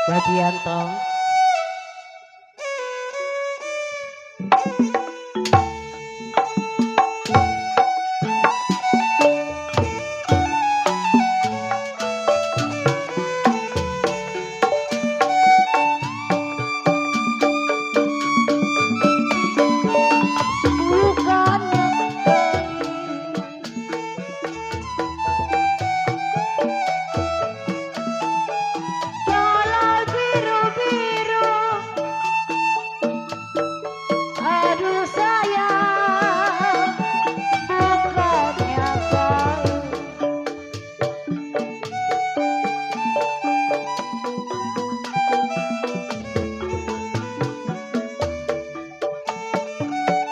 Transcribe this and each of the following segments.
Badianto. Bukannya jalan biru-biru, aduh sayang, bukannya kau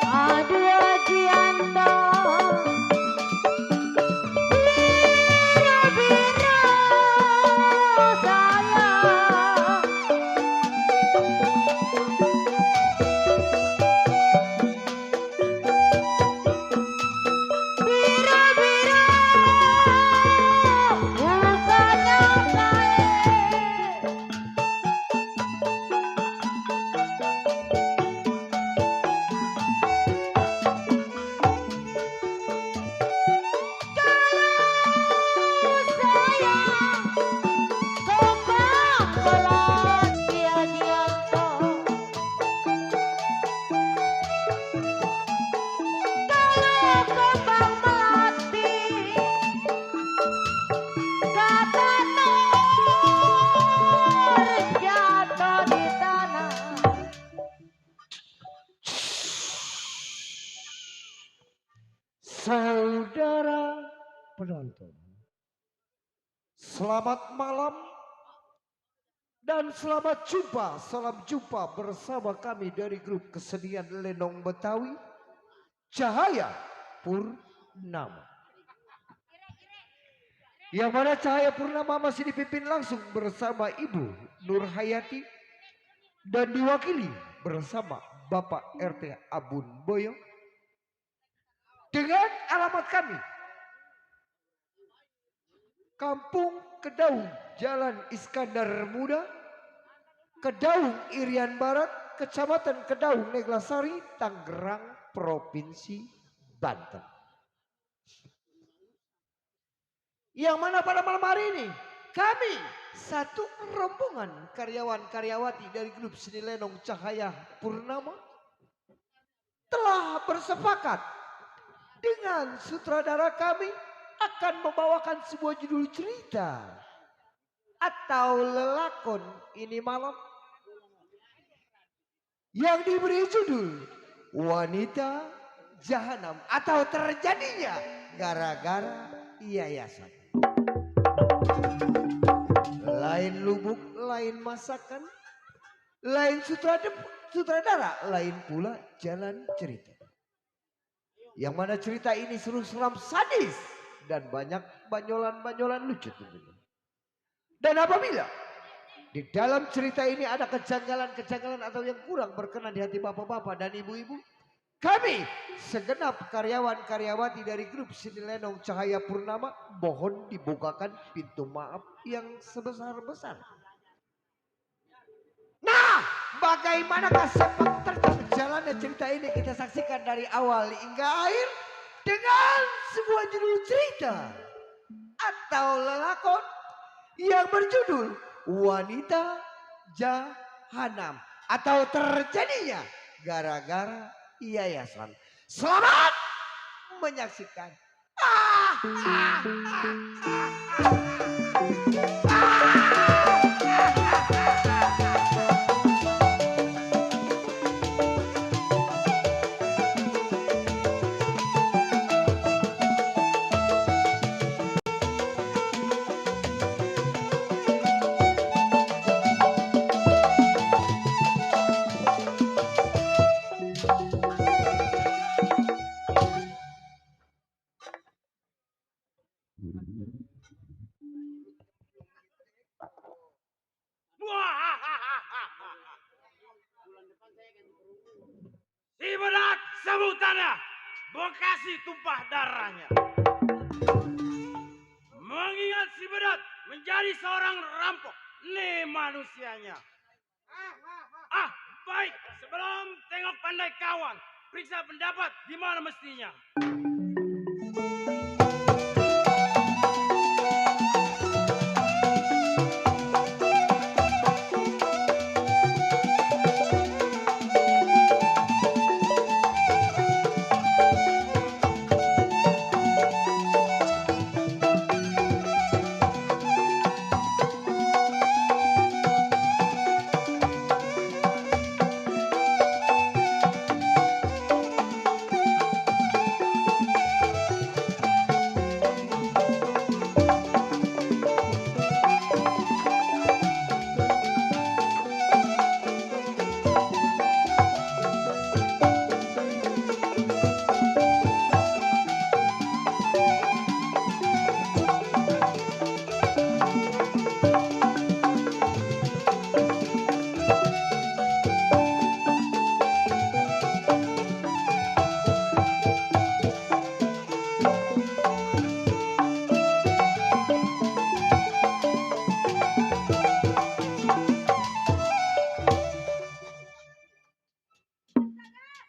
aduh Adianto, biru-biru sayang. Biru-biru bukannya kain. Kalau sayang kembang melati Adianto, kalau kembang melati kata nur jatuh di tanah. Saudara penonton, selamat malam dan selamat jumpa. Salam jumpa bersama kami dari grup kesenian Lenong Betawi, Cahaya Purnama. Yang mana Cahaya Purnama masih dipimpin langsung bersama Ibu Nur Hayati dan diwakili bersama Bapak RT Abun Boyo. Dengan alamat kami, Kampung Kedaung, Jalan Iskandar Muda, Kedaung Irian Barat, Kecamatan Kedaung Neglasari, Tangerang, Provinsi Banten. Yang mana pada malam hari ini kami satu rombongan karyawan-karyawati dari grup seni Lenong Cahaya Purnama telah bersepakat dengan sutradara kami akan membawakan sebuah judul cerita atau lelakon ini malam yang diberi judul Wanita Jahanam atau terjadinya gara-gara yayasan. Lain lubuk, lain masakan, lain sutradara, lain pula jalan cerita. Yang mana cerita ini seram sadis dan banyak banyolan-banyolan lucu tentunya. Dan apabila di dalam cerita ini ada kejanggalan-kejanggalan atau yang kurang berkenan di hati bapak-bapak dan ibu-ibu, kami segenap karyawan-karyawati dari grup seni Lenong Cahaya Purnama mohon dibukakan pintu maaf yang sebesar-besar. Nah, bagaimanakah sepak terjang jalannya cerita ini kita saksikan dari awal hingga akhir dengan sebuah judul cerita atau lelakon yang berjudul Wanita Jahanam atau terjadinya gara-gara yayasan. Selamat menyaksikan. Ah, ah, ah, ah, Si berat sebutannya Bekasi tumpah darahnya. Mengingat si berat menjadi seorang rampok nih manusianya. Ah, baik. Sebelum tengok pandai kawan, periksa pendapat gimana mestinya.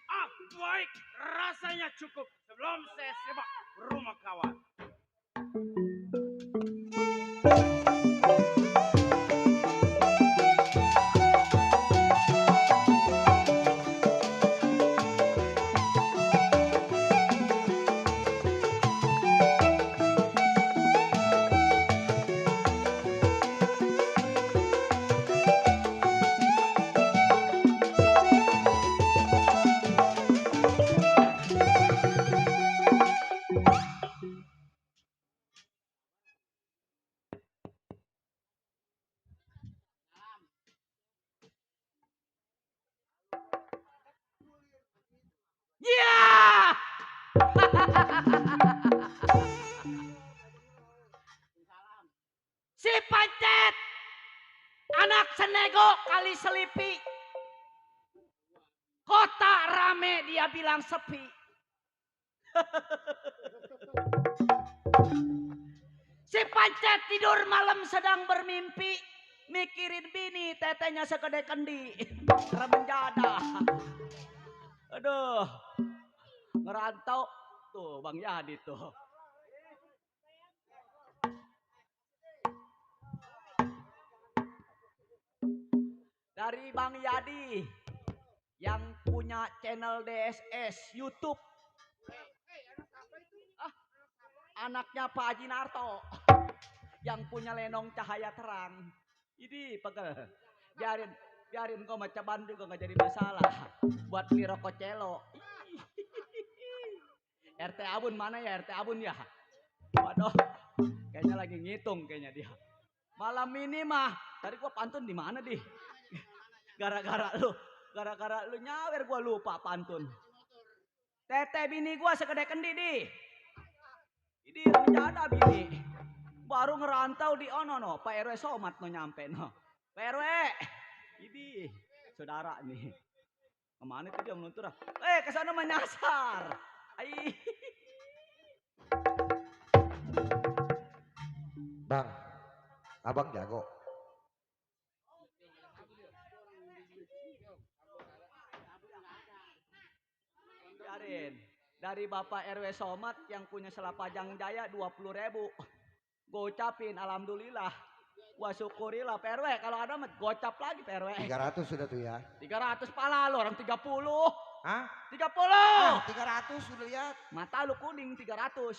Ah, baik. Rasanya cukup. Sebelum saya sebak rumah kawan. Ya! Si Pancet, anak senego kali selipi. Kota rame dia bilang sepi. Si Pancet tidur malam sedang bermimpi. Mikirin bini tetenya segede kendi. Remenjada. Aduh. Ngerantau. Tuh Bang Yadi tuh. Dari Bang Yadi yang punya channel DSS YouTube. Anaknya Pak Haji Narto yang punya lenong cahaya terang. Ini pegel. Biarin kau macam ban juga nggak jadi masalah. Buat beli rokok celo. RT Abun mana ya, RT Abun ya? Waduh, kayaknya lagi ngitung kayaknya dia. Malam ini mah, tadi gua pantun di mana di? Gara-gara lu nyawer gua lupa pantun. Tete bini gua segede kendi di. Ini menjada bini. Baru ngerantau di ono no, Pak RW Somat no nyampe no. Pak RW, ini saudara nih. Kemana tuh dia menutur? Kesana menyasar. Ai. Bang, abang jago. Biarin. Dari Bapak RW Somat yang punya Selapajang Jaya 20.000. Gue ucapin alhamdulillah. Gua syukurilah Pak RW. Kalau ada gocap lagi Pak RW. 300 sudah tuh ya. 300 pala lo, orang 30. Hah? 30. Ah, 300 sudah lihat. Mata lu kuning 300.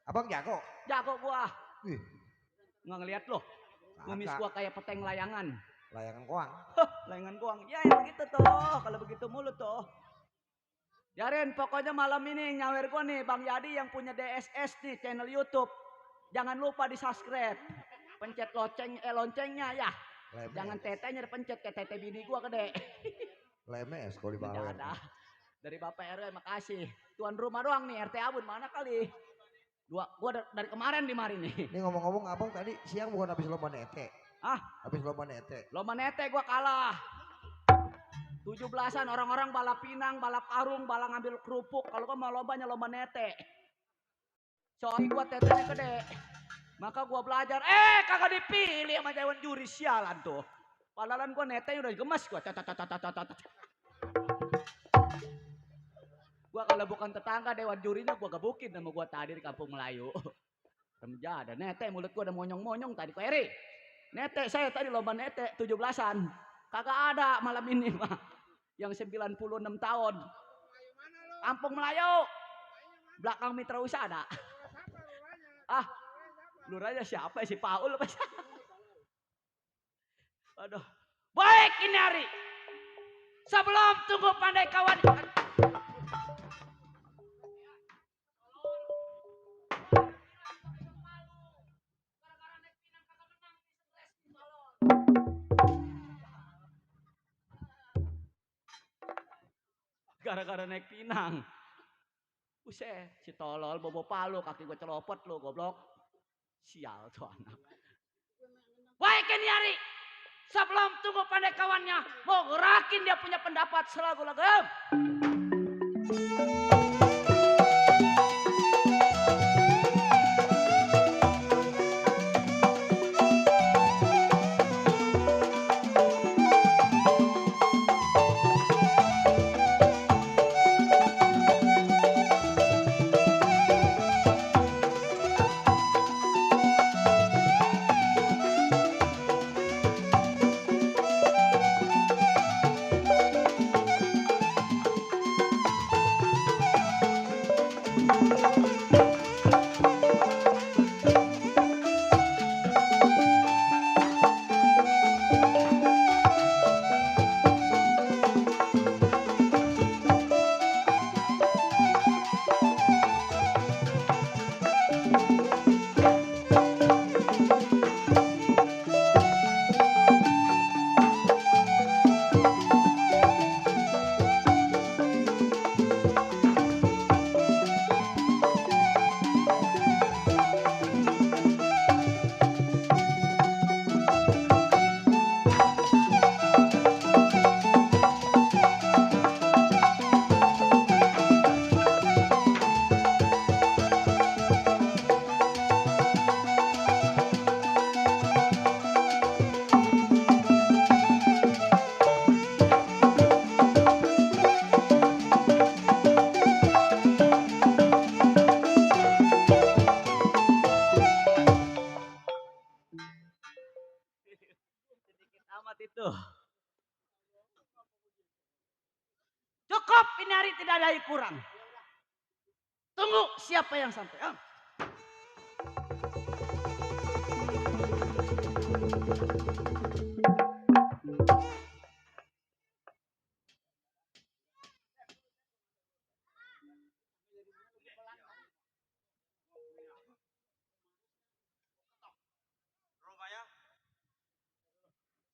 Abang jago. Jago gua. Wih, Nggak ngeliat lo. Kumis Kagak. gua kayak peteng layangan. Layangan koang. Layangan goang. Ya yang begitu tuh. Kalau begitu mulut tuh. Jaren pokoknya malam ini nyawer gua nih Bang Yadi yang punya DSS nih channel YouTube. Jangan lupa di subscribe. Pencet loncengnya ya. Lemes. Jangan tetenya dipencet kayak tete bini gua gede. Lemes kalau di bawah. Ada. Dari Bapak RW makasih. Tuan rumah doang nih RT Abun mana kali. Gua dari kemarin di mari nih. Ini ngomong-ngomong abang tadi siang bukan habis lomba nete. Ah, Habis lomba nete. lomba nete gua kalah. 17-an orang-orang balap pinang, balap karung, balap ngambil kerupuk. Kalau gua mau lombanya lomba nete. Soalnya gua tetenya gede. Maka gua belajar, kagak dipilih sama dewan juri, sialan tuh. Padahal gua netenya udah gemes gua. Gua kalau bukan tetangga dewan jurinya gua gebukin sama gua tadi di Kampung Melayu. Ada nete mulut gua udah monyong-monyong tadi kok Eri. Nete saya tadi lomba nete 17-an. Kagak ada malam ini mah. Yang 96 tahun. Kampung Melayu. Belakang Mitra Usada. Lurahnya siapa si Paul apa sih? Aduh. Baik ini hari. Sebelum tunggu pandai kawan. Gara-gara naik pinang. Buset, si tolol bobo palu kaki gue celopot lu goblok. Sial tuh anak. Baik ini hari. Sebelum tunggu pandai kawannya, mau gerakin dia punya pendapat selagu-lagu. Itu. Cukup ini hari tidak ada yang kurang. Tunggu siapa yang sampai. Rupanya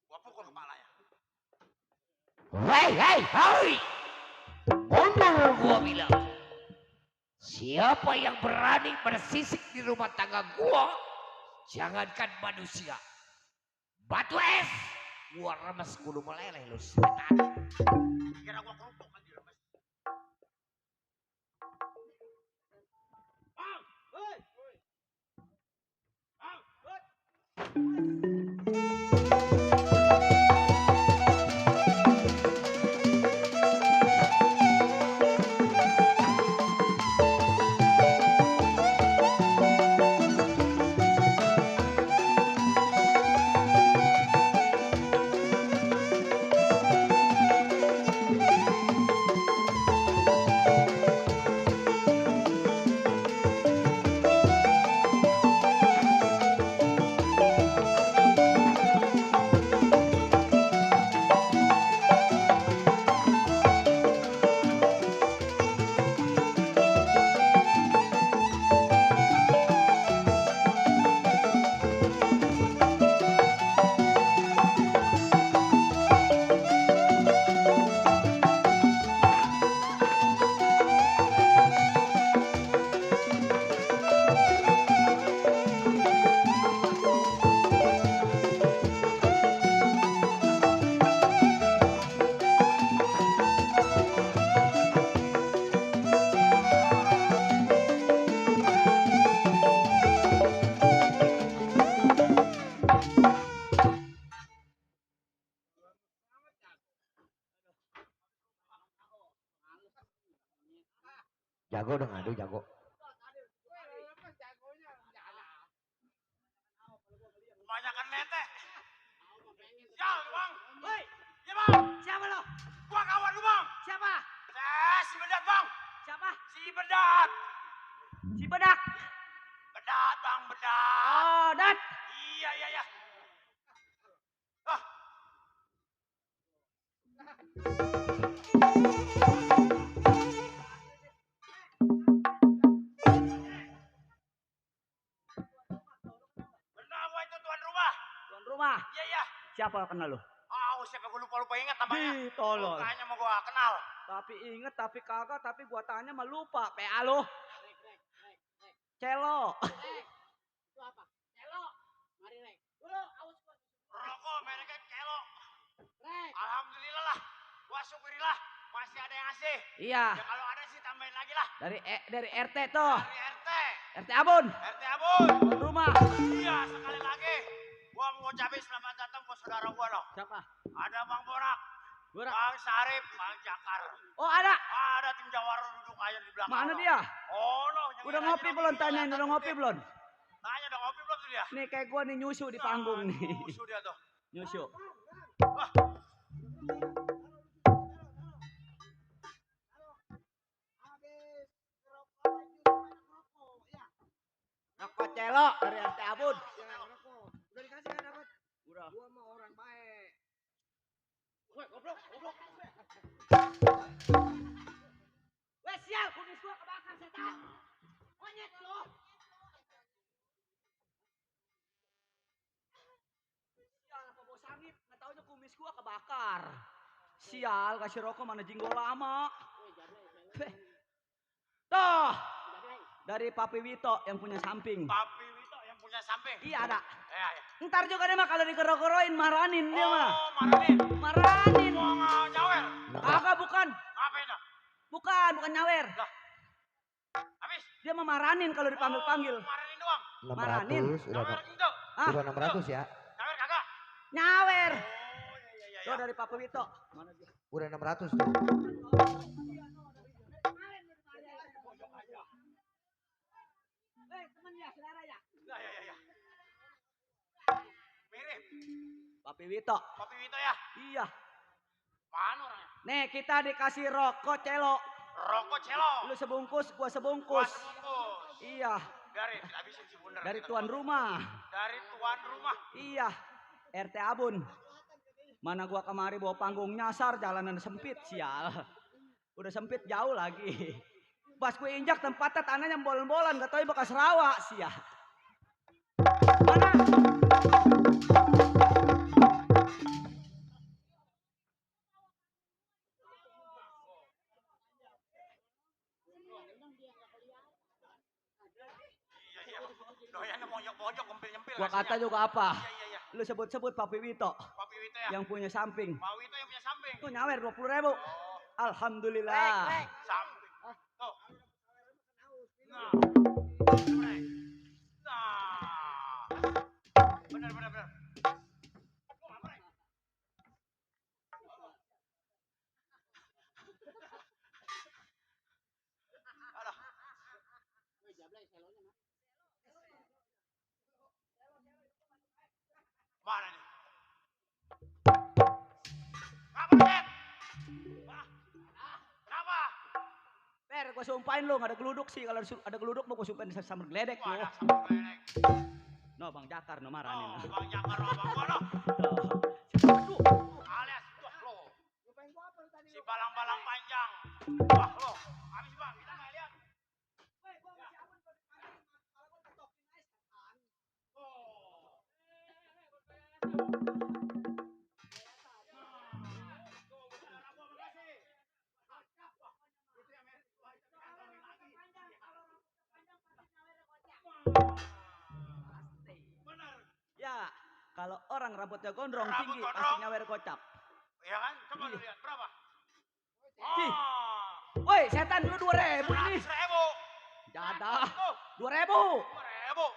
gua pukul kepalanya. Hei, mundur gua bilang. Siapa yang berani bersisik di rumah tangga gua, jangankan manusia, batu es gua remes kudu meleleh lu setan. Kira gua kerupuk kan diremes. Jago dong, aduh jago. Kebanyakan nete. Sial lu bang. Woi. Iya bang. Siapa lo? Gua kawan lu bang. Siapa? Si Bedat bang. Siapa? Si Bedat. Si Bedak. Bedat bang, Bedat. Oh, Dat. Iya, iya, iya. Ah, benar gua itu tuan rumah. Tuan rumah. Iya, iya. Siapa kenal lo? Siapa gua lupa ingat namanya. Di tolol. Tanya mau gua kenal. Tapi inget, tapi kagak, tapi gua tanya mah lupa. PA lo. Celo. Rokok mereknya Kelo. Alhamdulillah lah. Gua syukurilah masih ada yang ngasih. Iya. Ya kalau ada sih tambahin lagi lah. Dari RT tuh. Dari RT. RT Abun. RT Abun. Tuan rumah. Iya, sekali lagi. Gua mau ucapin selamat datang buat saudara gua loh. Siapa? Ada Bang Borak, Borak. Bang Sarip, Bang Jakar. Oh, ada. Ada tim Jawara duduk aja di belakang. Mana lo. dia? Oh, no. Udah ngopi belum? Tanyain udah ngopi belum? Tanya udah ngopi belum tuh dia? Nih kayak gua nih nyusu di panggung nih. Musuh dia tuh. Nyusu. Wah, Rokok Celo dari RT Abun. Udah dikasih kan dapat? Udah. Gua mah orang baik. woi, goblok, goblok. Wes sial, kumis gua kebakar setan. Monyet lo. Sial, apa bau sangit? Nggak taunya kumis gua kebakar. Sial, kasih rokok mana jinggol lama. Tuh, dari Papi Wito yang punya samping. Papi Wito yang punya samping. Iya ada. Iya, iya. Ntar juga dia mah kalau dikerok-keroin maranin dia mah. Oh, marahin. Maranin. Mau nyawer. Kagak bukan. Ngapain dah? Bukan nyawer. Habis. Dia mah maranin kalau dipanggil-panggil. Oh, marahin doang. Maranin. 600 udah Nyawer gitu. Ah, udah 600 ya. Nyawer kagak? nyawer. Oh, iya, iya, iya. Tuh dari Papi Wito. Mana dia? Udah 600 tuh. Temen ya, saudara ya. Iya, iya, iya. Mirip. Papi Wito. Papi Wito ya? Iya. Mana orangnya? Nih kita dikasih rokok Celo. Rokok Celo. Lu sebungkus, gua Gua sebungkus. sebungkus. Iya. Biarin, habisin si bundar. Dari kita. tuan rumah. Dari tuan rumah. Iya. RT Abun. Mana gua kemari bawa panggung nyasar, jalanan sempit, sial. Udah sempit jauh lagi. Pas gue injak tempatnya tanahnya bolan-bolan, gak tau bekas rawa, sial. Mana? Iya, iya. Doyannya mojok-mojok, nyempil-nyempil. Gua kata juga apa? Iya, iya, iya. Lu sebut-sebut Papi Wito. Papi Wito ya? Yang punya samping. Pak Wito yang punya samping. Tuh nyawer 20.000. Oh, Alhamdulillah. samping. Tuh. Nah. Nah. Benar, benar, benar. Aduh. Mana nih? Ngapa, Dad? Hah? Kenapa? Per, gua sumpahin lu, gak ada geluduk sih. Kalau ada geluduk mau gua sumpahin di sambar geledek Wah, lu. ada sambal geledek. No, Bang Jakar, no Oh, maranin. Bang Jakar, oh, Bang Bono. Aduh. Alias, wah lo. Si balang-balang panjang. Wah lo. Habis bang, kita nggak lihat. Ya, kalau orang rambutnya gondrong Rambut tinggi gondrong. pasti nyawer kocap. Iya kan? Coba lu Iya. lihat berapa? Ih. Oh, Woi, setan lu 2.000 ini. 100.000. Jadah. Tuh, 2.000. 2.000.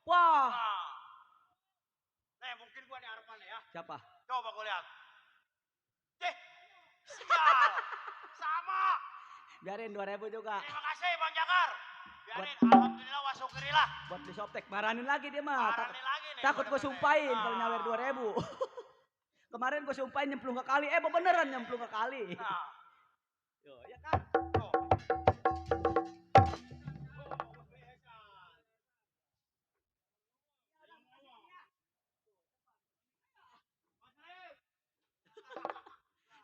Wah. Nah. Nih mungkin gua nih harapannya ya. Siapa? Coba gua lihat. Sial. Sama. Biarin 2.000 juga. Terima kasih Bang Jakar. Biarin, alhamdulillah wa syukurillah. Buat beli softtek. Baranin lagi dia mah. Paranin lagi nih. Takut gue sumpahin kalau nyawer 2.000. Kemarin gue sumpahin nyemplung ke kali. Beneran nyemplung ke kali. Nah, Yo, ya kan? tuh.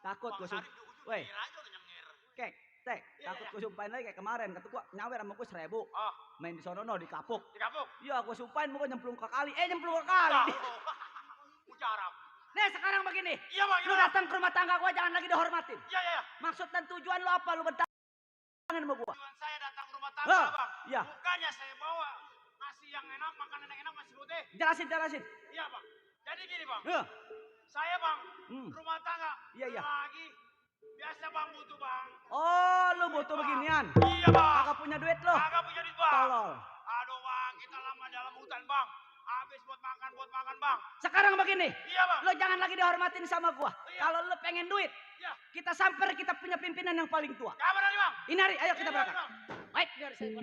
Takut gue Bang Sarip sumpahin. di ujung Weh, nyengir aja udah nyengir. Kek, tek. Takut gue sumpahin lagi kayak kemarin. Kata gue nyawer sama gue 1.000. Oh, Main di sono di kapuk. di kapuk. Iya, gue sumpahin mau nyemplung ke kali. Nyemplung ke kali. Nah, mujarab. Nih sekarang begini. Iya Bang, Lu gimana? datang ke rumah tangga gue jangan lagi dihormatin. Iya, iya, iya. Maksud dan tujuan lu apa? Lu bertangan sama gue. Tujuan saya datang ke rumah tangga Ah, Bang. iya. Bukannya saya bawa nasi yang enak, makanan yang enak, nasi putih. Jelasin. Iya Bang. Jadi gini Bang. Ya. Saya Bang, Hmm. rumah tangga. Iya, iya. Lagi. Biasa Bang butuh Bang. Oh, lu butuh beginian. Iya Bang. Kagak punya duit lu. Kagak punya duit Bang. Tolol. Aduh Bang, kita lama dalam hutan Bang. Habis buat makan Bang. Sekarang begini. Iya Bang. Lu jangan lagi dihormatin sama gua. Iya. Kalau lu pengen duit, Iya. kita samper kita punya pimpinan yang paling tua. Kapan hari Bang? Ini hari, ayo kita Iya, berangkat. Bang. Baik, dari saya.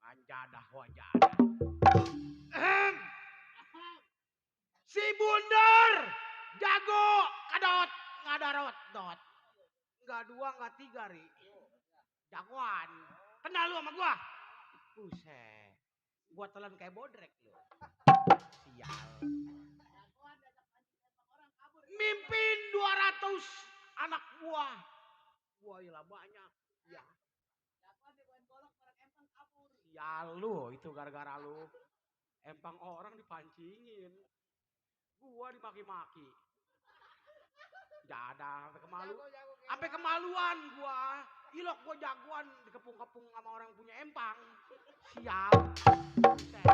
Anjadah wajadah. Si Bundar jago kadot ngadarot dot. Enggak 2 enggak 3 ri. Jagoan. Kenal lu sama gua? Buset. Gua telan kayak bodrek lu. Sial. Mimpin 200 anak buah. Wah, iyalah banyak. Ya. Sial lu, itu gara-gara lu. Empang orang dipancingin. Gua dimaki-maki. Jada, sampai kemaluan gua. Ilok gua jagoan dikepung-kepung sama orang punya empang. Sial. Buset.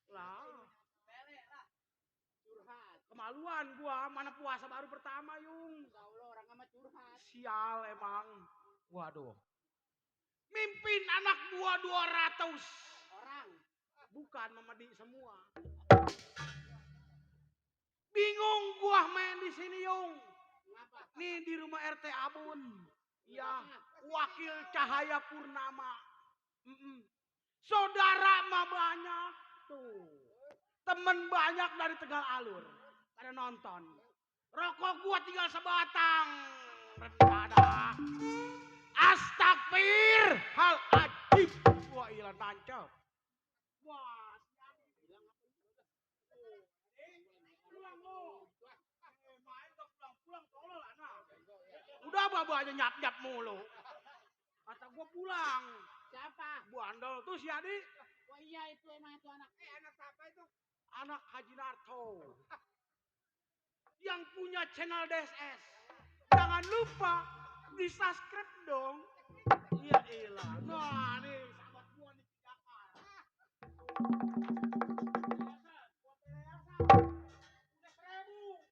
Lah. Kemaluan gua, mana puasa baru pertama, Yung. Orang sama curhat. Sial emang. Waduh. Mimpin anak buah 200 orang. Bukan memedi semua. Bingung gua main di sini, Yung. Nih di rumah RT Abun. Ya, wakil Cahaya Purnama. Saudara mah banyak tuh. Temen banyak dari Tegal Alur. Pada nonton. Rokok gua tinggal sebatang. Rencana. Astagfir. Hal ajib. Wah ilah nancap. Wah. Pulang lo. Main ke pulang tolol anak. Udah babanya nyap-nyap mulu. Kata gua pulang. Siapa? Bu Andol tuh si Adi. Wah iya itu emang itu anak. Anak siapa itu? Anak Haji Narto. Yang punya channel DSS. Jangan lupa di subscribe dong. Iya ilah. Nah nih sahabat gua nih Jakar. Udah 1.000.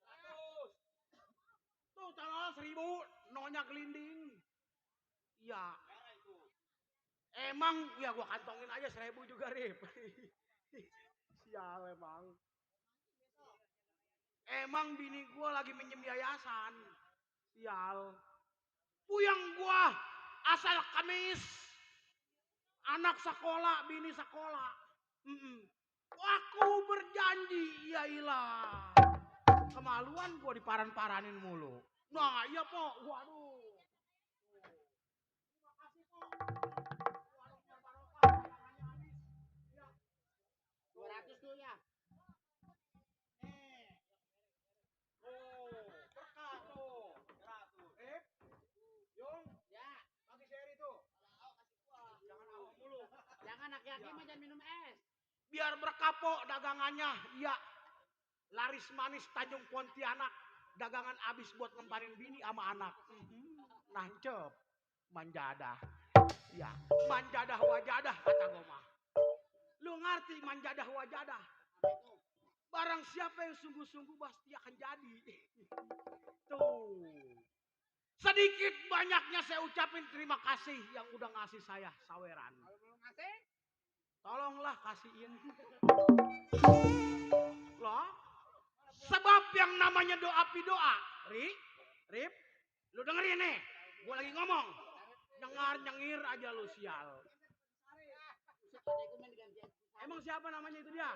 Tuh calon 1.000. Nonya gelinding. Iya. Emang ya gua kantongin aja 1.000 juga Rip. Sial emang. Emang bini gua lagi minjem yayasan. Sial. Puyang gua asal Kamis. Anak sekolah, bini sekolah. Aku berjanji, ya ilah. Kemaluan gua diparan-paranin mulu. Nah, iya po, waduh. Terima kasih po. Waduh, barokah, tangannya habis. Ya. 200 tuh ya. Berkah tuh. 100. Yung. Ya. Bagi seri tuh. Jangan awam mulu. Jangan aki-aki mah jangan minum es. Biar berkah po dagangannya. Iya. laris manis Tanjung Pontianak, dagangan abis buat ngempanin bini sama anak. Nancep, manjadah. Ya, manjadah wajadah kata gue mah. Lu ngerti manjadah wajadah? Barang siapa yang sungguh-sungguh pasti akan jadi. Tuh. Sedikit banyaknya saya ucapin terima kasih yang udah ngasih saya saweran. Tolonglah kasihin. Loh, sebab yang namanya doa pidoa. Rip, lu dengerin nih. Gue lagi ngomong. Nyengir aja lu sial. Emang siapa namanya itu dia?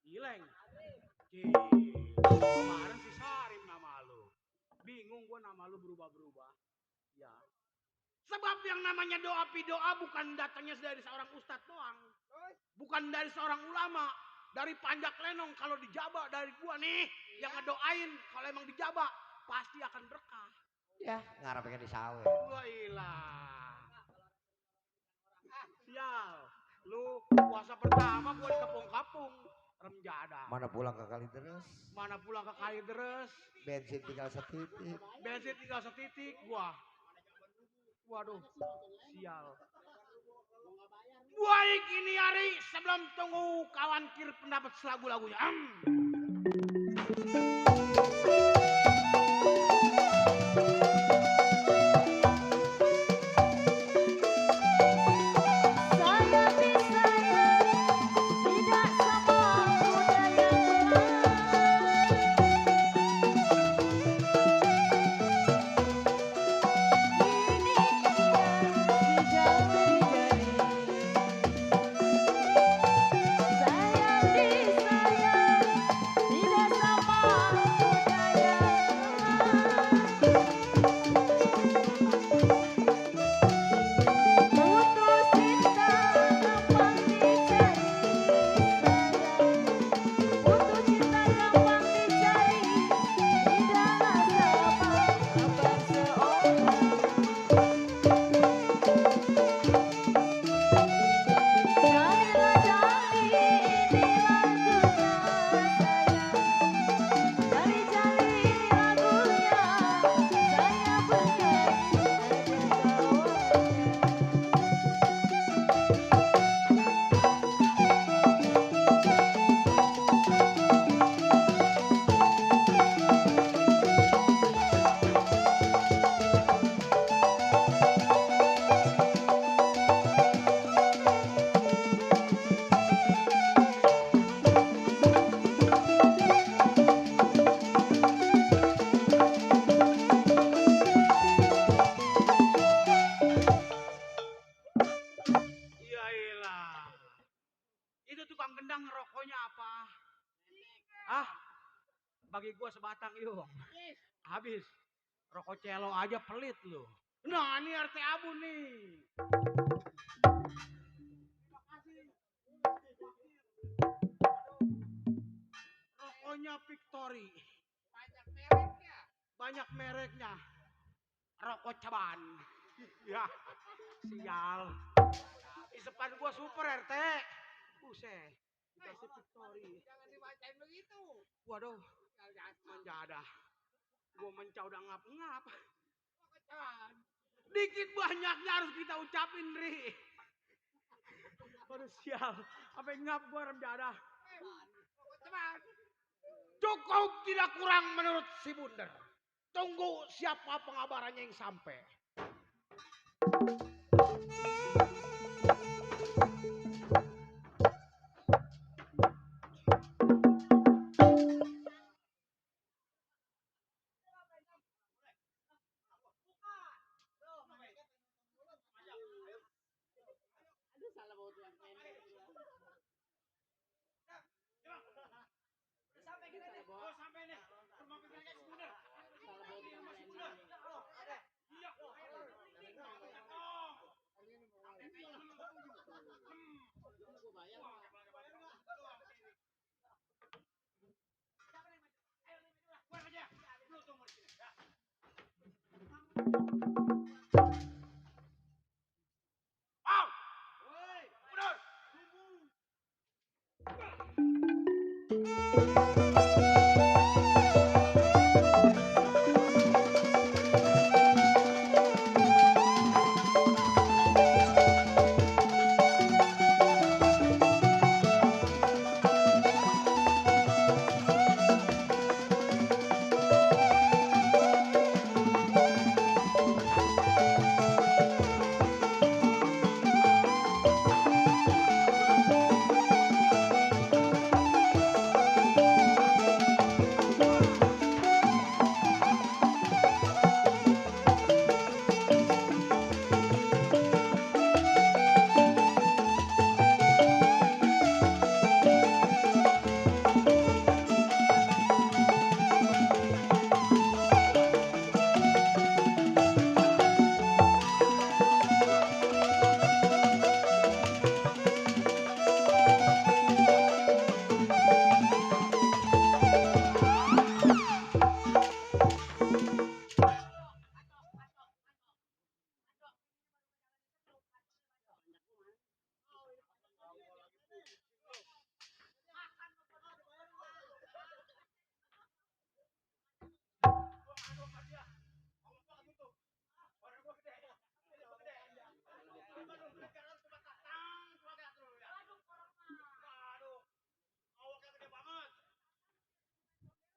Ileng. Kemarin si Sarip nama lu. Bingung gue nama lu berubah-berubah. Ya. Sebab yang namanya doa pidoa bukan datangnya dari seorang ustadz doang. Bukan dari seorang ulama. Dari panjak lenong kalau dijabak dari gua nih. Yang ngedoain kalau emang dijabak pasti akan berkah. Ya, ngarep pengen disawe. Wah ilah. Sial. Lu puasa pertama gua di kapung-kapung. Remjada. Mana pulang ke Kalideres? Mana pulang ke Kalideres? Bensin tinggal setitik. Gua. Waduh, sial. Baik ini hari sebelum tunggu kawan kir pendapat selagu-lagunya. Saya bisa tidak sama kuda yang Bagi gua sebatang yuk. Habis. Rokok celo aja pelit lu. Nah ini RT Abu nih. Terima kasih. Rokoknya Victory. Banyak mereknya. Rokok ceban. Ya. Sial. Isepan gua super RT. Buset. Dikasih Victory. Jangan dibacain begitu. Waduh. Menjadah. Gua mencau udah ngap-ngap. Dikit banyaknya harus kita ucapin, Ri. Waduh sial. Apa ngap gua remjadah. Cukup tidak kurang menurut si Bunder. Tunggu siapa pengabarannya yang sampai. Udah.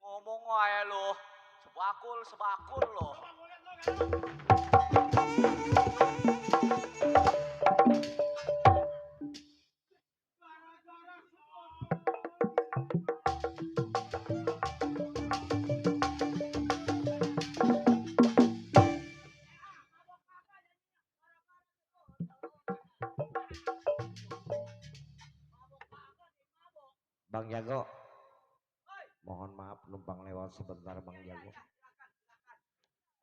Ngomong aja lo, sebakul sebakul lo. Bang Jago, mohon maaf numpang lewat sebentar Bang Jago.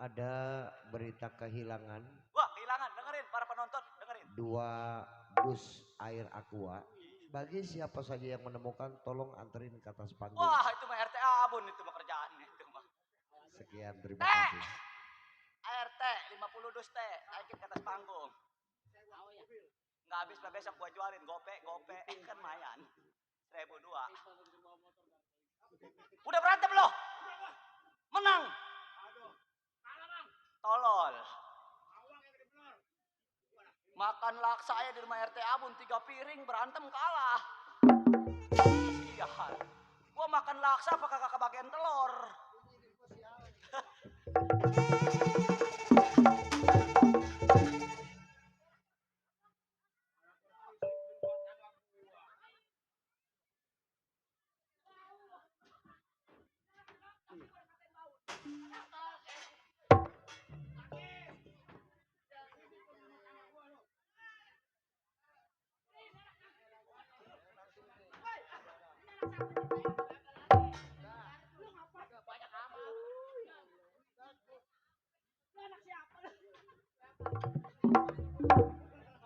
Ada berita kehilangan Wah, kehilangan, dengerin para penonton, dengerin. 2 dus air aqua. Bagi siapa saja yang menemukan, tolong anterin ke atas panggung. Wah, itu mah RT Abun itu mah kerjaannya itu mah. Sekian, terima kasih. ART 50 dus teh, naikin ke atas panggung. Nggak habis lah besok gua jualin gope kan lumayan. 1.002. Udah berantem loh. Menang. Tolol. Makan laksa aja di rumah RT Abun 3 piring berantem kalah. Sial. Gua makan laksa apa kagak kebagian telur.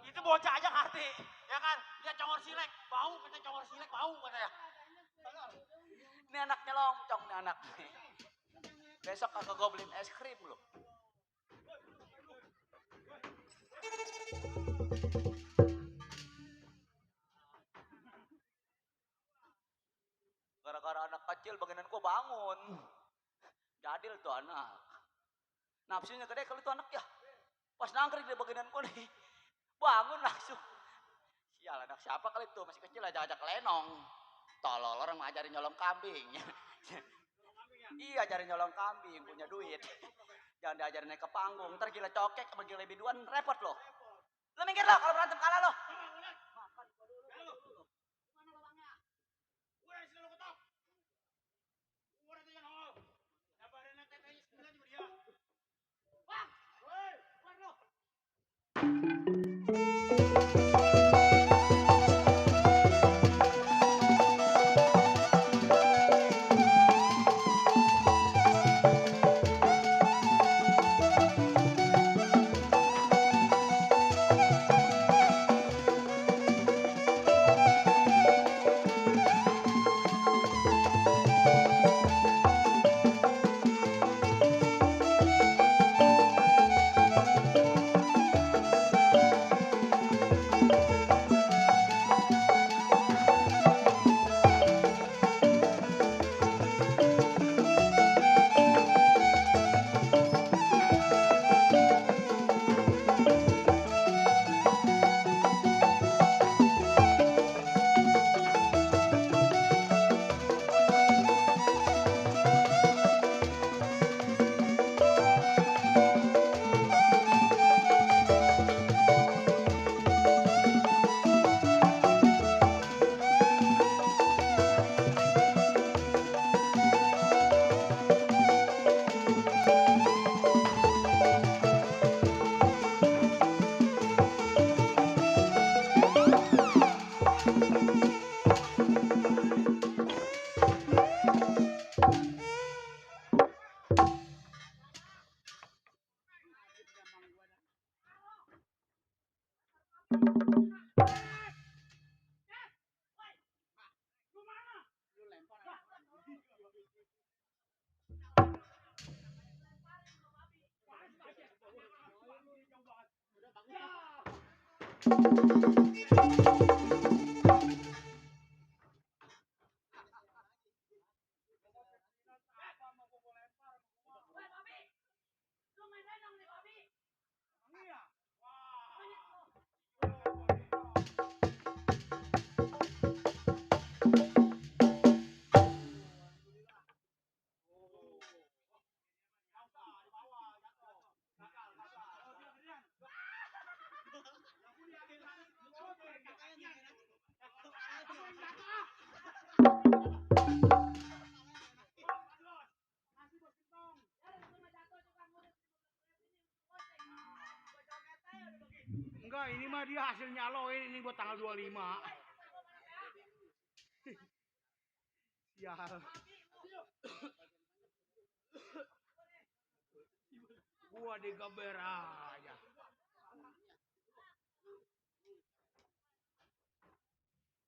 Itu bocah aja ngerti, ya kan? Dia congor silek, bau kata congor silek bau katanya. Ini anaknya loncong nih anak. Besok kagak gue beliin es krim loh. Gara-gara anak kecil bagian gue bangun. Jadil tuh anak. Nafsunya gede kali tuh anak ya. Pas nangkring di bagian gue nih. Bangun langsung. Sial anak siapa kali tuh masih kecil aja ajak lenong. Tolol orang ngajarin nyolong kambing. Iya ajarin nyolong kambing punya duit. Jangan diajarin naik ke panggung. Ntar gila cokek sama gila biduan repot loh. Lo minggir lo kalau berantem kalah lo. Enggak, ini mah dia hasil nyaloin ini buat tanggal 25. Sial. Gua digeber aja.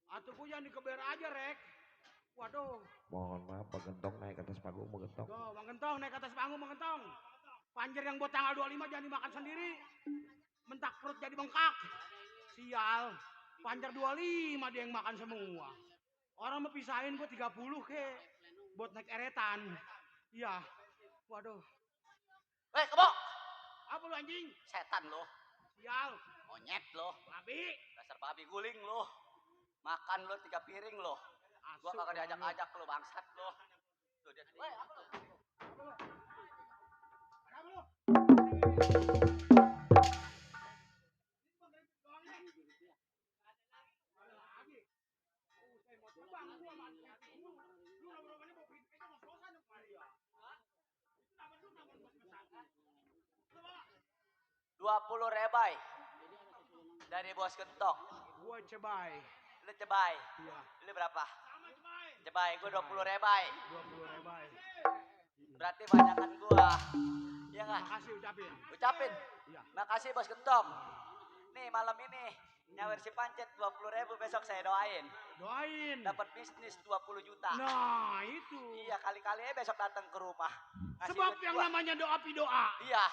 Atau gua jangan digeber aja, Rek. Waduh. Mohon maaf, Pak Gentong naik ke atas panggung, Pak Gentong. Tuh, Bang Gentong naik ke atas panggung, Bang Gentong. Panjer yang buat tanggal 25 jangan dimakan sendiri. Mentak perut jadi bengkak. Sial. Panjer 25 dia yang makan semua. Orang mau pisahin buat 30 ke. Buat naik eretan. Iya. Waduh. Kebo. Apa lu anjing? Setan lo. Sial. Monyet lo. Babi. Dasar babi guling lo. Makan lo 3 piring lo. Gua Asuk kagak lu. diajak-ajak lo bangsat lo. Tuh dia. Weh, apa lo? Bang, gua manfaatin lu. Lu lama-lamanya mau kritik aja ngos-ngosan sama dia. Itu nama lu nama bos besar. 20 rebai. Dari Bos Gentong. Gua cebai. Lu cebai. Iya. Lu berapa? Sama cebai. Cebai gua 20 rebai. 20 rebai. Berarti banyakan gua. Iya enggak? Makasih ucapin. Ucapin. Iya. Makasih Bos Gentong. Nih malam ini nyawer si pancet 20.000 besok saya doain. Doain. Dapat bisnis 20 juta. Nah, itu. Iya kali-kali aja besok datang ke rumah. Ngasih Sebab duit yang gua. namanya doa pidoa Iya.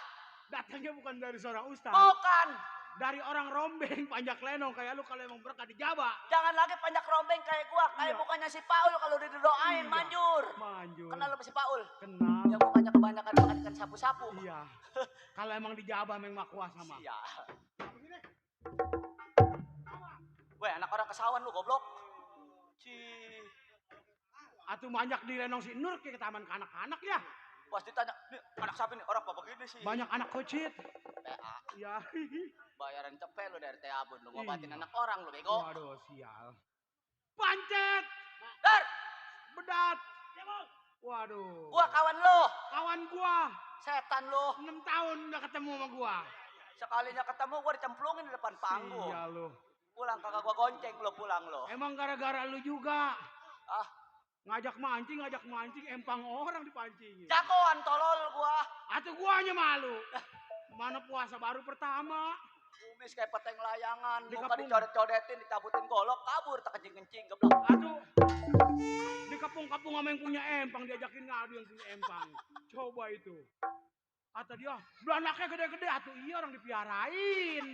datangnya bukan dari seorang ustaz. Bukan. Dari orang rombeng panjak lenong kayak lu kalau emang berkah dijaba. Jangan lagi panjak rombeng kayak gua. Kayak Iya. bukannya si Paul kalau udah didoain Iya. manjur. Manjur. Kenal lu sama si Paul? Kenal. Yang mukanya kebanyakan makan ikan sapu-sapu. Iya. Kalau emang dijaba memang kuasa mah. Iya. Weh, anak orang kesawan lu goblok. Cih. Atau banyak di lenong si Nur ke taman kanak-kanak ya. Pas ditanya, nih anak siapa nih? Orang apa begini sih? Banyak anak kocit. TA. Ya. Bayaran cepet lu dari TA Bun. Lu ngobatin Iya. anak orang lu bego. Waduh, sial. Pancet. Dar, Bedat. Waduh. gua kawan lu. Kawan gua. Setan lu. 6 tahun udah ketemu sama gua. Sekalinya ketemu gua dicemplungin di depan panggung. Iya lu. Pulang kagak gua gonceng lu pulang lu. Emang gara-gara lu juga. Ah, Ngajak mancing, empang orang dipancingin. jagoan tolol gua. Atau guanya malu. Mana puasa baru pertama. Kumis kayak peteng layangan. Muka Dikepung. dicodet-codetin, dicabutin golok, kabur tak kencing-kencing geblak. Aduh. Di kapung-kapung sama yang punya empang diajakin ngadu yang punya empang. Coba itu. Atau dia, beranaknya gede-gede. Atau iya orang dipiarain.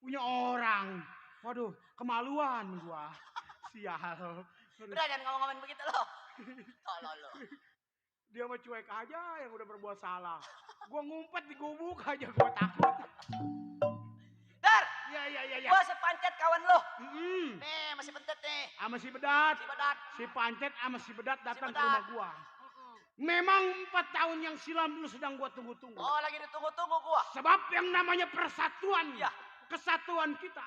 Punya orang. Waduh, kemaluan gua. Sial. Udah jangan ngomong-ngomongin begitu lo. Tolol lo. Dia mah cuek aja yang udah berbuat salah. Gua ngumpet di gubuk aja gua takut. Dar, Ya. gua sepancet kawan lo. Mm-mm. Nih masih pentet nih. Sama si Bedat. Si Bedat. Si Pancet sama si Bedat datang ke Bedat. rumah gua. Memang 4 tahun yang silam dulu sedang gua tunggu-tunggu. Oh lagi ditunggu-tunggu gua. Sebab yang namanya persatuan. Iya. Kesatuan kita.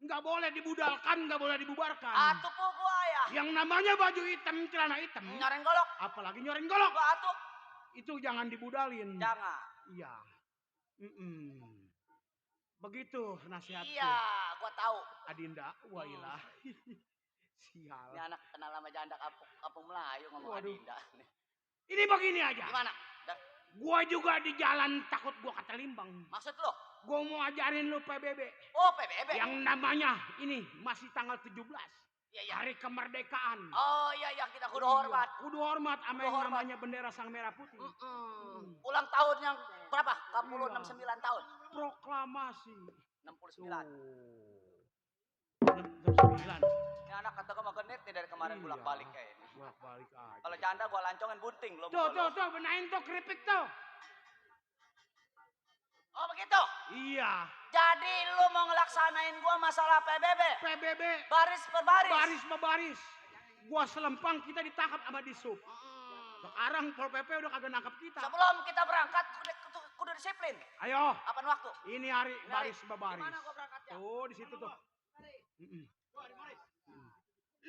Nggak boleh dibudalkan, nggak boleh dibubarkan. Atuh po gua ya. Yang namanya baju hitam, celana hitam. Nyoreng golok. Apalagi nyoren golok. Gua atuh. Itu jangan dibudalin. Jangan. Iya. Begitu nasihatku. Iya, gua tahu. Adinda, wailah. Sial. Ini anak kenal sama janda kampung Melayu ngomong Waduh. Adinda. Ini begini aja. Gimana? Dar, Gua juga di jalan takut gua kata limbang. maksud lo? Gue mau ajarin lu PBB. Oh, PBB. Yang namanya ini masih tanggal 17. Iya, iya. Hari kemerdekaan. Oh iya iya kita kudu Iya, hormat. Kudu hormat sama Kudu yang hormat. namanya bendera sang merah putih. Ulang tahun yang berapa? 69 tahun. Proklamasi. 69. 69. Ini anak kata kamu genit nih dari kemarin Iya. bolak-balik kayak ini. Bolak-balik aja. Kalau janda gua lancongin bunting belum. Tuh, benain tuh keripik tuh. Oh begitu. Iya. Jadi lu mau ngelaksanain gua masalah PBB. PBB. Baris per baris. Baris baris. Gua selempang kita ditangkap sama di sub. Sekarang Pol PP udah kagak nangkap kita. Sebelum kita berangkat kudu disiplin. Ayo. Kapan waktu? Ini hari Ini hari. baris baris. Gimana gua berangkatnya? Tuh di situ tuh.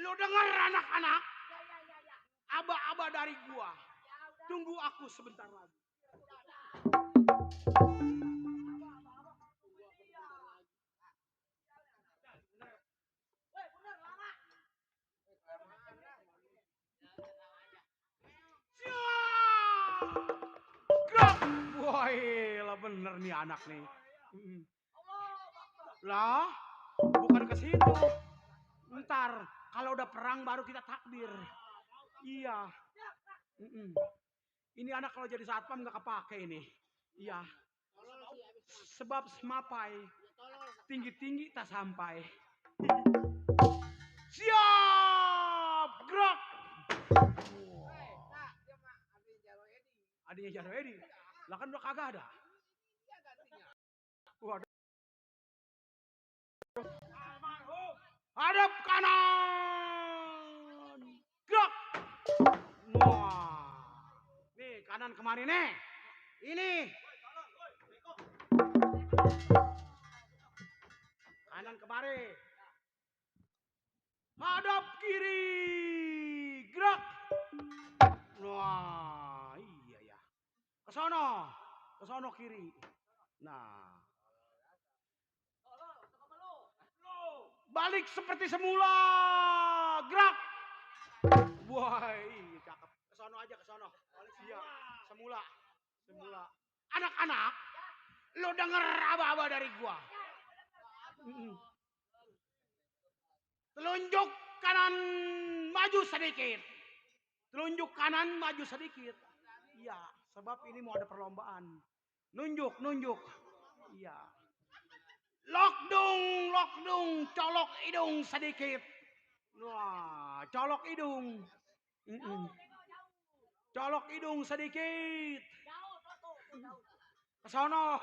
Lu denger anak-anak? Aba-aba dari gua. Tunggu aku sebentar lagi. Gerak! Wah, lah bener nih anak nih. Lah, bukan ke situ. Ntar, kalau udah perang baru kita takbir. Iya. Ini anak kalau jadi satpam nggak kepake ini. Iya. Sebab semapai. Tinggi-tinggi tak sampai. Siap! Gerak! Adanya Jaro Edi. Lah kan udah kagak ada. Waduh. Hadap kanan. Gerak. Wah. Nih kanan kemari nih. Ini. Kanan kemari. Hadap kiri. Gerak. Wah, iya ya. Ke sono kiri. Nah. Balik seperti semula. Gerak. Wah, iya cakep. Ke sono aja, ke sono. Siap. Semula. Anak-anak, lo denger aba-aba dari gua. Telunjuk kanan maju sedikit. Telunjuk kanan maju sedikit. Iya, sebab ini mau ada perlombaan. Nunjuk. Iya. Lokdung, colok hidung sedikit. Wah, colok hidung. Colok hidung sedikit. Ke sono.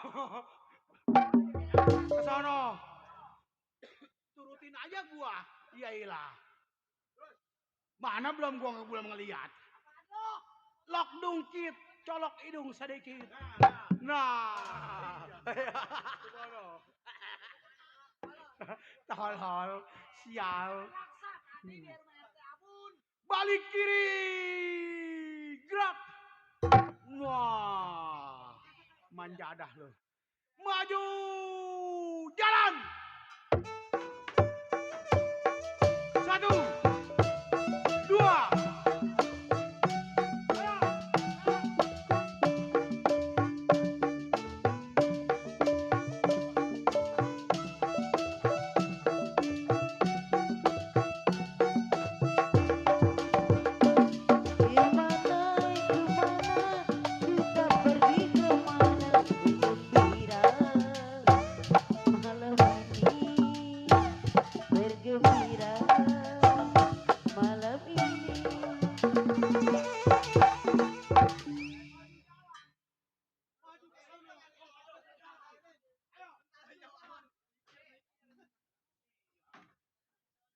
Turutin aja gua. Iyalah. Mana belum ngelihat. Lokdung kit, colok hidung sedikit. Nah. Tolol, sial. Balik kiri. Gerak. Wah. Manjadah lo. Maju. Jalan. 1, 2.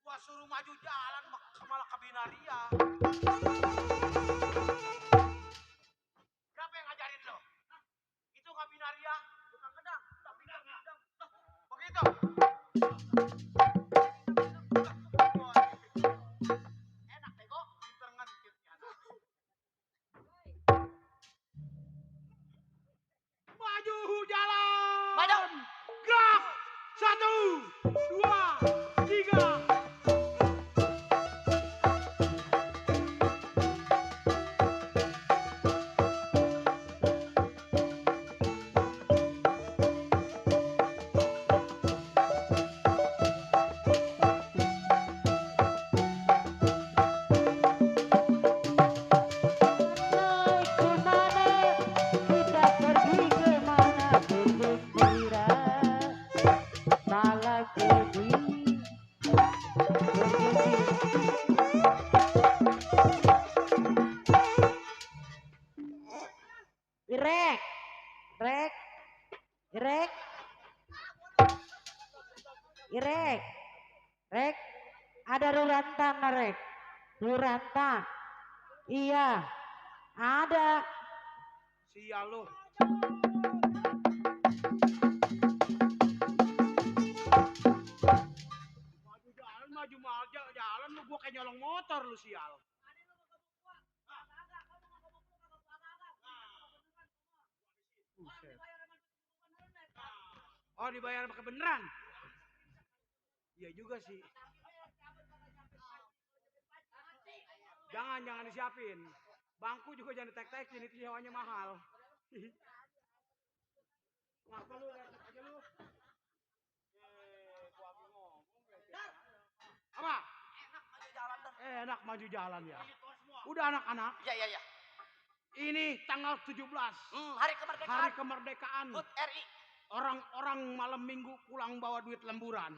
Gua suruh maju jalan malah ke binaria. Siapa yang ngajarin lo? Itu nggak binaria, bukan pedang. Begitu. Enak bego, pinter ngintipnya. Maju jalan. Maju. Gerak. 1, 2, 3. salah jadi Irek, Irek, Irek, Irek, Rek, ada Ruranta, Rek, Ruranta, iya, ada. Sial lu. Maju jalan lu, gua kayak nyolong motor lu sial. Buset. Oh dibayar pakai beneran? Iya juga sih. Jangan disiapin. Bangku juga jangan ditek-tekin, itu nyewanya mahal. Ngapa lu lihat aja lu? Gua ngomong. Apa? Enak maju jalan ya. Udah anak-anak. Iya. Ini tanggal 17. Hari kemerdekaan. Hari kemerdekaan. HUT RI. Orang-orang malam minggu pulang bawa duit lemburan.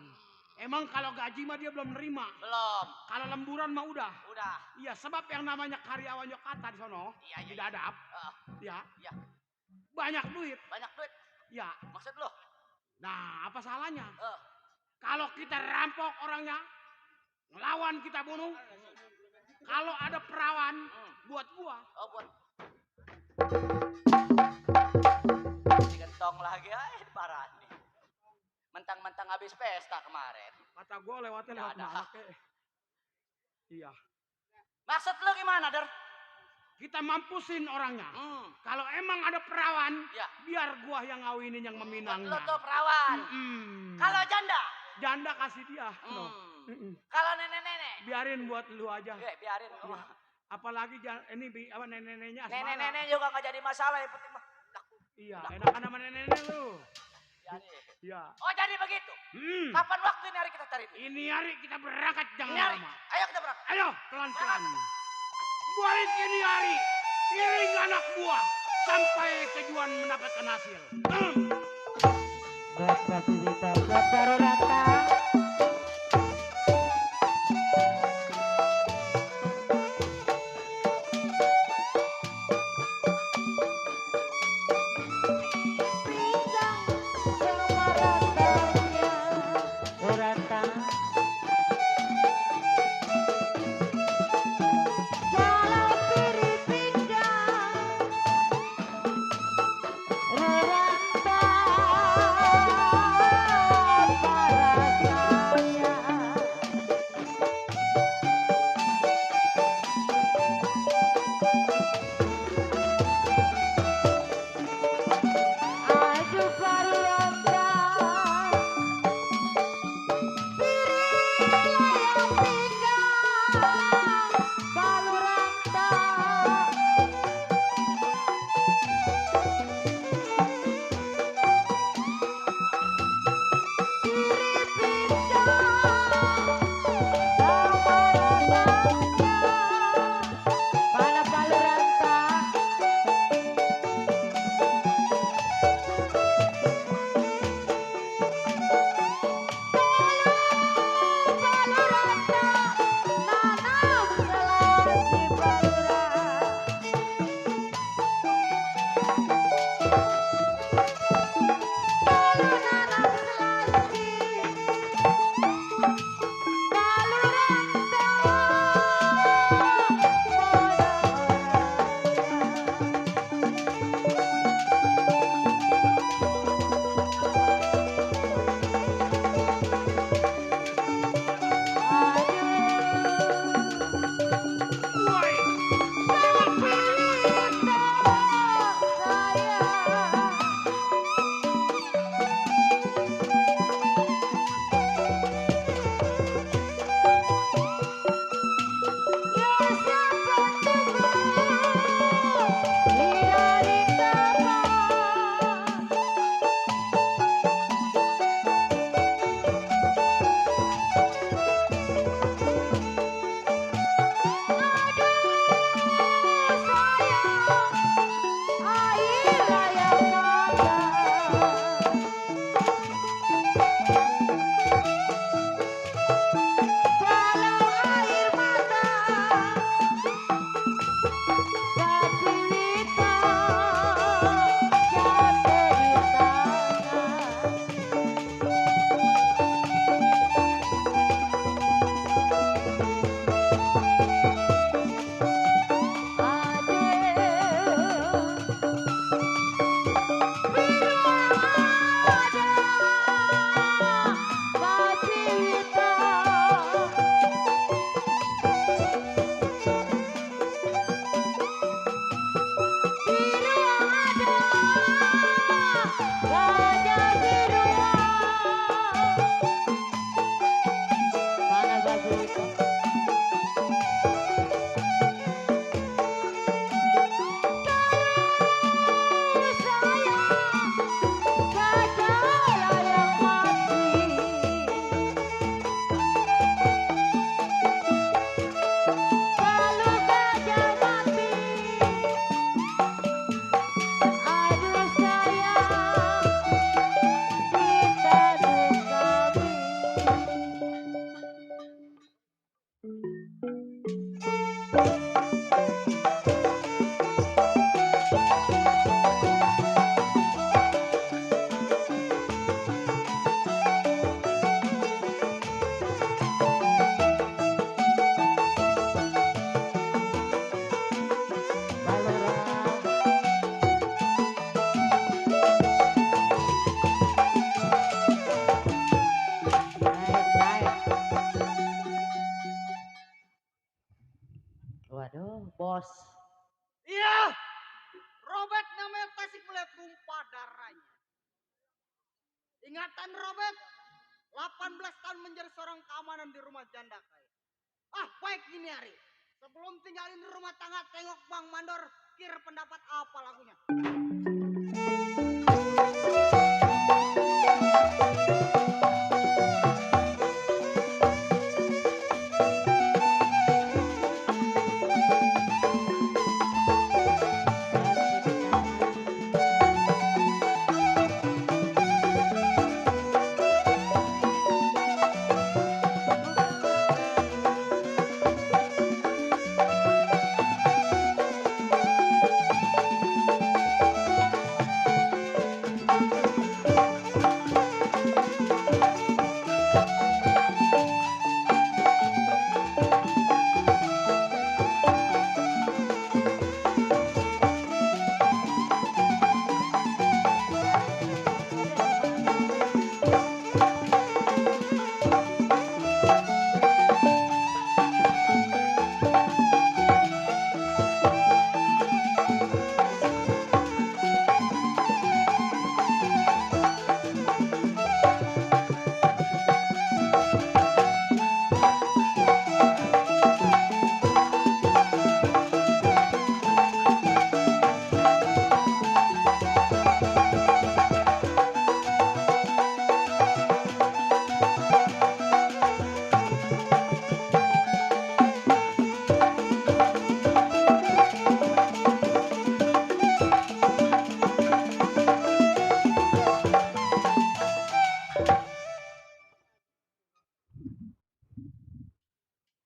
Emang kalau gaji mah dia belum nerima. Belum. Kalau lemburan mah udah. Udah. Iya, sebab yang namanya karyawan Yogyakarta di sono, Iya. di Dadap, ya. Iya. Banyak duit. Banyak duit. Ya. Maksud lo? Nah, apa salahnya? Eh. Kalau kita rampok orangnya, ngelawan kita bunuh. Kalau ada perawan, buat gua. Oh buat. Digentong lagi ay parah nih. Mentang-mentang habis pesta kemarin. Kata gua lewatnya lewat Ada. Malak. Iya. Maksud lo gimana, Der? Kita mampusin orangnya. Hmm. Kalau emang ada perawan, Ya. biar gua yang ngawinin yang Buat meminangnya. lo tuh perawan. Kalau janda? Janda kasih dia. No. Kalau nenek-nenek? Biarin buat lu aja. Biarin. Iya. Apalagi ini apa nenek-neneknya asmara. Nenek-nenek juga nggak jadi masalah, yang penting mah. Iya, enakan sama nenek-nenek lu. Jadi. Iya. Oh jadi begitu. Hmm. Kapan waktu ini hari kita cari itu? Ini hari kita berangkat jangan Ini hari. lama. Ayo kita berangkat. Ayo pelan-pelan. Baik ini hari. Iring anak buah sampai tujuan mendapatkan hasil. buat Basisita, buat Ruranta. Pinggang semua rasanya Ruranta. Kalau piring pinggang Ruranta Aju Ruranta piring Ingatan Robert, 18 tahun menjadi seorang keamanan di rumah janda kaya. Ah, baik gini hari. Sebelum tinggalin rumah tangga, tengok Bang Mandor, kira pendapat apa lagunya.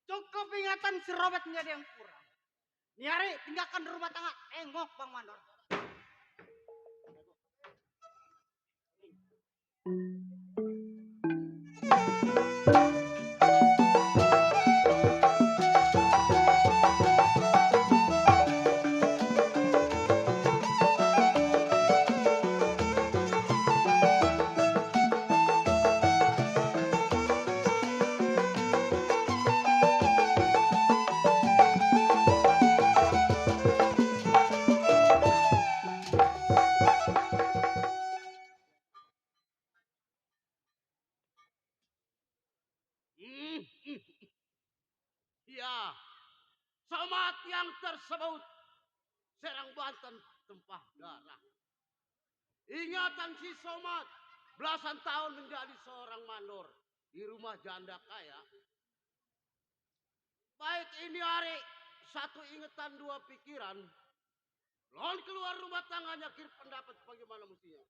Cukup ingatan si Robert menjadi yang kurang. Nih hari tinggalkan rumah tangga, tengok Bang Mandor. Ya, somat yang tersebut Serang Banten tumpah darah. Ingatan si somat belasan tahun menjadi seorang mandor di rumah janda kaya. Baik ini hari satu ingatan dua pikiran. Lawan keluar rumah tangganya kira pendapat bagaimana mestinya.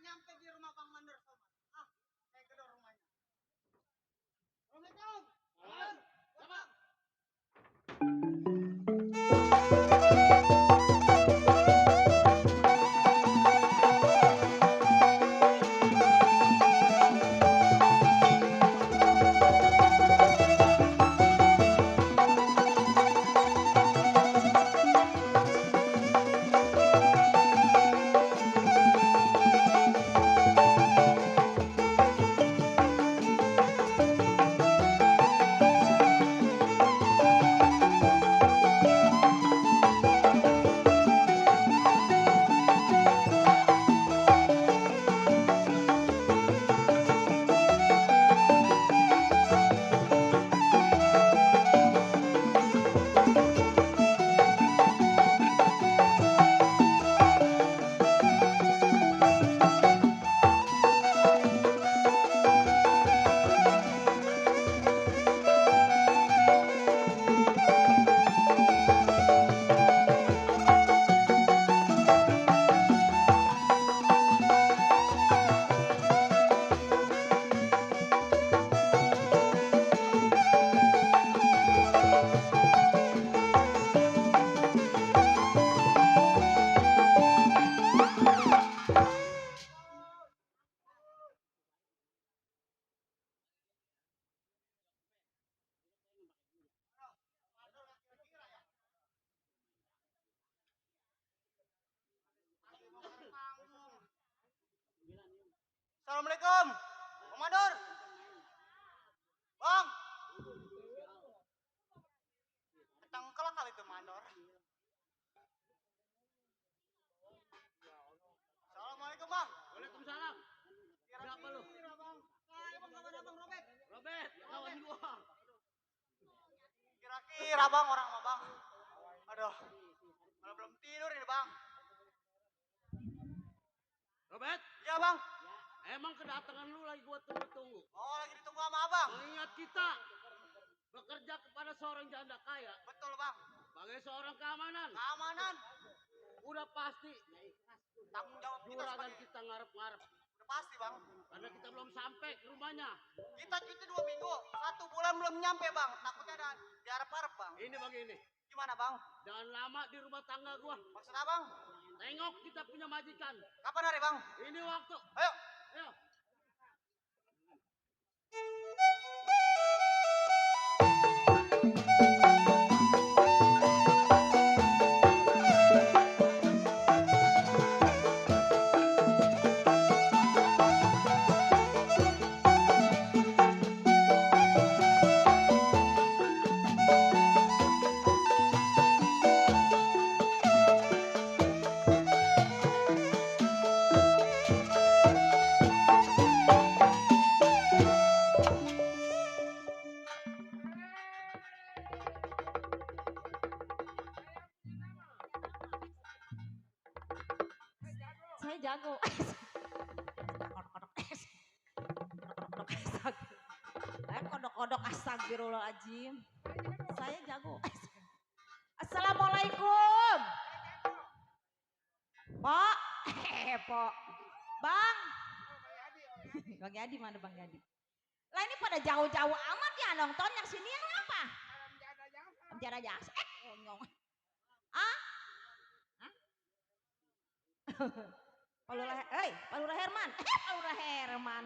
Nyampe di rumah Bang Mandor sobat. Ah, saya kedor rumahnya. Assalamualaikum. Bang. Assalamualaikum. Bang Mandor. Bang. Ketangkelan kali itu Mandor. Assalamualaikum Bang. Waalaikumsalam. Siapa lu? Bang. Abang kawan Abang Robert. Robert, kawan gua. Kira-kira Bang orang sama Bang. Aduh. Malah belum tidur ini Bang. Robert? Iya Bang. Emang kedatangan lu lagi gua tunggu-tunggu. Oh lagi ditunggu sama Abang. Mengingat kita bekerja kepada seorang janda kaya. Betul Bang. Sebagai seorang keamanan. Keamanan. Udah pasti. Tanggung jawab kita sebagai kita ngarep-ngarep. Udah pasti Bang. Karena kita belum sampai ke rumahnya. Kita cuti 2 minggu. 1 bulan belum nyampe Bang. Takutnya ada diharap-harap Bang. Ini Bang ini. Gimana Bang? Jangan lama di rumah tangga gua. Maksudnya Bang? Tengok kita punya majikan. Kapan hari Bang? Ini waktu. Ayo. Ayo. Saya jago. Kodok-kodok astagfirullahaladzim. Saya jago. Assalamualaikum. Pak. Pak. Bang. Bang Yadi mana Bang Yadi? Lah ini pada jauh-jauh amat ya nonton yang sini yang apa? Jaga jasa. Ngomong. Ah? Palura Herman. Palura Herman.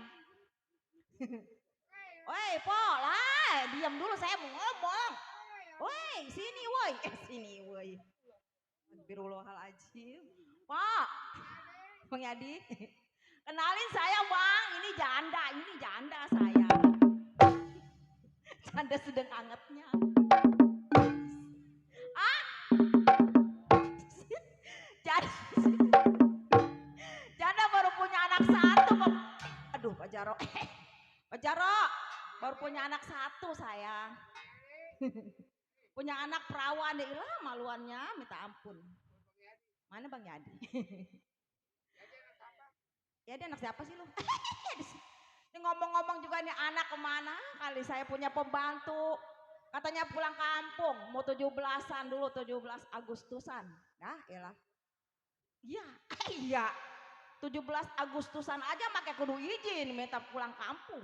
Woi, Po, lah, diam dulu saya mau ngomong. Woi, sini woi. Sini woi. Astagfirullahaladzim. Pak. Bang Yadi. Kenalin saya Bang, ini janda saya. Janda sedang angetnya. Ah? Janda baru punya anak 1. Aduh, Pak Jaro. Pak Jaro, baru punya anak 1 saya. Punya anak perawan deh, lah maluannya minta ampun. Mana Bang Yadi? Ya dia anak siapa sih lu? Ini ngomong-ngomong juga nih anak kemana? Kali saya punya pembantu. Katanya pulang kampung, mau 17-an dulu, 17 Agustusan. Nah, elah. Iya. 17 Agustusan aja pakai kudu izin minta pulang kampung.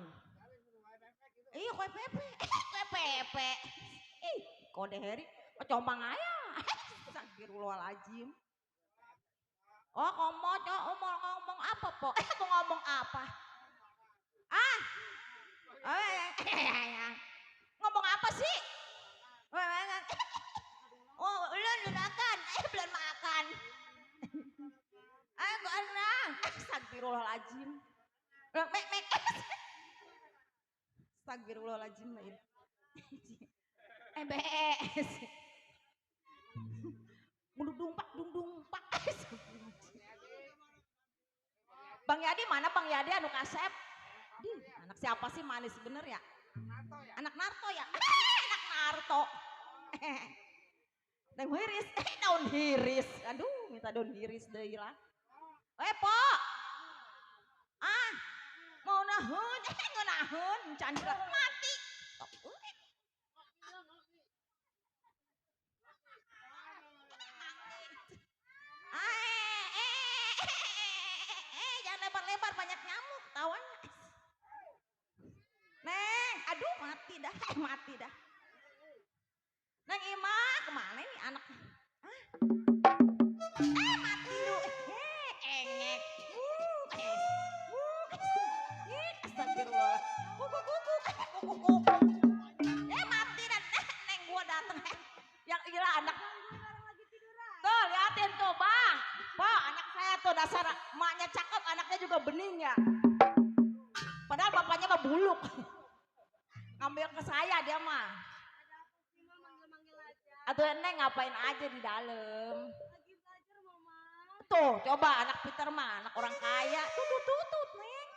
Iya, KPP. Kode Heri, combang aja. Astagfirullahaladzim. Oh, ngomong apa, Po? Mau ngomong apa? Ah? Ngomong apa sih? Oh, belum makan. Belum makan. Ayo, orang. Astagfirullahaladzim. Mek. Astagfirullahaladzim. Bes. Dung dumpak. Bang Yadi mana Bang Yadi anu kasep? Anak siapa sih manis bener ya? Anak Narto ya? Anak Narto. Daun hiris. Aduh, minta daun hiris deui lah. Po. Ah, mau nahun, ngeunahun, candra mati. Jangan lebar-lebar banyak nyamuk tawanya. Neng, aduh mati dah. Neng Ima, kemana nih anak? Mati lu. Engek. Astagfirullah. Kuku. Mati dah. Neng gua dateng. Yang gila anak. Tuh liatin tuh Bang. Pak anak saya tuh dasar emaknya cakep anaknya juga bening ya. apanya mah buluk. Ngambil ke saya dia mah. Aduh Neng ngapain aja di dalam? Lagi belajar mama. Tuh coba anak Peter mah anak orang kaya. Tutut Neng.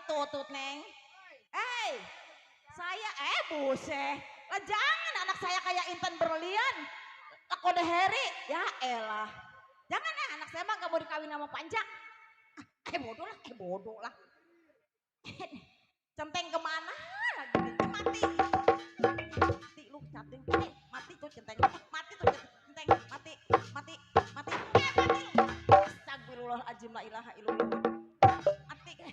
Tutut Neng. Saya buset. Lah jangan anak saya kayak Intan Berlian. Lah kode Heri. Ya elah. Jangan anak saya mah gak mau dikawin sama Panjang. Bodoh lah. Centeng kemana lagi nih? Mati lu centeng. Mati tuh centeng. Mati tuh centeng. Mati. Mati lu. Astagfirullahaladzim la ilaha illallah. Mati guys.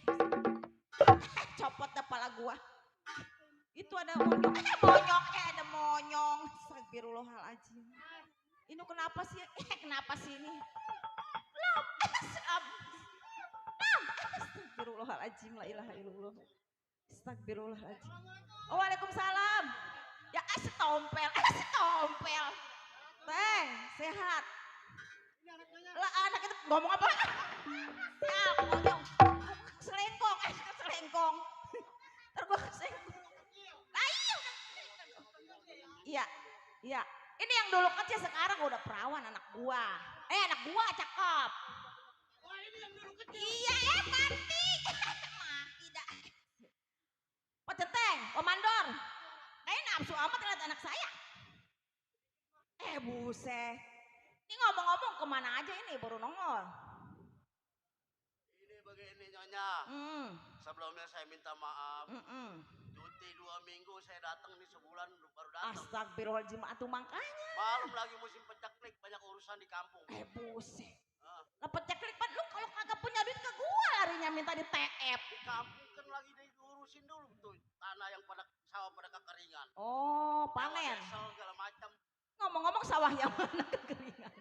Copot dah pala gua. Itu ada monyong. Ada monyong. Astagfirullahaladzim. Ini kenapa sih? Kenapa sih ini? Astagfirullahaladzim la ilaha illallah. Astagfirullahaladzim. Oh, waalaikumsalam. Ya setompel. Teng, sehat. Lah anak itu ngomong apa? Ya, monyong. Selengkong. Ntar gua selengkong. Lah iya. Ini yang dulu kecil sekarang udah perawan anak gua. Anak gua cakep. Wah, ini yang dulu kecil. Iya, mati. Mati dah. Pak Centeng, Om Mandor. Kayak nafsu amat lihat anak saya. Buset. Ini ngomong-ngomong kemana aja ini baru nongol. Ini begini Nyonya. Sebelumnya saya minta maaf. Cuti 2 minggu saya datang nih sebulan baru datang. Astagfirullahaladzim atuh makanya. Malum lagi musim pecaklik banyak urusan di kampung. Buset. Lah peceklik pan lu kalau kagak punya duit ke gua larinya minta di TF. Di kampung kan lagi diurusin dulu tuh tanah yang pada sawah pada kekeringan. Oh, panen. Sel segala macam. Ngomong-ngomong sawah yang mana kekeringan.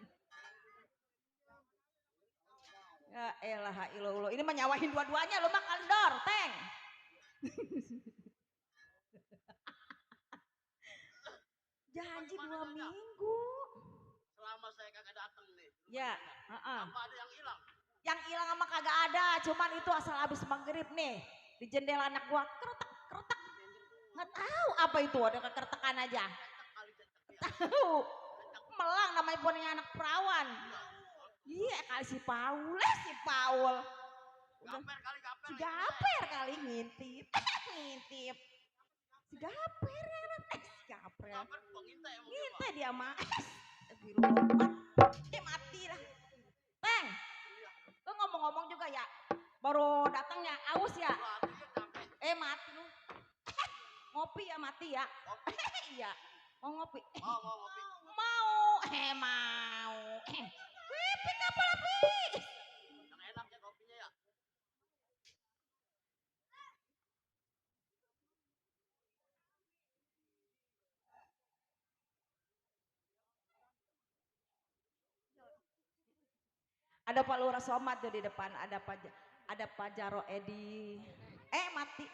Ya elah ilah. Ini menyawahin dua-duanya lu mah Kaldor, Teng. Janji 2 minggu. Selama saya kagak datang nih. Ya, Apa ada yang hilang? Yang hilang sama kagak ada, cuman itu asal habis maghrib nih. Di jendela anak gua keretak. Nggak tahu apa itu, ada kekertekan aja. Tahu. Melang namanya punya anak perawan. Iya kali si Paul. Gaper kali. Si Gaper kali ngintip. Si Gaper ya. Gaper pengintai emang Ngintip dia mah. Mati lah. Teng. Lu ngomong-ngomong juga ya. Baru datangnya aus ya. Mati lu. Ngopi ya mati ya. Iya. Mau ngopi? Mau ngopi. Mau. Pipik apa lagi? Yang enak ya kopinya ya. Ada Pak Lurah Somad tuh di depan, ada Pak Jaro Edi. Mati.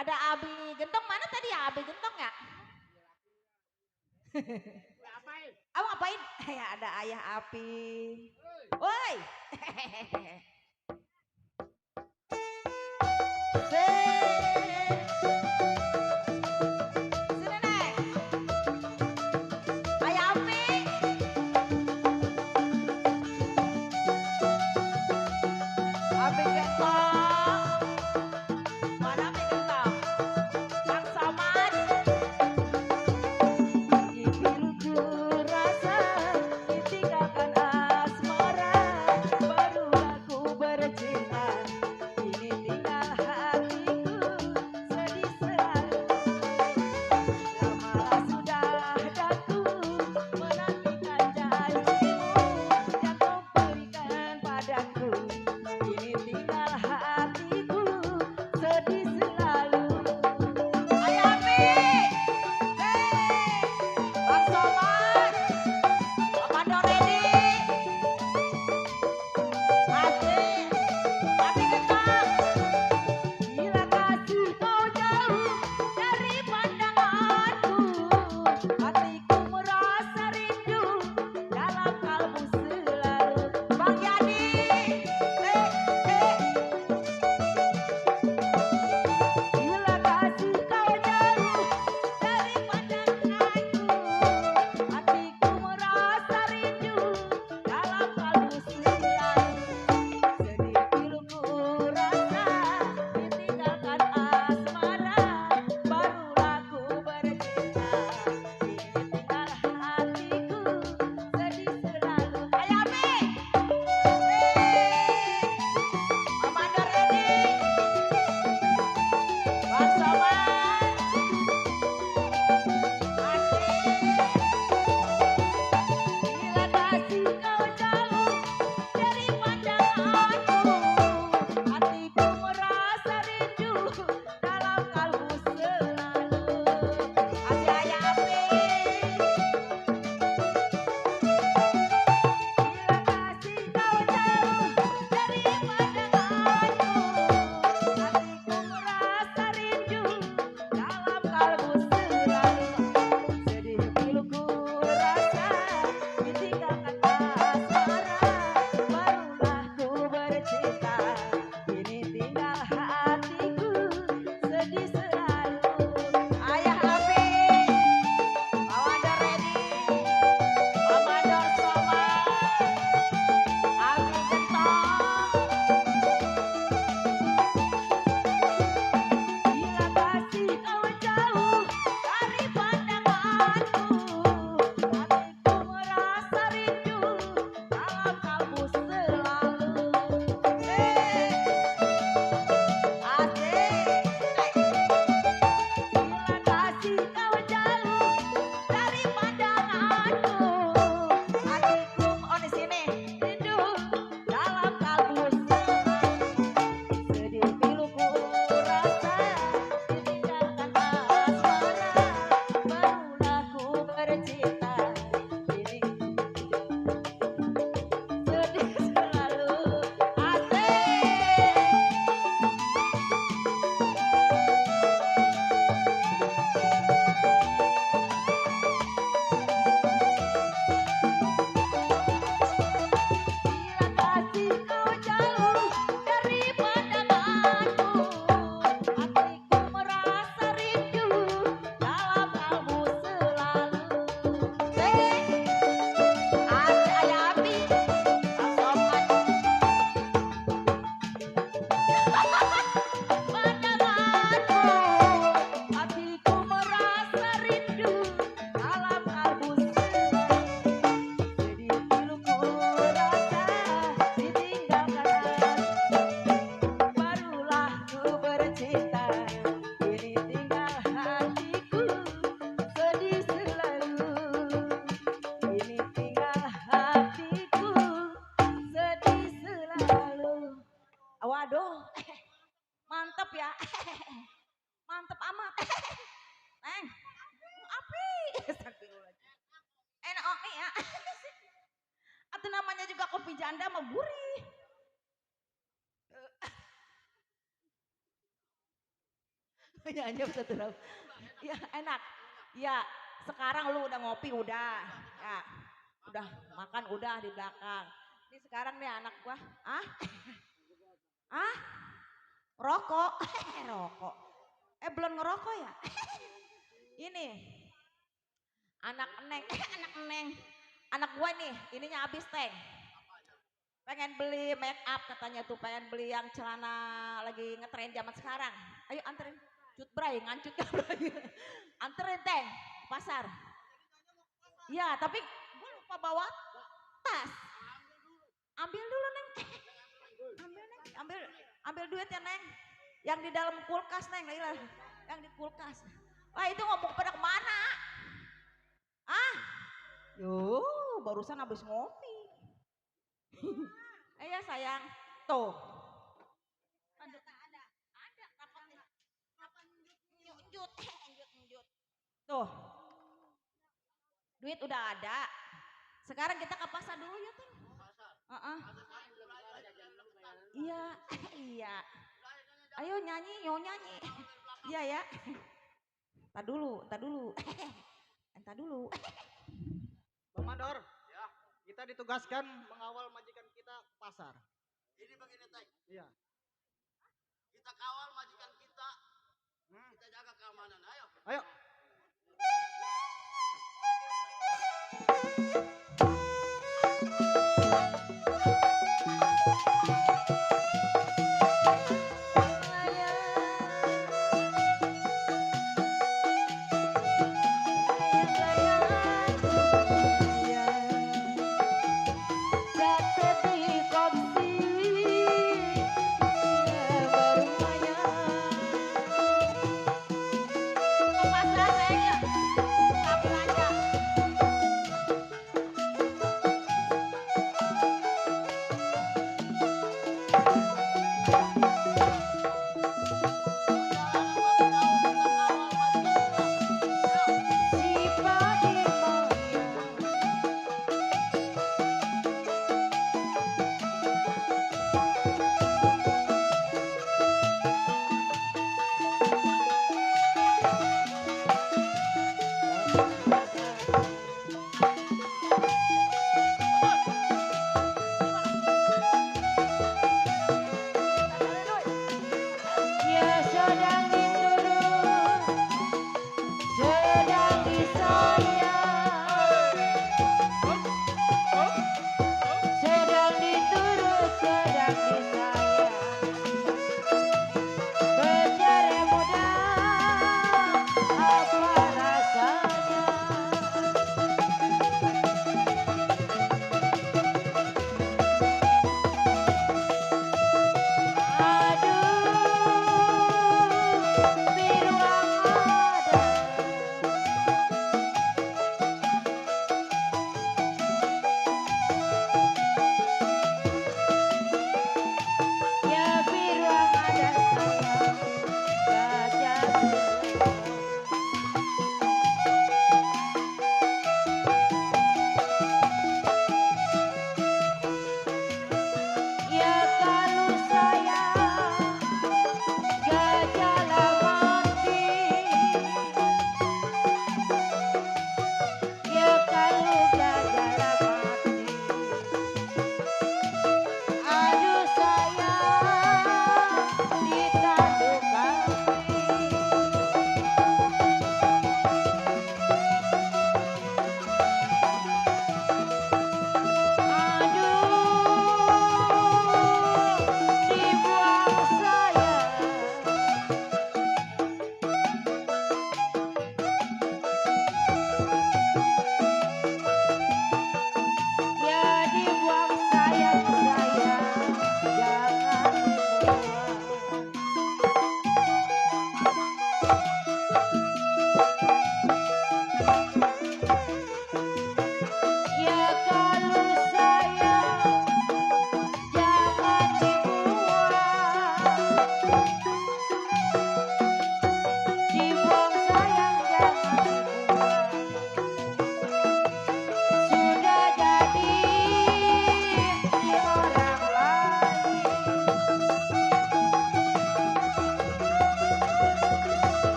Ada Abi Gentong, mana tadi ya Abi Gentong ya? Ngapain? Abang ngapain? Ya ada Ayah Api. Woi. Sini Nek. Ayah Api. Abi Gentong. Mana Abi Gentong? Kang Somad. Ibu rasa ditinggalkan asmara, baru aku namanya juga kopi janda mah gurih. Ya, bisa terus. Ya, enak. Ya, sekarang lu udah ngopi udah. Ya, udah makan udah di belakang. Ini sekarang nih anak gua, ah? Ah? Rokok? Rokok. Belum ngerokok ya? Ini anak Neng, anak Neng. Anak gua nih, ininya habis Teng. Pengen beli make up katanya tuh, pengen beli yang celana lagi ngetren zaman sekarang. Ayo anterin. Cut bray, ngancut ya bray. Anterin Teng, pasar. Ya, tapi gue lupa bawa tas. Ambil dulu Neng. Ambil Neng, ambil duit ya Neng. Yang di dalam kulkas Neng, Laila. Yang di kulkas. Wah itu ngomong pada kemana? Ah, barusan habis ngopi. Iya sayang, tuh. Ada, kapan njut. Tuh, duit udah ada. Sekarang kita ke pasar dulu ya Teng. Iya, iya. Ayo nyanyi, nyanyi. Iya ya. Entar dulu. Entar dulu. Bang Mandor, ya. Kita ditugaskan mengawal majikan kita ke pasar. Ini begini Teng. Iya. Kita kawal majikan kita. Kita jaga keamanan. Ayo. Ayo.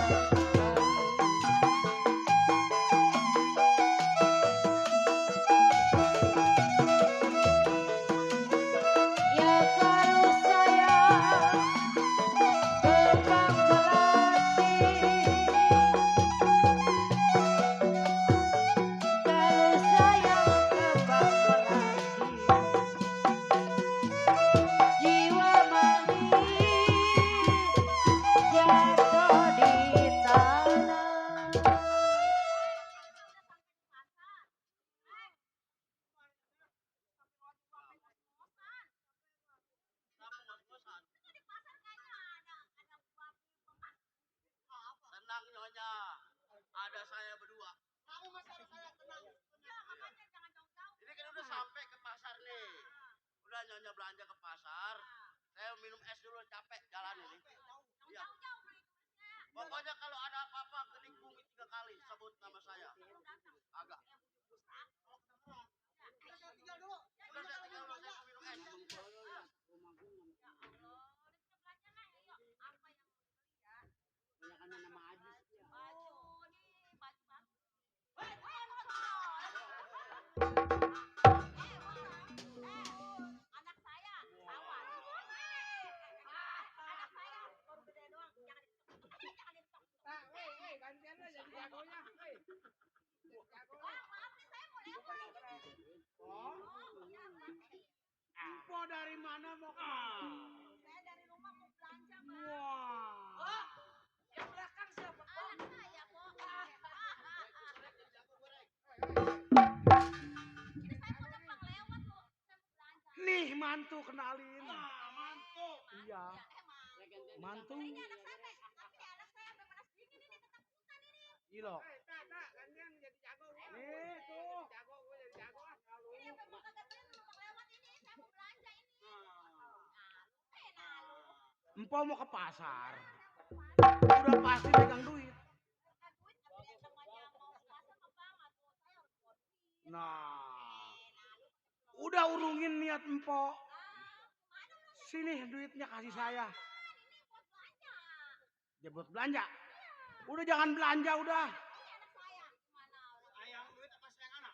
Ya kalau sayang kembang melati, kalau sayang kembang melati, jiwa manis jatuh di tanah. Tenang nyonya, ada saya berdua. Kamu masalah saya tenang. Ini kan udah sampai ke pasar nih. Udah nyonya belanja ke pasar. Saya minum es dulu, capek jalan ini. Iya. Pokoknya kalau ada apa-apa kenik bumi 3 kali sebut nama saya. Agak. Tinggal dulu. Udah saya tinggal dulu, saya minum es. Info dari mana mau ke mana? Saya dari rumah mau belanja, Bang. Wah. Yang belakang siapa? Anak saya, Pok. Ini saya mau numpang lewat, Bu. Saya mau belanja. Nih mantu kenalin. Mantu. Iya. Mantu. Ini anak saya, tapi anak saya sampai panas dingin ini ketakutan ini. Ilo. Nih tuh. Ini sampai mau kagak tahu numpang lewat ini. Saya mau belanja ini. Empo mau ke pasar. Udah pasti pegang duit. Nah, udah urungin niat empo. Sini duitnya kasih saya. Dia buat belanja. Udah jangan belanja udah. sayang duit apa sayang anak?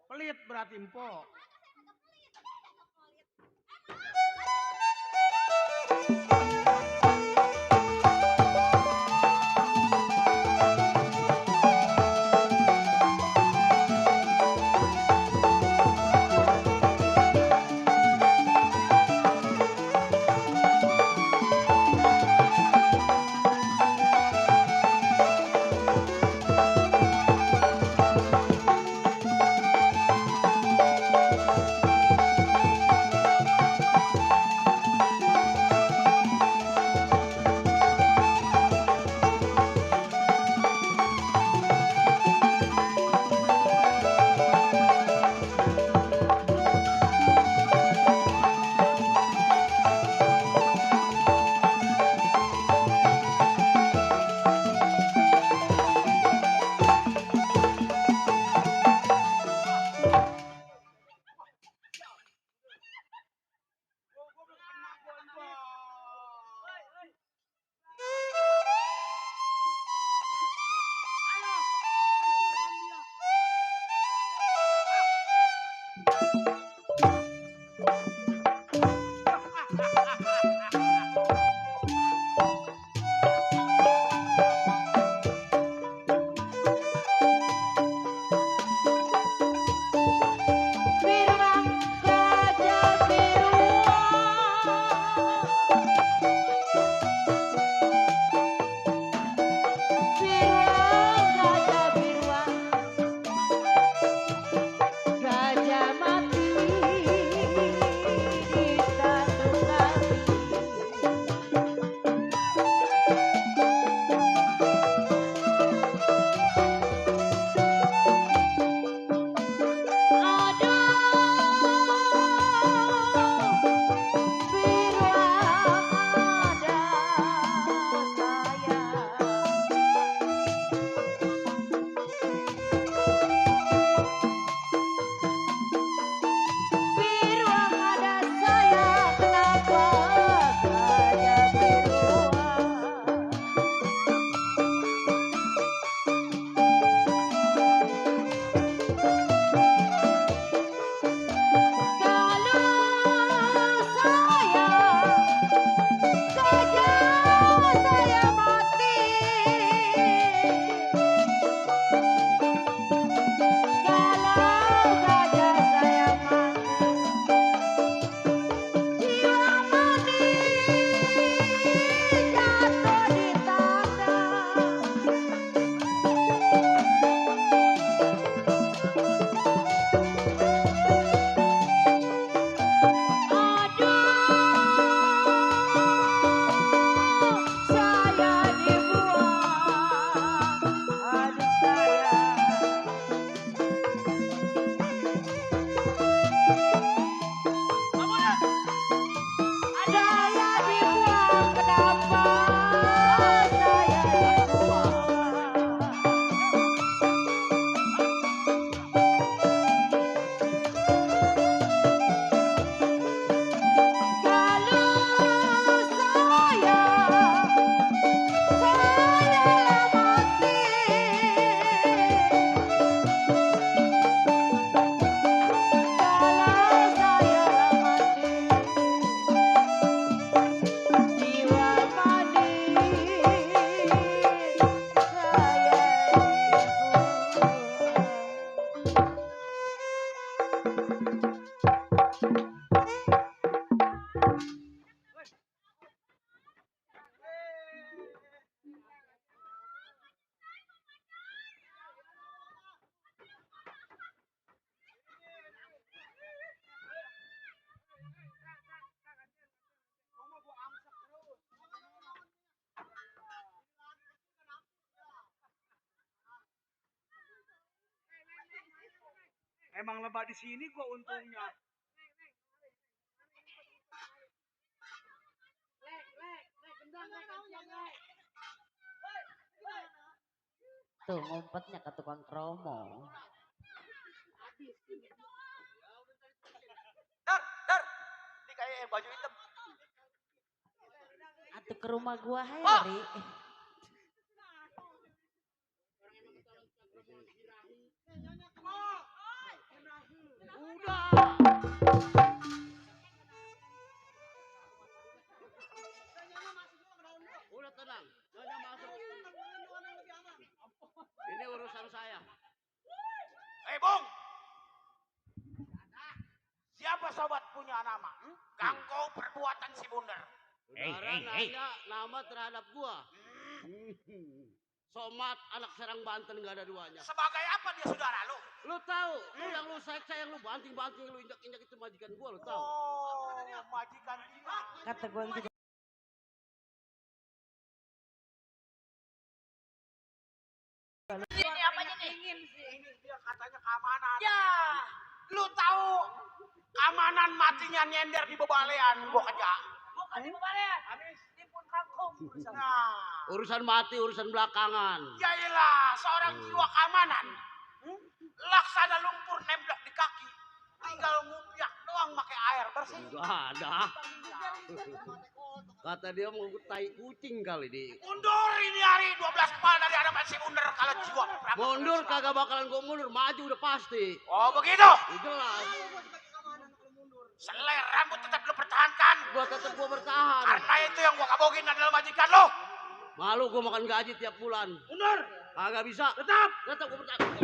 Pelit berarti empo. Emang lebah di sini gua untungnya. Tuh ngumpetnya ke tukang kromo. Dar. Ini kayak yang baju hitam. Atuh ke rumah gua Heri. Udah tenang, Nyonya masuk. Ini urusan saya. Bung. Siapa sobat punya nama? Ganggu perbuatan si Bundar. Saudara nanya nama terhadap gua. Somat anak serang Banten gak ada duanya. Sebagai apa dia saudara lu? Lu tahu, lu yang lu seksa, yang lu banting-banting, lu injak-injak itu majikan gua, lu tahu. Oh, majikan dia. Kata gua juga. Ini apanya nih? Ini dia katanya keamanan. Ya, lu tahu keamanan matinya nyender di bebalean gua kerja. Bukan di bebalean, habis timpun kangkung. Nah, urusan mati, urusan belakangan. Ya iyalah, seorang jiwa keamanan. Laksana lumpur nemblok di kaki. Tinggal ngupiak doang pakai air bersih. Enggak ada. Kata dia mau tai kucing kali di. Mundur ini hari 12 kepala dari hadapan si Bundar kalau jiwa. Mundur kagak bakalan gua mundur, maju udah pasti. Oh begitu? Jelas. Selai rambut tetap lu pertahankan. Gua bertahan. Karena itu yang gua kabogin adalah majikan lu. Malu gua makan gaji tiap bulan. Mundur. Kagak bisa. Tetap gua bertahan.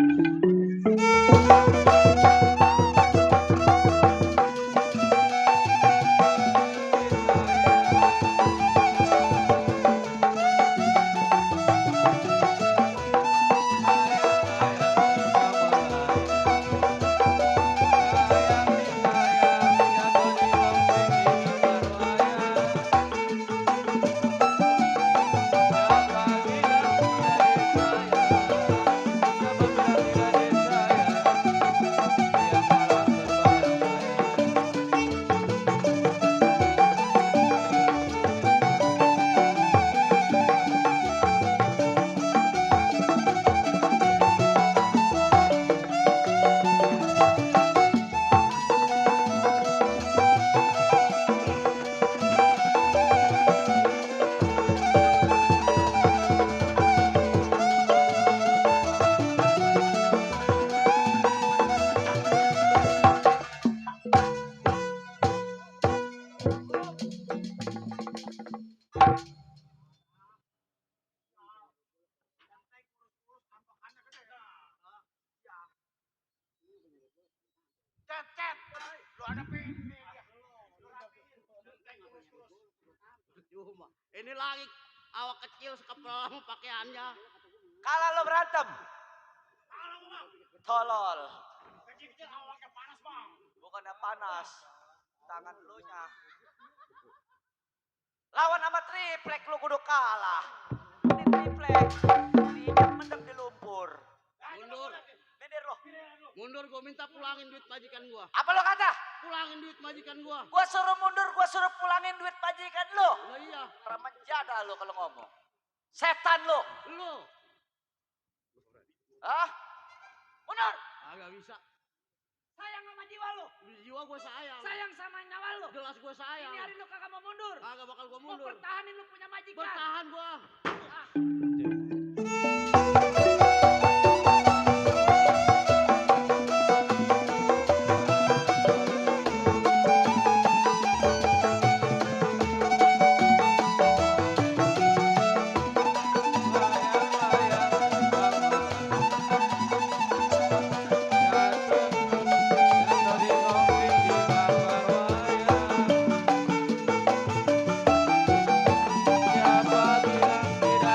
Cet, lu ada ini dia. Ini lagi awak kecil sekepel pakaiannya. Kalau lo berantem, tolol. Kecil awaknya panas bang. Bukannya panas, tangan lu nya. Lawan sama triplek lu kudu kalah. Ini triplek, diinjak mendem di lumpur. Mundur. Mindir lo. Mundur, gua minta pulangin duit majikan gua. Apa lo kata? Pulangin duit majikan gua. Gua suruh mundur, gua suruh pulangin duit majikan lo. Lah iya. Permenjada lo kalau ngomong. Setan lo. Lu. Hah? Mundur. Agak bisa. Sayang sama jiwa lu. Jiwa gua sayang. Sayang sama nyawa lu. Jelas gua sayang. Ini hari lu kagak mau mundur. Kagak bakal gua Mau mundur. pertahanin lu punya majikan. Bertahan gua. Siapa bilang tidak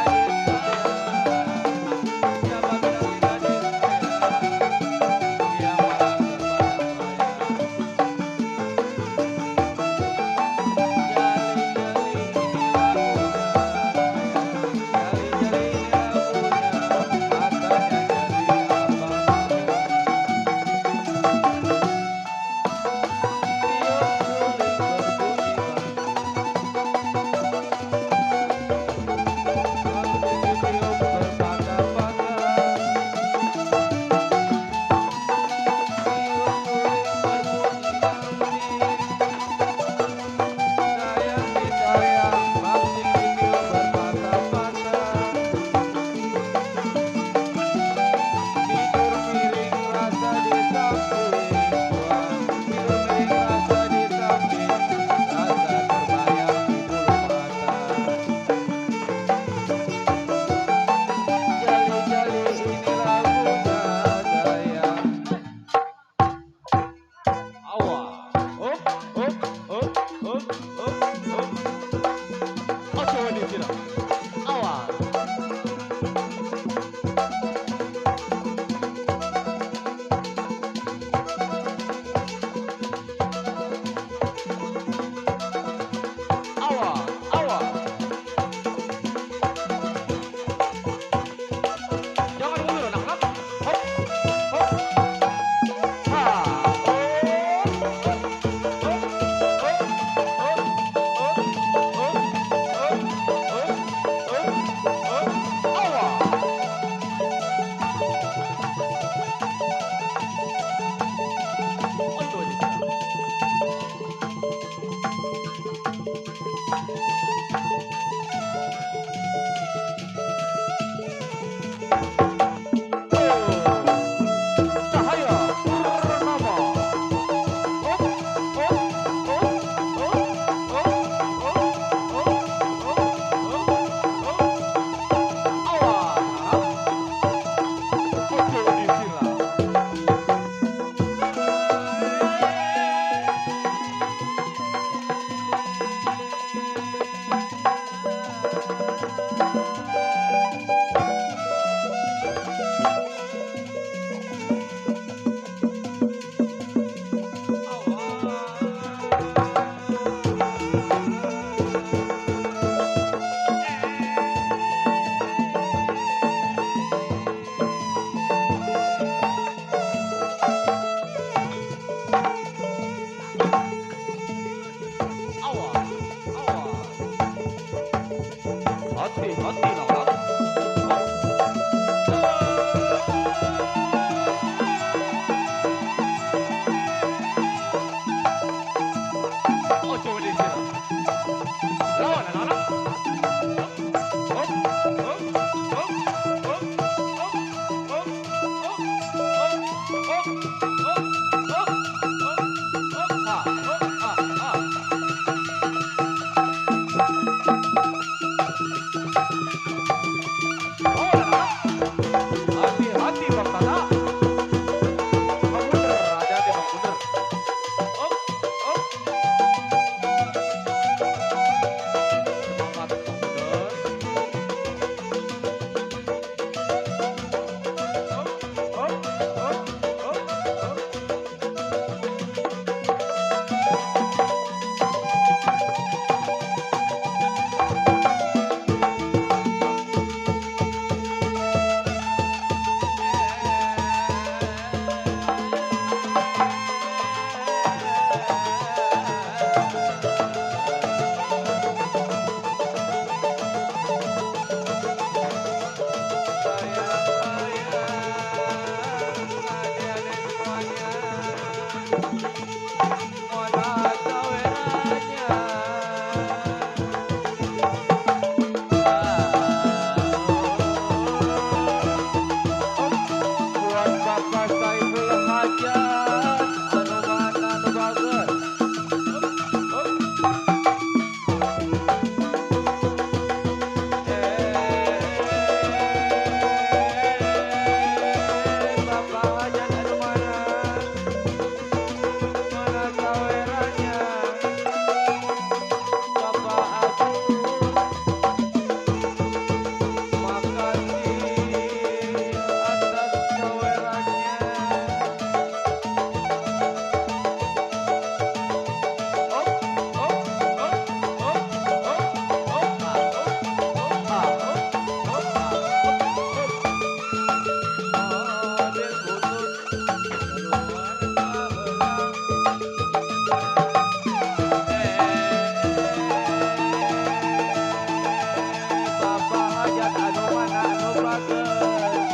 hajat anu mana anu bagus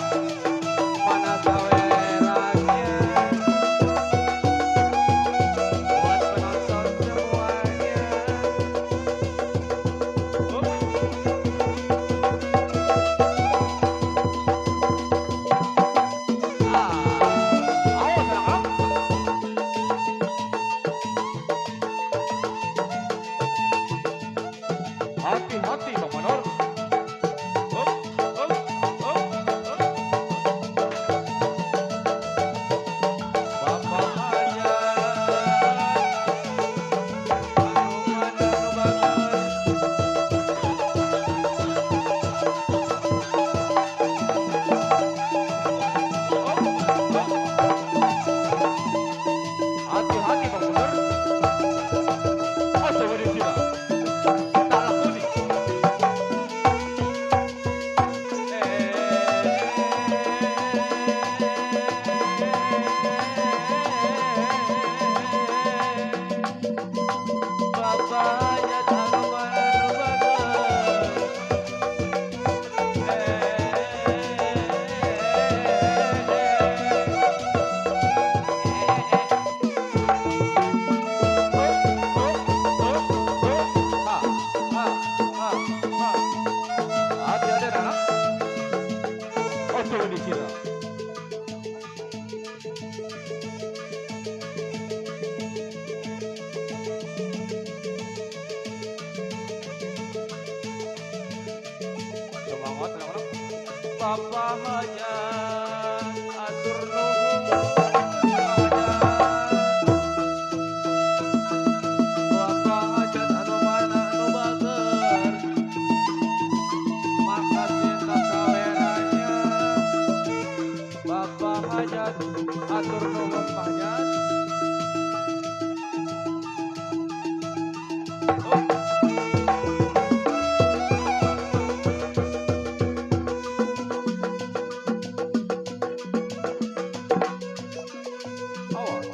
mana saweranya buat penonton semuanya. Awas anak-anak. Hati-hati Bang Manor. Up, up, up, up. Bapak hajat anu mana anu bagus hati-hati Bang Manor. Asa wadi sila. Tak lakoni. Bapak hajat anu mana anu bagus. Hati-hati anak. Ojo di sini. Semangat anak-anak. Bapak hajat atur nuhun Bapak hajat anu mana anu bager maka cinta saweranya Bapak hajat atur nuhun hajat. Awas.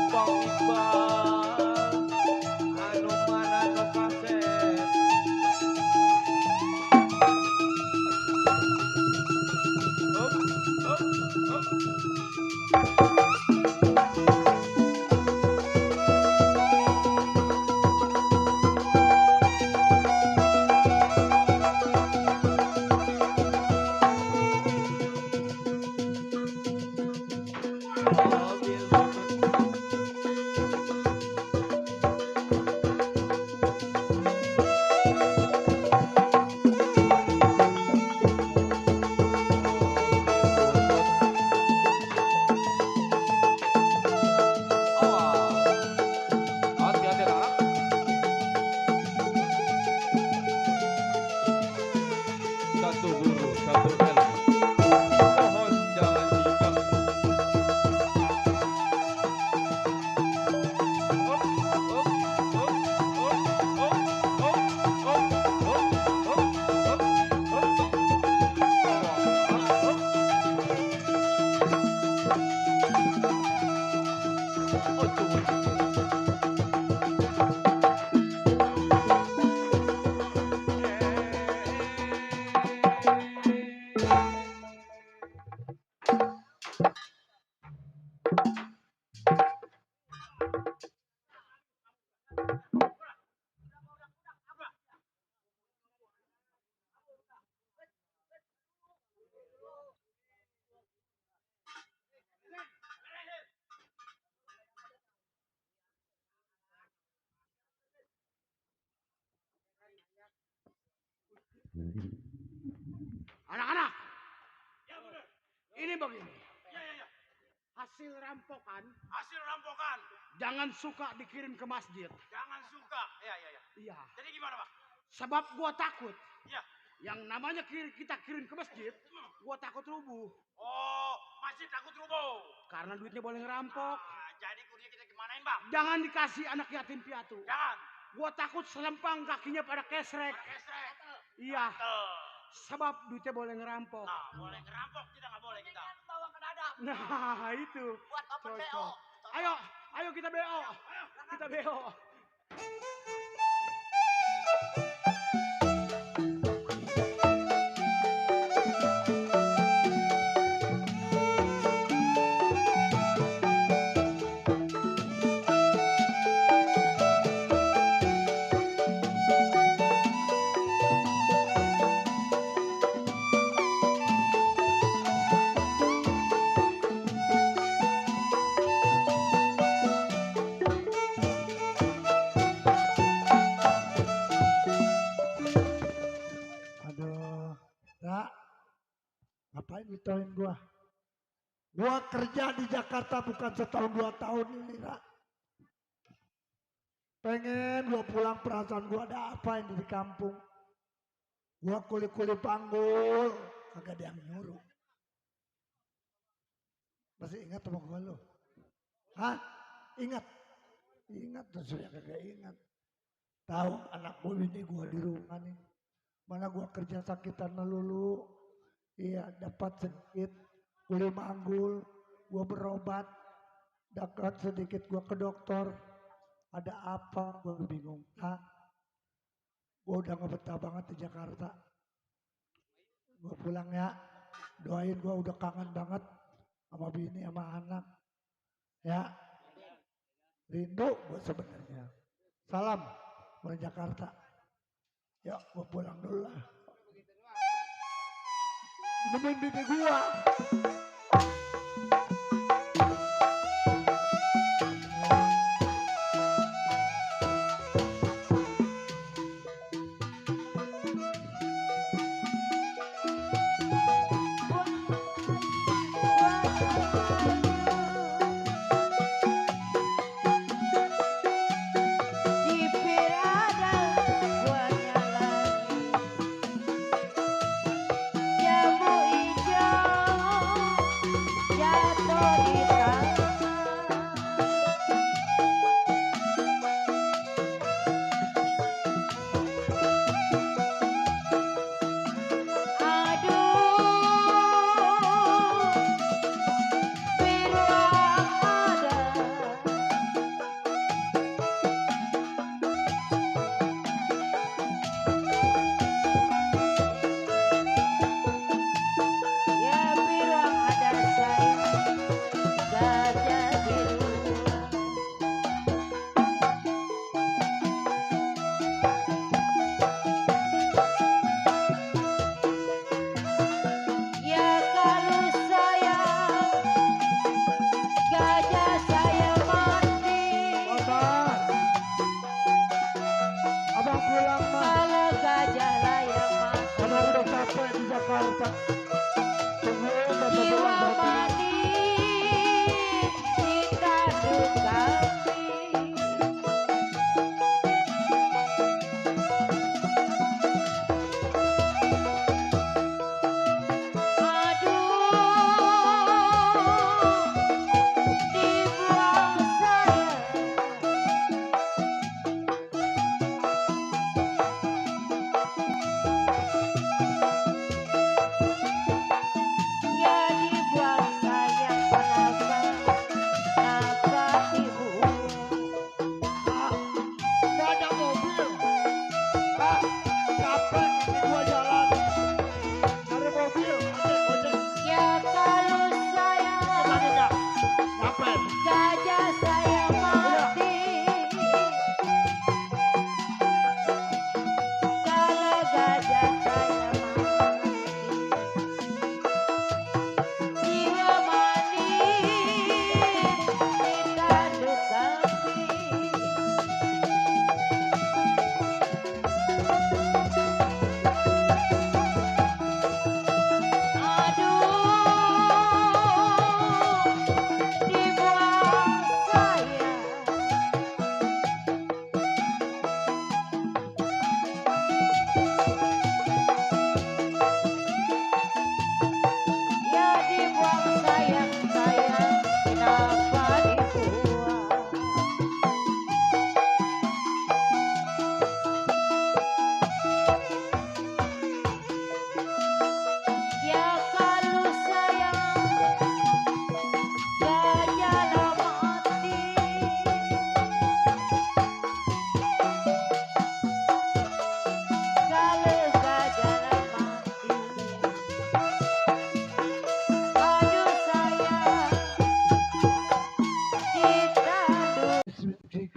Bang Iqbal anu mana nu kaset. Up, up, up. Mobil hati-hati anak. Satu guru, satu ilmu. Mohon jangan diganggu. Up, up, up, up, up, up, up, up, Anak-anak. Ini begini. hasil rampokan Hasil rampokan. jangan suka dikirim ke masjid. Jangan suka. Iya, iya, iya. Iya. Jadi gimana, Pak? Sebab gua takut. Iya. Yang namanya kita kirim ke masjid, gua takut rubuh. Oh, masih takut rubuh. Karena duitnya boleh ngerampok. Jadi kuliah kita gimanain, Bang? Jangan dikasih anak yatim piatu. Jangan. Gua takut selempang kakinya pada kesrek. Kesrek. Iya. Tuh. Sebab duitnya boleh ngerampok. Nah, boleh ngerampok, kita nggak boleh kita. Bawa ke dadang. Nah, itu. Buat open BO. Cocok. Ayo, ayo kita BO. Kita BO. Aduh, Ra, ngapain ditolongin gua? Gua kerja di Jakarta bukan setahun 2 tahun ini, Ra. Pengen gua pulang, perasaan gua ada apa ini di kampung. Gua kuli-kuli panggul, kagak ada yang nyuruh. Masih ingat sama gua lo? Hah? Ingat? Ingat tuh sudah kagak ingat. Tahu anak gua ini gua di rumah nih. Mana gua kerja sakitan melulu. Iya, dapat sedikit kuli manggul, gua berobat. Dapat sedikit gua ke dokter. Ada apa? Gua bingung. Hah? Gua udah gak betah banget di Jakarta. Gua pulang ya. Doain gua udah kangen banget sama bini sama anak. Ya. Rindu gua sebenarnya. Salam dari Jakarta. Ya, gua pulang dulu lah. Nemuin bini gua. Cipir ada buahnya lagi, jambu hijau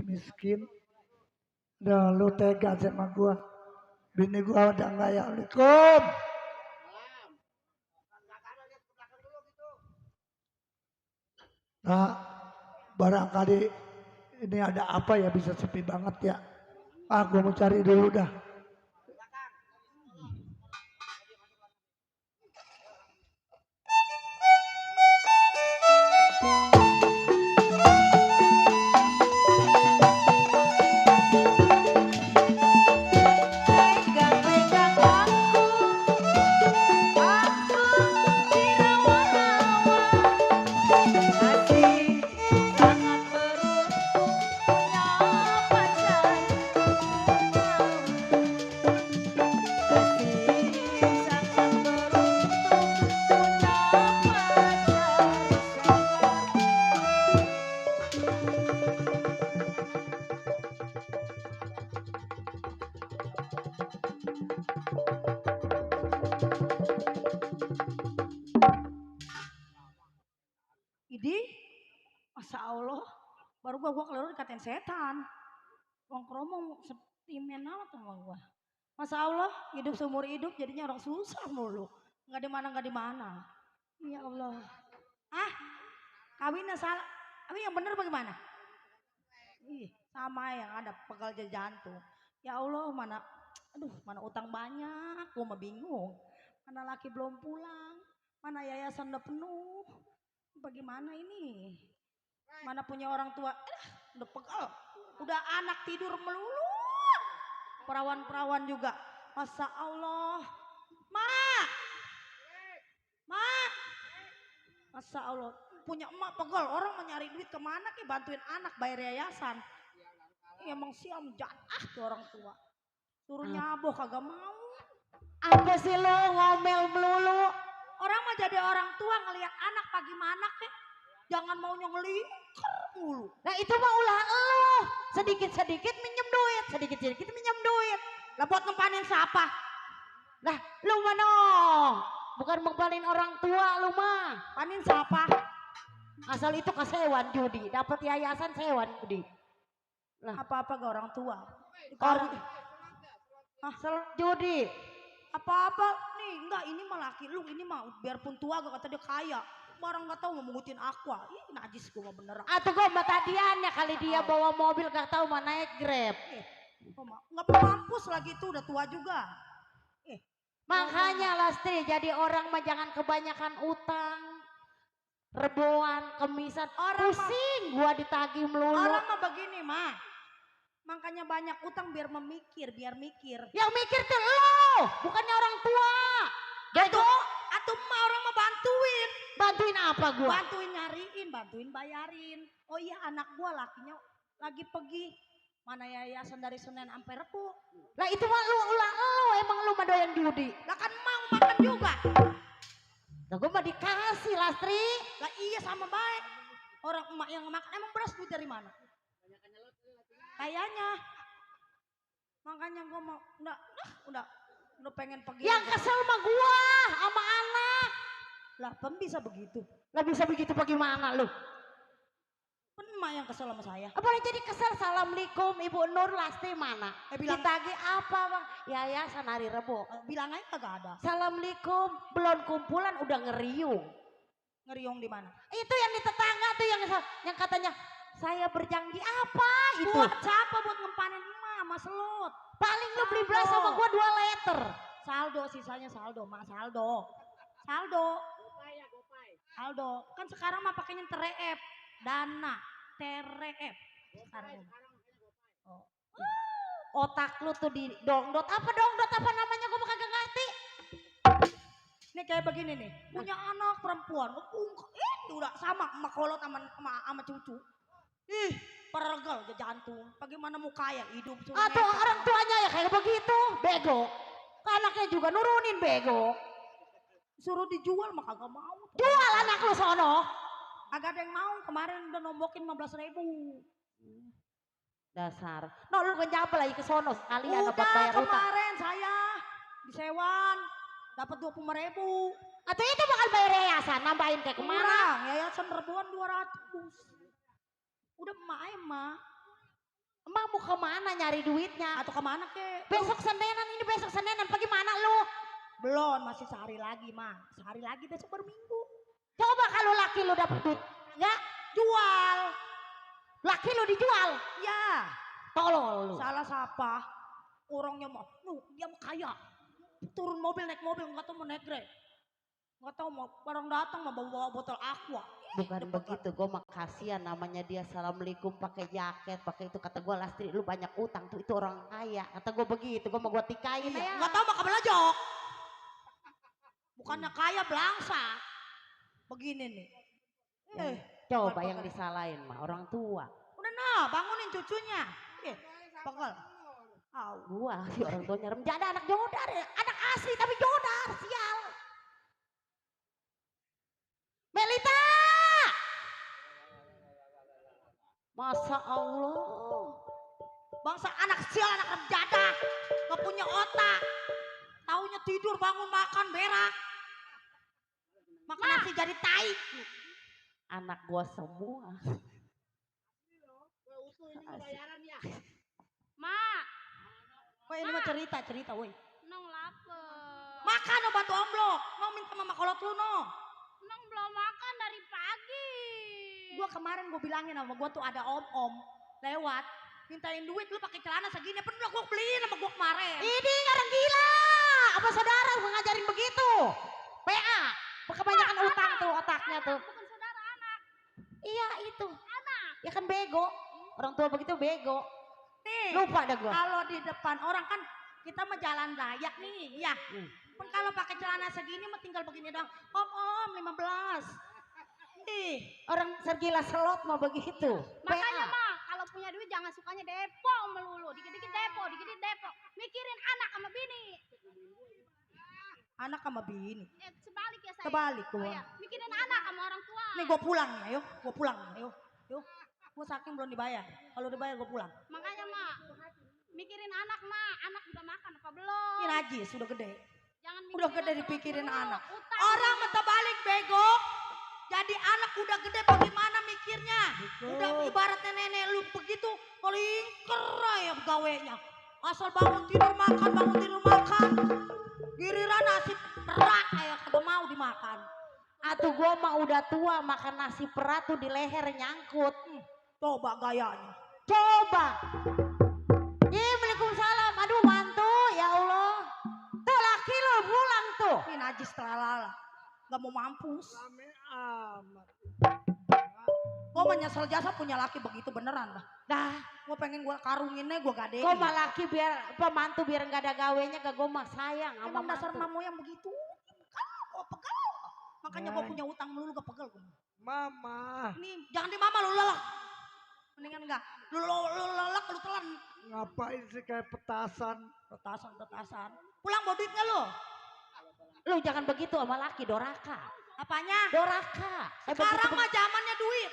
miskin. Udah lu tega sama gua. Bini gua udah nggak ya. Assalamualaikum. Nah, barangkali ini ada apa ya bisa sepi banget ya. Ah, gua mau cari dulu dah. Pegang-pegang aku dirawat-rawat. Kasih sangat beruntung punya pacar. Kasih sangat beruntung punya Idi, Masya Allah, baru gua keluar dikatain setan. Wong kromo setimen amat sama gua. Masya Allah, hidup seumur hidup jadinya orang susah mulu. Nggak di mana. Ya Allah. Ah, kawinnya salah. Tapi yang bener bagaimana? Ih, sama yang ada pegal jantung. Ya Allah, mana utang banyak, gua mah bingung. Mana laki belum pulang, mana yayasan udah penuh. Bagaimana ini? Mana punya orang tua, udah pegal. Udah anak tidur melulu. Perawan-perawan juga. Masya Allah. Ma. Masya Allah. Punya emak pegal. Orang mau nyari duit kemana ke bantuin anak bayar yayasan. Emang siam jatah tuh orang tua. Suruh nyaboh kagak mau. Apa sih lo ngomel melulu? Orang mah jadi orang tua ngelihat anak pagi mana ke. Jangan maunya ngelingker mulu. Nah itu mah ulah lo. Sedikit-sedikit minjem duit. Sedikit-sedikit minjem duit. Lah buat nempanin siapa? Lah lu mana? Bukan ngebalin orang tua lu mah. Panin siapa? Asal itu kesewan judi. Dapat yayasan sewan judi. Lah apa-apa ke orang tua. Judi. Apa-apa nih, enggak ini mah laki lu, ini mah biarpun tua gak kata dia kaya. Barang gak tahu mau mengutin aqua. Ih najis gue mah bener. Atau gue tadiannya kali dia bawa mobil gak tahu mana naik Grab. Nggak perlu mampus lagi tuh udah tua juga. Makanya Lastri jadi orang mah jangan kebanyakan utang. Reboan, kemisan, pusing gua ditagih melulu. Orang mah begini mah. Makanya banyak utang biar biar mikir. Yang mikir tuh lo, bukannya orang tua. Atau mah orang mah bantuin. Bantuin apa gua? Bantuin nyariin, bantuin bayarin. Oh iya anak gua lakinya lagi pergi. Mana yayasan dari Senin sampai Rebo. Lah itu mah lu ulang lo, emang lu mah doyan judi. Lah kan mau makan juga. Lah gua mah dikasih Lastri. Lah iya sama baik. Orang emak yang makan emang beras duit dari mana? Kayaknya. Makanya gua mau udah pengen pergi. Yang kesel mah gua sama anak. Lah pem bisa begitu. Lah bisa begitu bagaimana lu? Emak yang kesel sama saya. Boleh jadi kesel. Assalamualaikum Ibu Nur Lastri mana? Bilang ditagih apa bang? Yayasan hari Rebo. Bilang aja kagak ada. Assalamualaikum belum kumpulan udah ngeriung. Ngeriung di mana? Itu yang di tetangga tuh yang katanya saya berjanji apa itu? Buat siapa buat ngempanin emak sama selut? Paling lu beli beras sama gua 2 liter. Saldo sisanya saldo, mak saldo. Saldo. Kan sekarang mah pakainya terep. Dana, terep. Oh. Otak lu tuh di dongdot apa namanya gua kagak ngerti. Nih kayak begini nih, punya anak perempuan, udah sama emak kolot sama cucu. Ih, pergel ke jantung. Bagaimana mau kaya hidup? Atau orang tuanya ya kayak begitu, bego. Anaknya juga nurunin bego. Suruh dijual mah kagak mau. Jual anak lu sono. Agak ada yang mau, kemarin udah nombokin 15.000. Dasar. No lu kenapa lagi ke sono sekalian dapat Udah bayar utang. kemarin saya disewan dapat 25.000. Atau itu bakal bayar yayasan nambahin kayak kemana? Kurang, yayasan Rebuan 200. Udah emak. Emang mau kemana nyari duitnya? Atau kemana ke? Besok Senenan ini besok Senenan bagaimana lu? Belum, masih sehari lagi mah. Sehari lagi besok baru minggu. Coba kalau laki lu dapet duit. Enggak? Jual. Laki lu dijual. Ya. Tolol lu. Salah siapa? Orangnya mah, dia mau kaya. Turun mobil, naik mobil, nggak tahu mau naik Grab. Nggak tahu mau barang datang mau bawa botol aqua. Bukan begitu, gue mah kasihan namanya dia assalamualaikum pakai jaket, pakai itu kata gue Lastri lu banyak utang tuh itu orang kaya. Kata gue begitu, gue mau gue tikain ya. Nggak tahu bakal belajok. Bukannya kaya belangsa. Begini nih. Coba yang disalahin mah orang tua. Udah nah, bangunin cucunya. Bakal. Gua si orang tuanya remjada anak jodar ya. Anak asli tapi jodar, sial. Melita! Masa Allah. Bangsa anak sial, anak remjada. Gak punya otak. Taunya tidur, bangun, makan, berak. Makan nasi jadi tai. Anak gua semua. Mak, Woi ini mah cerita woi. nong lapar. Makan no batu omblok. No minta mama kolot lu no. Nong belum makan dari pagi. Gua kemarin gua bilangin sama gua tuh ada om lewat. Mintain duit lu pakai celana segini. Pernah gua beliin sama gua kemarin. Ini orang gila. Apa saudara ngajarin begitu? PA. Kebanyakan utang tuh otaknya tuh. Bukan saudara anak. Iya itu. Anak. Ya kan bego. Orang tua begitu bego. Nih, Lupa dah gua. kalau di depan orang kan kita mah jalan layak nih, ya. Kan kalau pakai celana segini mah tinggal begini doang. Om 15. Ih, Orang sergila selot mau begitu. Makanya PA. mah kalau punya duit jangan sukanya depo melulu. Dikit-dikit depo, dikit-dikit depo. Mikirin anak sama bini. anak sama bini. Sebalik ya saya. Kebalik Oh, gua. iya. Mikirin anak sama orang tua. Nih gua pulang nih, ayo. Gua pulang nih, ayo. Yuk. Gua saking belum dibayar. Kalau dibayar gua pulang. Makanya mak, mikirin anak mak. Anak udah makan apa belum? Ini najis, udah gede. Jangan Udah mikirin gede orang dipikirin tua. anak. Utang. Orang mata balik bego. Jadi anak udah gede bagaimana mikirnya? Udah ibaratnya nenek lu begitu paling ya gawenya. Asal bangun tidur makan. Giliran nasi perak kayak kagak mau dimakan. Atuh gua mah udah tua makan nasi perat tuh di leher nyangkut. Coba gayanya. Coba. Waalaikumsalam. Aduh mantu ya Allah. Tuh laki lo pulang tuh. Ini najis teralala. Gak mau mampus. Rame amat. Gue menyesal jasa punya laki begitu beneran lah. Dah. Gue pengen gue karunginnya gue gadein. Gua mah laki biar pemantu biar nggak ada gawenya gak gua mah sayang sama Emang dasar mantu. mamu yang begitu. Gue pegel. Makanya gue punya utang melulu gak pegel gue. Mama, Nih jangan di mama lu lelak. Mendingan enggak. Lu lelak lu telan. ngapain sih kayak petasan? Petasan. Pulang bawa duitnya lu. Lu jangan begitu sama laki doraka. Apanya? Doraka. Sekarang mah zamannya duit.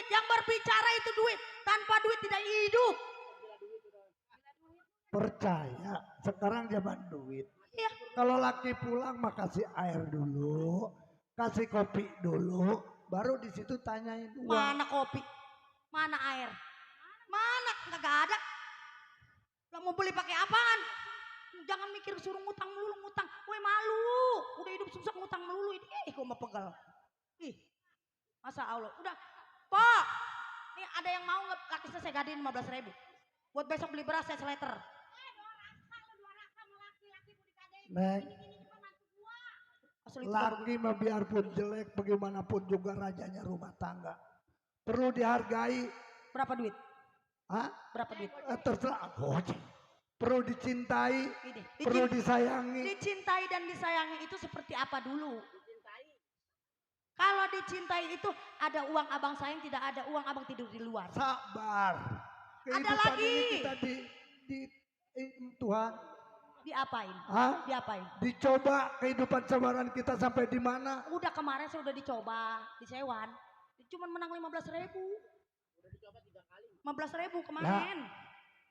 Yang berbicara itu duit. Tanpa duit tidak hidup. Percaya, sekarang zaman duit. Iya. Kalau laki pulang mah kasih air dulu, kasih kopi dulu, baru di situ tanyain uang. Mana kopi? Mana air? Mana? Nggak ada. Lah mau beli pakai apaan? Jangan mikir suruh ngutang melulu ngutang. Woi malu. Udah hidup susah ngutang melulu. Ih gue mah pegel. Ih. Masa Allah. Udah. Pak. Nih ada yang mau nggak laki saya gadein 15.000. Buat besok beli beras saya seleter. Neng, Asal itu baru- laki mah biarpun jelek bagaimanapun juga rajanya rumah tangga. Perlu dihargai. Berapa duit? Hah? Berapa duit? Terserah. Goceng. Perlu dicintai, Ini. perlu disayangi. Dicintai dan disayangi itu seperti apa dulu? Kalau dicintai itu ada uang abang sayang, tidak ada uang abang tidur di luar. Sabar. Ada Kehidupan lagi. ini kita di Tuhan. Diapain? Hah? Diapain? Dicoba kehidupan samaran kita sampai di mana? Udah kemarin saya udah dicoba, disewan. Cuman menang 15.000. 15.000 kemarin.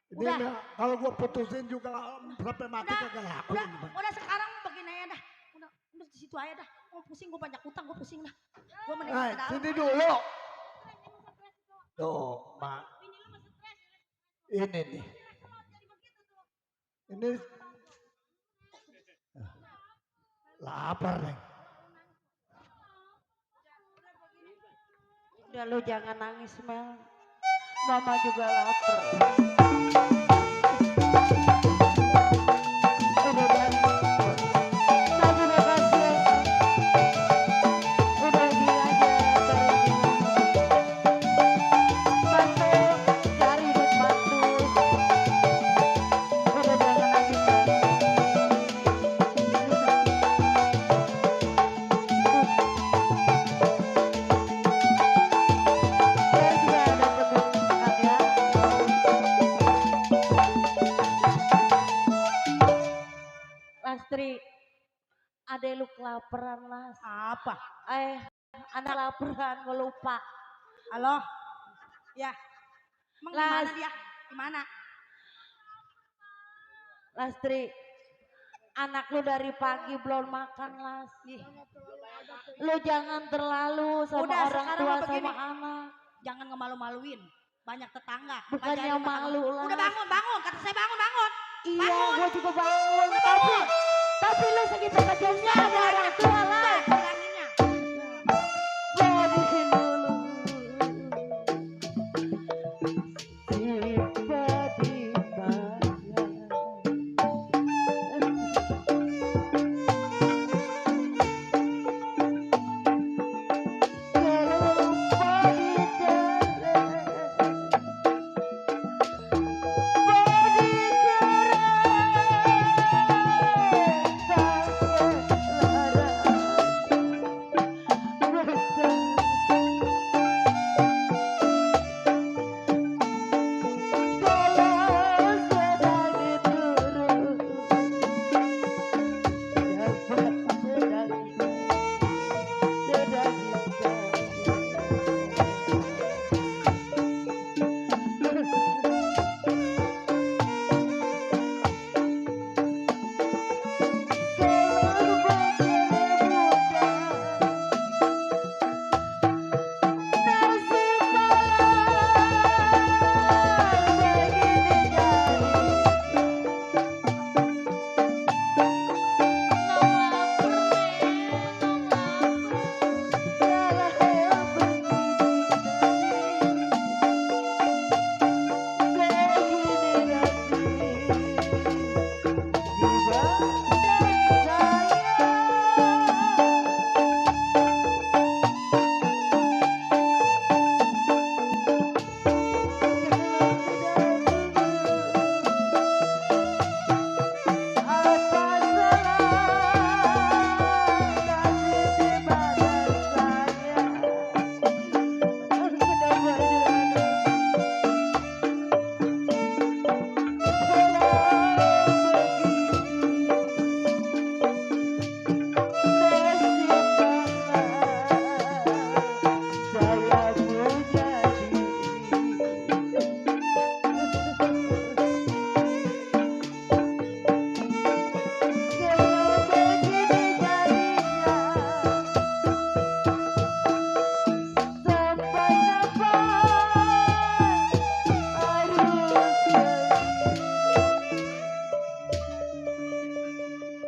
Ini Udah. kalau gua putusin juga sampai mati Udah, kagak laku. Udah sekarang begini aja dah. Udah di situ aja dah. Gue pusing, gue banyak utang, gue pusing dah. Gue mending ke dalam. Sini dulu. Tuh, Mak. Ini nih. Ini lapar nih. Udah lu jangan nangis Mel. Mama juga lapar. Udah Dan. Terima kasih. Udah gini aja bantu cari duit bantu. Udah jangan nangis. Biar juga ada teman ya. Lastri, ada lu kelaparan Las. Apa? Anak laparan ngelupa. Halo? Ya. Emang Las. gimana dia? Gimana? Lastri, anak lu dari pagi belum makan Las. Lu jangan terlalu sama Udah, orang sekarang tua mah begini. sama anak. Jangan ngemalu-maluin. Banyak tetangga. Bukannya Ngajarin malu, makan. Las. Udah bangun, bangun. Kata saya bangun, bangun. Iya, Bangun. gua juga bangun. Udah bangun. Tapi lu segitu kejamnya ada orang tua Las. Bilanginnya. Gua bikin dulu.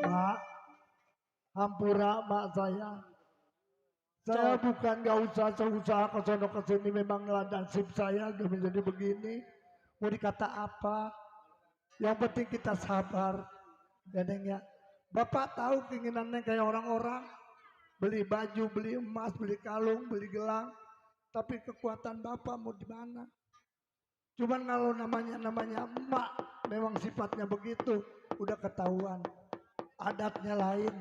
Mak, hampura mak saya. Saya bukan gak usaha ke sono ke sini, memang nasib saya udah menjadi begini. Mau dikata apa? Yang penting kita sabar. Gadeng ya. Bapak tahu keinginannya kayak orang-orang. Beli baju, beli emas, beli kalung, beli gelang. Tapi kekuatan Bapak mau di mana? Cuman kalau namanya emak, memang sifatnya begitu. Udah ketahuan. Adatnya lain.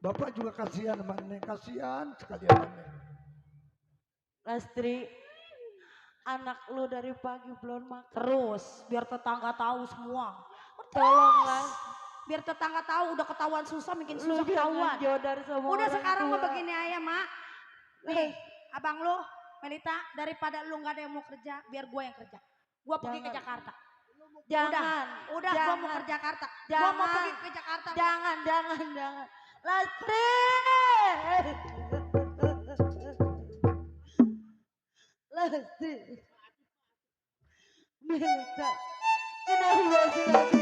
Bapak juga kasihan sama Neng, kasihan sekali sama Neng. Lastri, anak lu dari pagi belum makan. Terus, biar tetangga tahu semua. Tolong Las. Biar tetangga tahu, udah ketahuan susah, makin Lu susah ketahuan. jangan jodar sama Udah orang sekarang tua. mah begini aja, Mak. Nih, abang lu, Melita, daripada lu gak ada yang mau kerja, biar gue yang kerja. Gue pergi ke Jangan. Jakarta. Jangan. Udah gue mau ke Jakarta. Gue mau pergi ke Jakarta. Jangan. Lastri. Lesti. Melita. Kenapa selagi itu?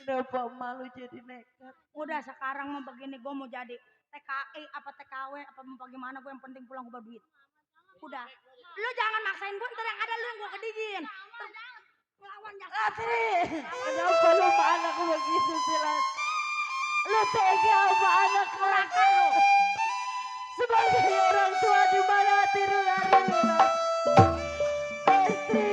Kenapa malu jadi nekat? Udah sekarang mau begini gue mau jadi TKI apa TKW apa mau bagaimana gue yang penting pulang gue bawa duit. Udah. Lu jangan maksain gue ntar yang ada lu yang gue kedigin. Lawan Latri, kenapa lu sama anakku begitu sih Lat? Lu tega sama anakku neraka lu. sebagai orang tua di mana hati lu lari lu Lat? Lesti.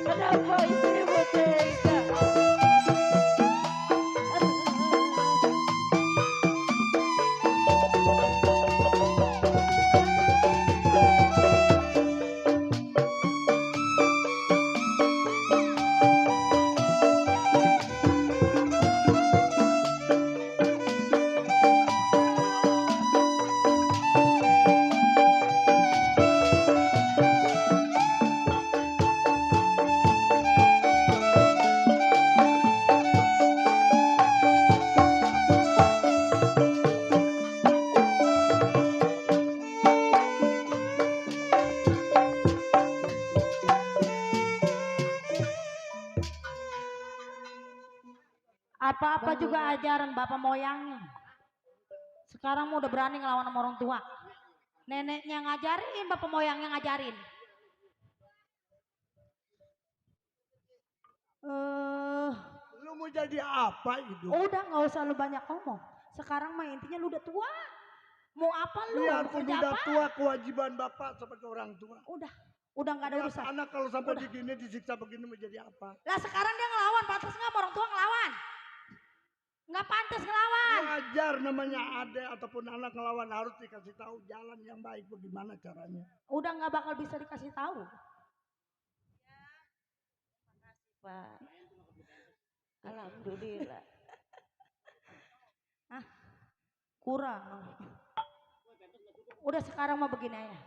Kenapa jadi Apa-apa juga ajaran bapak moyangnya. Sekarang mau udah berani ngelawan sama orang tua. Neneknya ngajarin, bapak moyangnya ngajarin. Lu mau jadi apa itu? Udah nggak usah lu banyak ngomong. Sekarang mah intinya lu udah tua. Mau apa lu? Biarpun Kerja udah apa? tua, kewajiban bapak sebagai orang tua. Udah nggak ada Lihat urusan. anak kalau sampai Udah. begini disiksa begini menjadi apa? Lah sekarang dia ngelawan, pantas nggak sama orang tua ngelawan? Nggak pantas ngelawan. Wajar namanya ade ataupun anak ngelawan harus dikasih tahu jalan yang baik bagaimana caranya. Udah nggak bakal bisa dikasih tahu. Pak. Alhamdulillah. Kurang. Udah sekarang mah begini aja.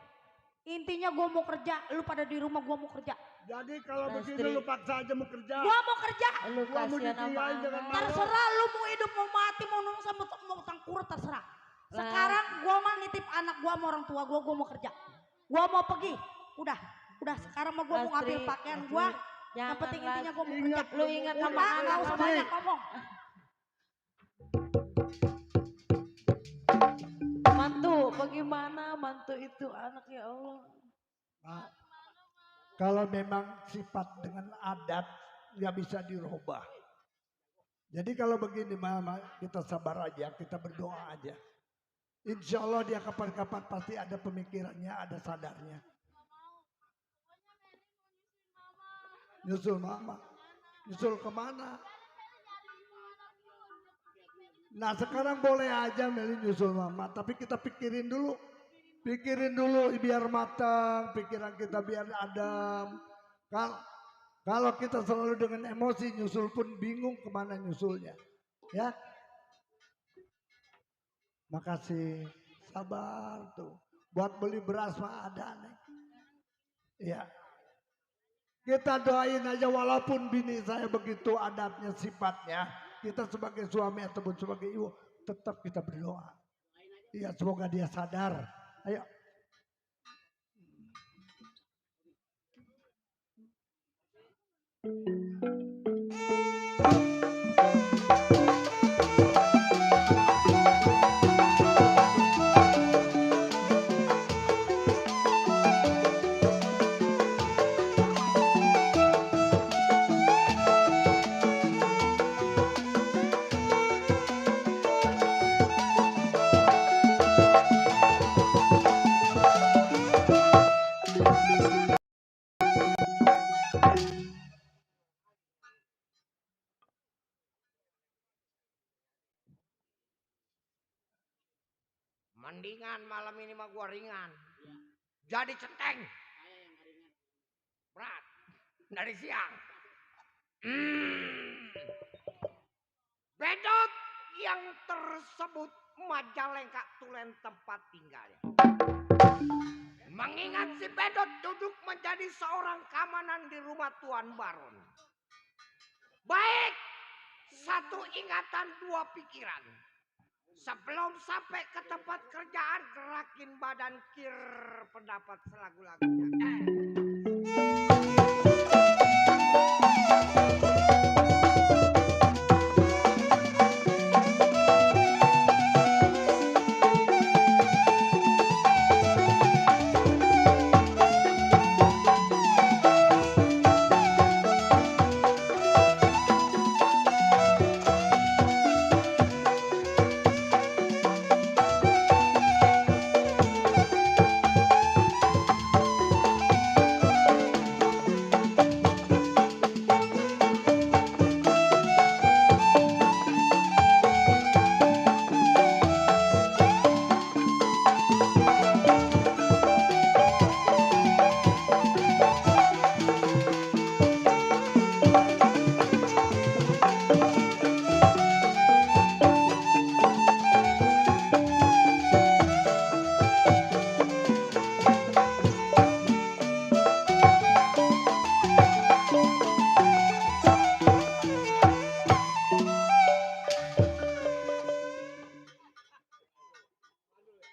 Intinya gue mau kerja, lu pada di rumah gue mau kerja. Jadi kalau Lastri. begini lu paksa aja mau kerja. Gua mau kerja. Lu Gua mau kasihan sama ditinggalin jangan anak. marah. Terserah lu mau hidup mau mati mau nungsa mau utang kurut terserah. Lah. Sekarang gua mah nitip anak gua sama orang tua gua mau kerja. Gua mau pergi. Udah sekarang mah gua mau Lastri, ngambil pakaian gua. Yang jangan, penting intinya gua mau kerja. Ingat, Lu ingat Udah sama nggak anak. usah Lastri. banyak ngomong. Mantu, bagaimana mantu itu anak ya Allah. Nah, kalau memang sifat dengan adat nggak bisa dirubah. Jadi kalau begini mama kita sabar aja, kita berdoa aja. Insya Allah dia kapan-kapan pasti ada pemikirannya, ada sadarnya. Nyusul mama, nyusul kemana? Nah sekarang boleh aja Meli nyusul mama, tapi kita pikirin dulu biar matang, pikiran kita biar adem. Kalau kita selalu dengan emosi nyusul pun bingung kemana nyusulnya, ya. Makasih, sabar tuh. Buat beli beras mah ada nih. Ya. Kita doain aja walaupun bini saya begitu adatnya sifatnya. Kita sebagai suami ataupun sebagai ibu tetap kita berdoa. Iya semoga dia sadar. Ayo. Mendingan malam ini mah gua ringan. Jadi centeng. Berat. Dari siang. Bedot yang tersebut Majalengka Tulen tempat tinggalnya. Mengingat si Bedot duduk menjadi seorang keamanan di rumah Tuan Baron. Baik, satu ingatan dua pikiran. Sebelum sampai ke tempat kerjaan, gerakin badan kir pendapat selagu-lagunya.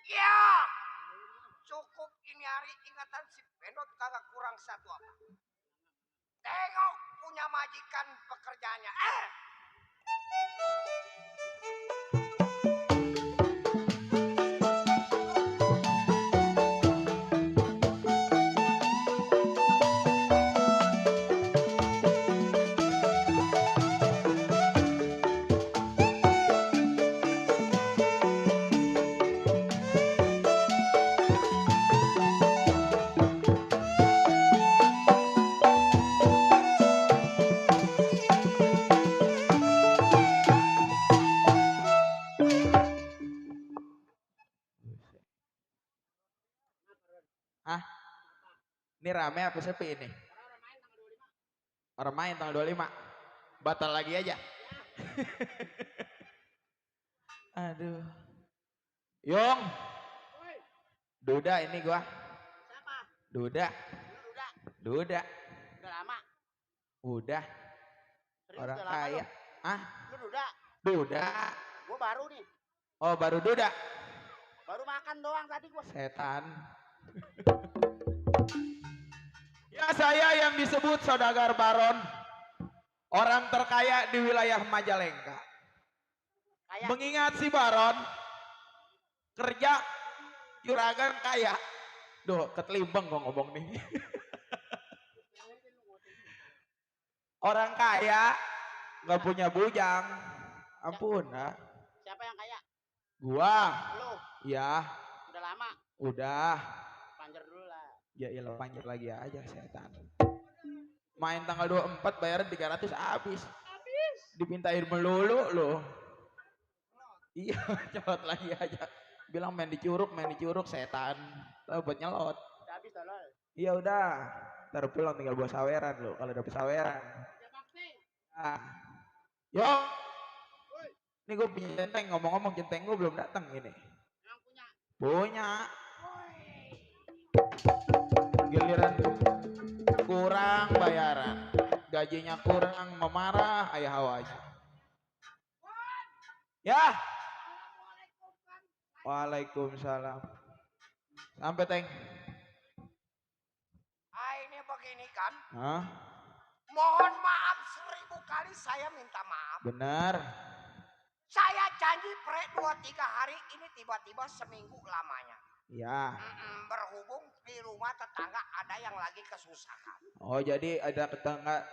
Ya, cukup ini hari ingatan si Bedot kagak kurang satu apa. Tengok punya majikan pekerjaannya. Ini rame apa sepi ini? Orang main tanggal 25. Batal lagi aja. Aduh. Yong. Duda ini gua. Siapa? Duda. Udah. Duda. Udah Udah, Serius orang udah lama kaya. lu? Ah, Lu duda. duda. Gua baru nih. Oh, baru duda. Baru makan doang tadi gua. Setan. Ya, saya yang disebut Saudagar Baron, orang terkaya di wilayah Majalengka. Kayak Mengingat si Baron kerja juragan kaya. Duh, ketelimbang gua ngomong nih. Orang kaya nggak punya bujang. Ampun, ha? siapa yang kaya? Gua. Lu. Ya, Udah lama. udah. Panjer dulu lah. Ya ilah, panjat lagi aja setan. Main tanggal 24 bayar 300 habis. Dipintain melulu loh. Iya, cepet lagi aja. Bilang main di curug setan. Tahu buat nyelot. Udah habis tolol. Iya udah. Ntar pulang tinggal buat saweran loh kalau dapet saweran. Ah. Yo. Ini gue punya centeng, ngomong-ngomong centeng gue belum datang ini. Yang punya. Punya. Giliran kurang bayaran, gajinya kurang memarah ayah hawanya. Ya. Waalaikumsalam. Sampai Teng. Ini begini kan. Hah? Mohon maaf 1000 kali saya minta maaf. Benar. Saya janji pre 2-3 hari ini tiba-tiba seminggu lamanya. Ya. Berhubung di rumah tetangga ada yang lagi kesusahan. Oh, jadi ada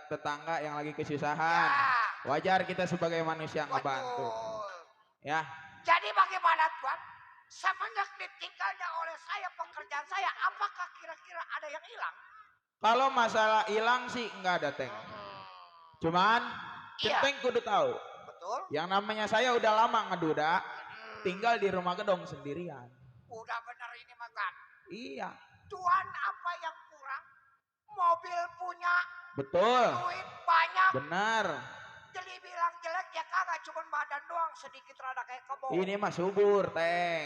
tetangga yang lagi kesusahan. Ya. Wajar kita sebagai manusia ngebantu. Betul. Ya. Jadi bagaimana Tuan? Semenjak ditinggalnya oleh saya pekerjaan saya, apakah kira-kira ada yang hilang? Kalau masalah hilang sih enggak ada Teng. Cuman Iya. Teng kudu tahu. Betul. Yang namanya saya udah lama ngeduda, tinggal di rumah gedong sendirian. Udah bener ini makan. Iya. Tuan apa yang kurang? Mobil punya, Betul. duit banyak. Benar. Jadi bilang jelek ya kagak, cuman badan doang sedikit rada kayak kebo. Ini mah subur, Teng.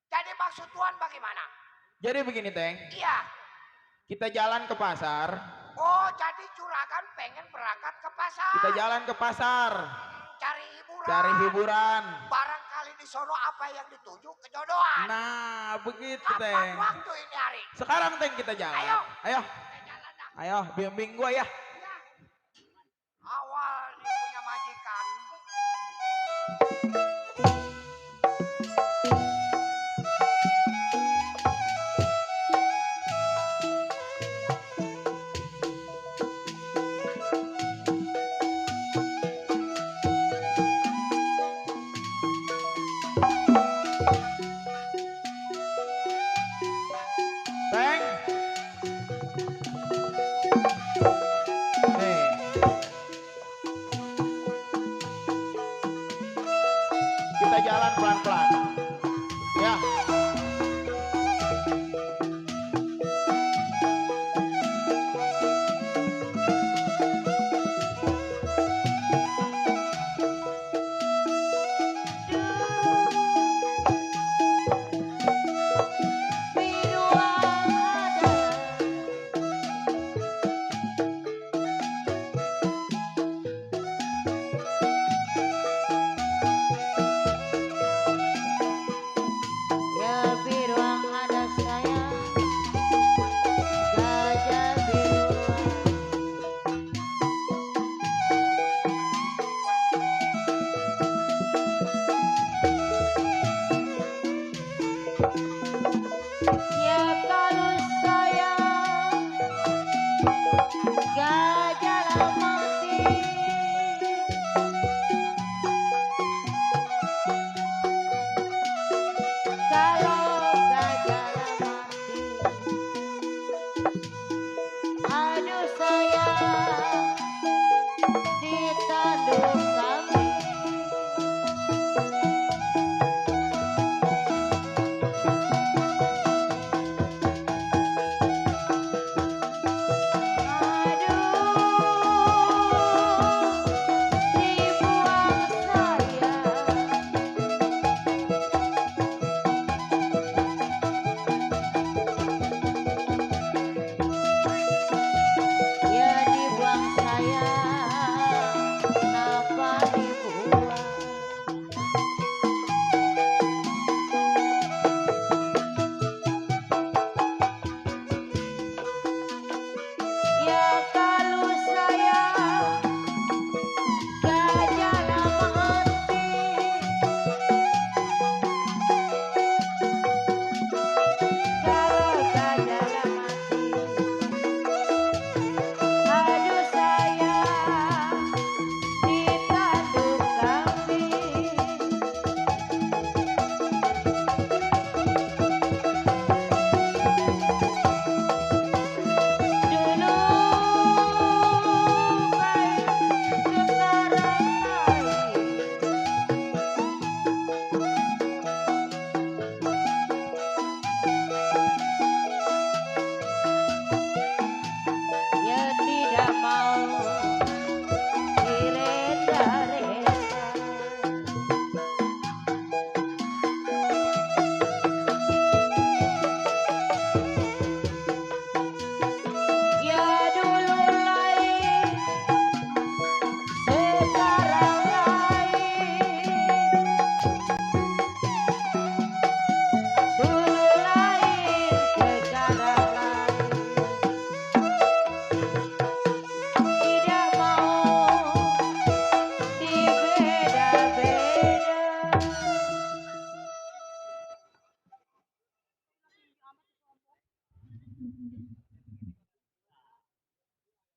Jadi maksud Tuan bagaimana? Jadi begini, Teng. Iya. Kita jalan ke pasar. Oh, jadi juragan pengen berangkat ke pasar. Kita jalan ke pasar. Cari hiburan. Cari hiburan. Barangkali di sono apa yang dituju kejodohan. Nah, begitu, Kapan Teng. waktu ini hari? Sekarang, Teng, kita jalan. Ayo. Ayo. Kita jalan dah. Ayo, bimbing gua ya. Awal nih punya majikan. Teng. Nih. Kita jalan pelan-pelan. Ya.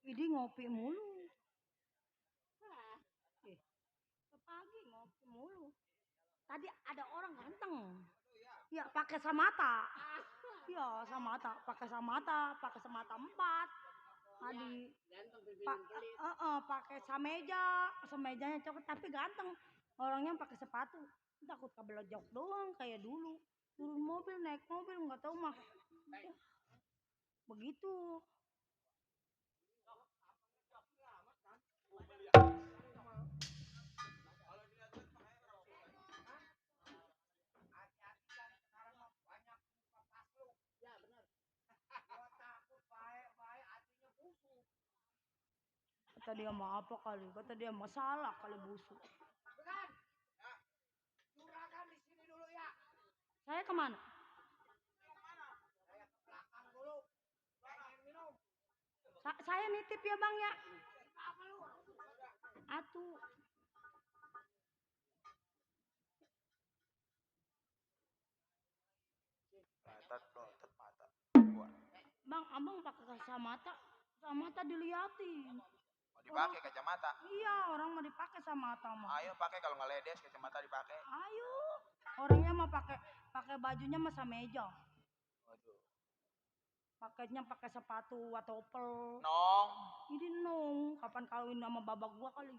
Ini ngopi mulu. Pagi ngopi mulu. Tadi ada orang ganteng. Ya pakai samata. Ya samata, pakai samata 4. Tadi pakai samejanya coklat tapi ganteng. Orangnya pakai sepatu. Takut kabelojok doang kayak dulu. Turun mobil, naik mobil nggak tahu mah. Begitu. Kata dia mau apa kali? Kata dia masalah kali busuk. Juragan di sini dulu ya. Saya kemana? Saya ke belakang dulu. Pengen minum. Saya nitip ya bang ya. Apa lu? Atuh. Lotot mata. Bang, abang pakai kacamata diliatin. Mau dipakai kacamata? Iya, orang mau dipakai kacamata mah. Ayo pakai kalau nggak ledes kacamata dipakai. Ayo. Orangnya mah pakai bajunya mah sameja. Waduh. Pakainya pakai sepatu watopel. Nong. Ini nong, kapan kawin sama babak gua kali.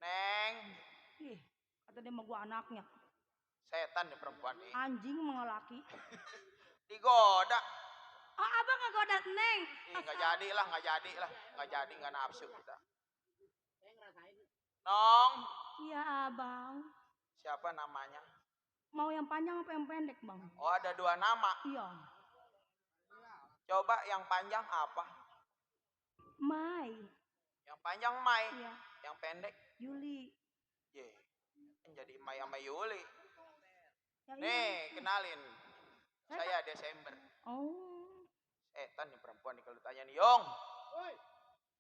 Neng. Ih, kata dia sama gua anaknya. Setan nih perempuan nih. Anjing mengelaki. Digoda. Oh, abang ngegoda Neng. Nggak jadi lah, nggak nafsu kita. Nong. Iya abang. Siapa namanya? Mau yang panjang apa yang pendek bang? Oh ada 2 nama. Iya. Coba yang panjang apa? Mai. Yang panjang Mai. Iya. Yang pendek? Yuli. Ye. Jadi Mai sama Yuli. Ya, Nih, iya. kenalin. Saya Desember. Oh. Setan nih perempuan nih kalau tanya nih, Yong.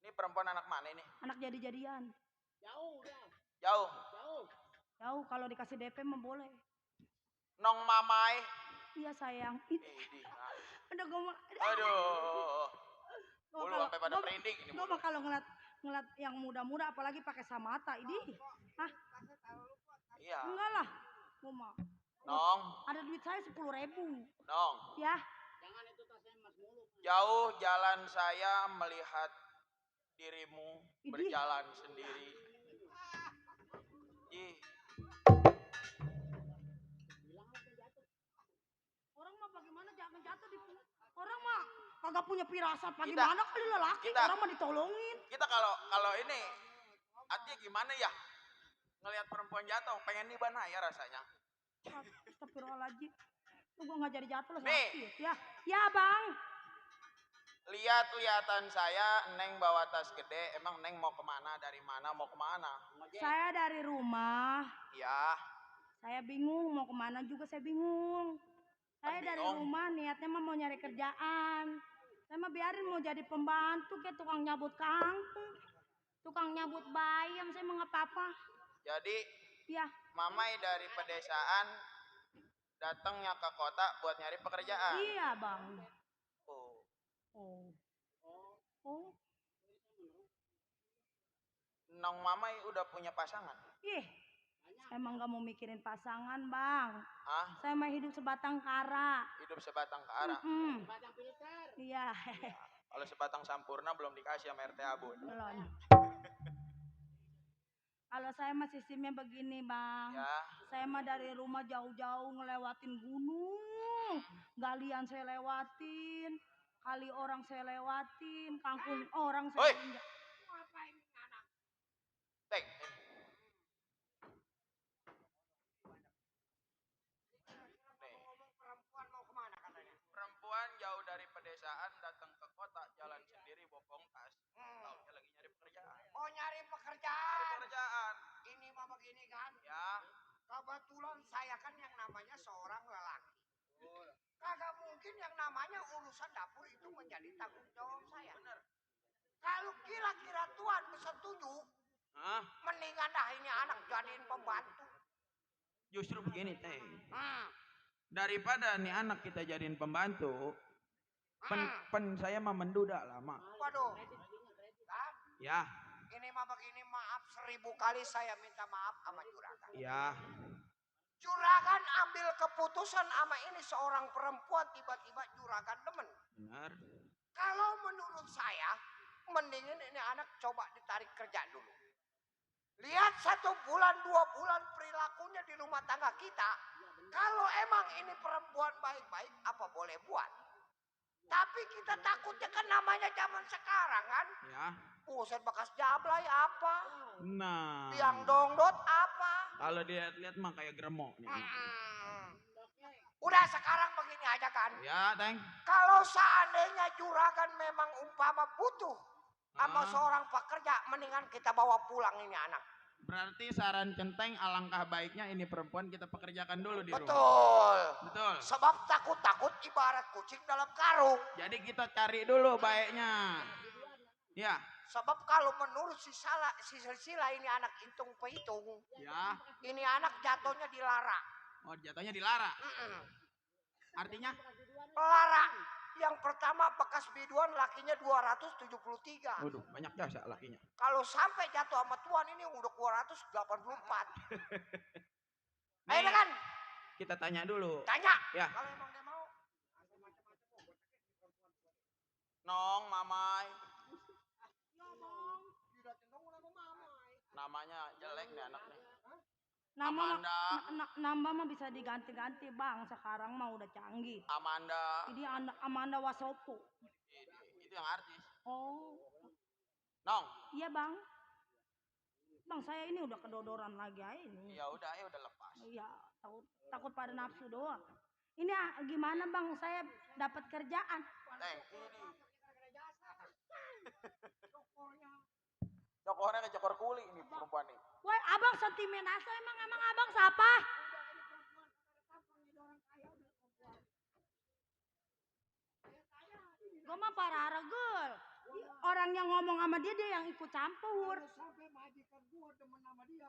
Ini perempuan anak mana ini? Anak jadi-jadian. Jauh dah. Jauh. Jauh kalau dikasih DP mah boleh. Nong Mamai. Iya sayang. Udah gue Aduh. Bulu sampai pada merinding ini. Gue mah kalau ngeliat yang muda-muda apalagi pakai samata ini. Hah? Iya. Enggak lah. Gue mah. Nong. Ada duit saya 10.000. Nong. Ya. Jangan itu tasnya emas mulu. Jauh jalan saya melihat dirimu berjalan sendiri. Orang mah bagaimana jangan jatuh di orang mah kagak punya firasat bagaimana kali lelaki orang mah ditolongin. Kita kalau ini artinya gimana ya? Ngelihat perempuan jatuh pengen nibana ya rasanya. Astagfirullahaladzim. Lu gua nggak jadi jatuh lah sakit. Ya bang. Lihat-lihatan saya Neng bawa tas gede. Emang Neng mau kemana? Dari mana? Mau kemana? Saya dari rumah. Ya. Saya bingung mau kemana juga saya bingung. Saya dari rumah niatnya mah mau nyari kerjaan. Saya mah biarin mau jadi pembantu kayak tukang nyabut kangkung. Tukang nyabut bayam saya mah nggak apa-apa. Jadi ya. Mamai dari pedesaan datangnya ke kota buat nyari pekerjaan. Iya bang. Oh. Nong Mamai udah punya pasangan? Emang gak mau mikirin pasangan bang. Saya mah hidup sebatang kara. Hidup sebatang kara? Sebatang filter. Iya. Kalau sebatang sampurna belum dikasih sama RT Abun. Belum. Kalau saya mah sistemnya begini bang. Ya. Saya mah dari rumah jauh-jauh ngelewatin gunung. Galian saya lewatin. Kali orang saya lewatin. Kangkung orang saya injak. Ngapain anak? Teng. Perempuan mau kemana katanya? Perempuan jauh dari pedesaan datang ke kota jalan sendiri bopong tas. Taunya lagi nyari pekerjaan. Oh nyari pekerjaan. Pekerjaan. Ini mah begini kan? Ya. Kebetulan saya kan yang namanya seorang lelaki. Kagak mungkin yang namanya urusan dapur itu menjadi tanggung jawab saya. Bener. Kalau kira-kira Tuhan setuju, mendingan dah ini anak jadiin pembantu. Justru begini teh. Daripada nih anak kita jadiin pembantu, saya mah menduda lama. Waduh. Ya. Ini mah begini, maaf 1000 kali saya minta maaf sama Juragan. Ya. Juragan ambil keputusan sama ini seorang perempuan, tiba-tiba Juragan demen. Benar. Kalau menurut saya, mendingin ini anak coba ditarik kerja dulu. Lihat 1 bulan, 2 bulan perilakunya di rumah tangga kita. Kalau emang ini perempuan baik-baik, apa boleh buat. Tapi kita takutnya kan namanya zaman sekarang kan. Ya. Buset bekas jablay apa. Nah. Tiang dongdot apa. Kalau dilihat-lihat mah kayak gremok. Udah sekarang begini aja kan. Ya, Teng. Kalau seandainya Juragan memang umpama butuh sama seorang pekerja, mendingan kita bawa pulang ini anak. Berarti saran Centeng alangkah baiknya ini perempuan kita pekerjakan dulu di rumah. Betul. Betul. Sebab takut-takut ibarat kucing dalam karung. Jadi kita cari dulu baiknya. Ya. Sebab kalau menurut si Sila ini anak hitung pehitung. Ya. Ini anak jatuhnya dilara. Oh, jatuhnya dilara. Artinya? Lara. Yang pertama bekas biduan lakinya 273. Waduh, banyak jasa lakinya. Kalau sampai jatuh sama tuan ini udah 284. Ayo kan? Kita tanya dulu. Tanya. Ya. Kalau emang dia mau. Nong, Mamai. Namanya jelek nih anaknya. Nama mah bisa diganti-ganti bang. Sekarang mah udah canggih. Amanda. Ini Amanda Wasopo. Itu yang artis. Oh. Nong. Iya bang. Bang saya ini udah kedodoran lagi aja ini. Ya udah, ayo udah lepas. Iya, takut pada nafsu doang. Ini gimana bang? Saya dapat kerjaan. Cokornya ke cokor kuli ini perempuan nih. Woi, abang sentimen asa emang abang siapa? Gue mah parah regel. Orang yang ngomong sama dia yang ikut campur. Sampai majikan gua demen sama dia.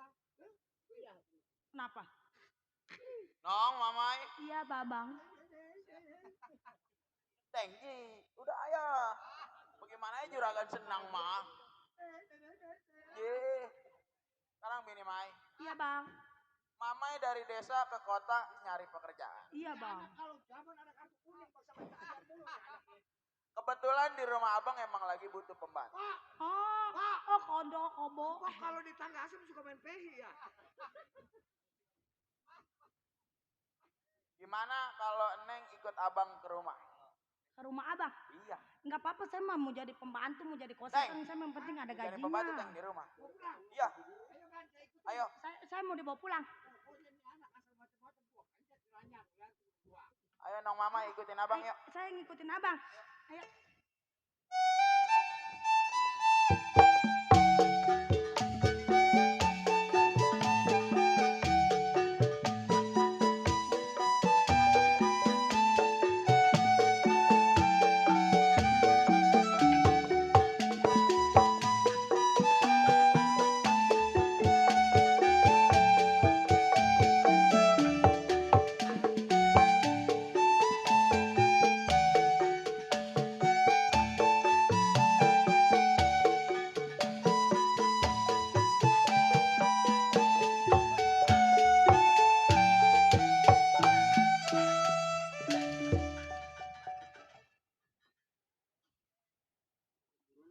Kenapa? Nong, Mamai. Iya, babang. Tengji, udah ayah. Bagaimana ya Juragan senang mah? Sekarang bini Mai. Iya bang. Mamai dari desa ke kota nyari pekerjaan. Iya bang. Kebetulan di rumah abang emang lagi butuh pembantu. Oh kondo, kobo. Kok kalau di tangga asem suka main pehi ya? Gimana kalau Neng ikut abang ke rumah? Ke rumah abang? Iya. Enggak apa-apa, saya mau jadi pembantu, mau jadi kosan. Saya yang penting ada gajinya. Jadi pembantu Neng di rumah. Iya. Ayo. Saya mau dibawa pulang. Ayo Nong Mama ikutin abang yuk. Saya ngikutin abang. Ayo.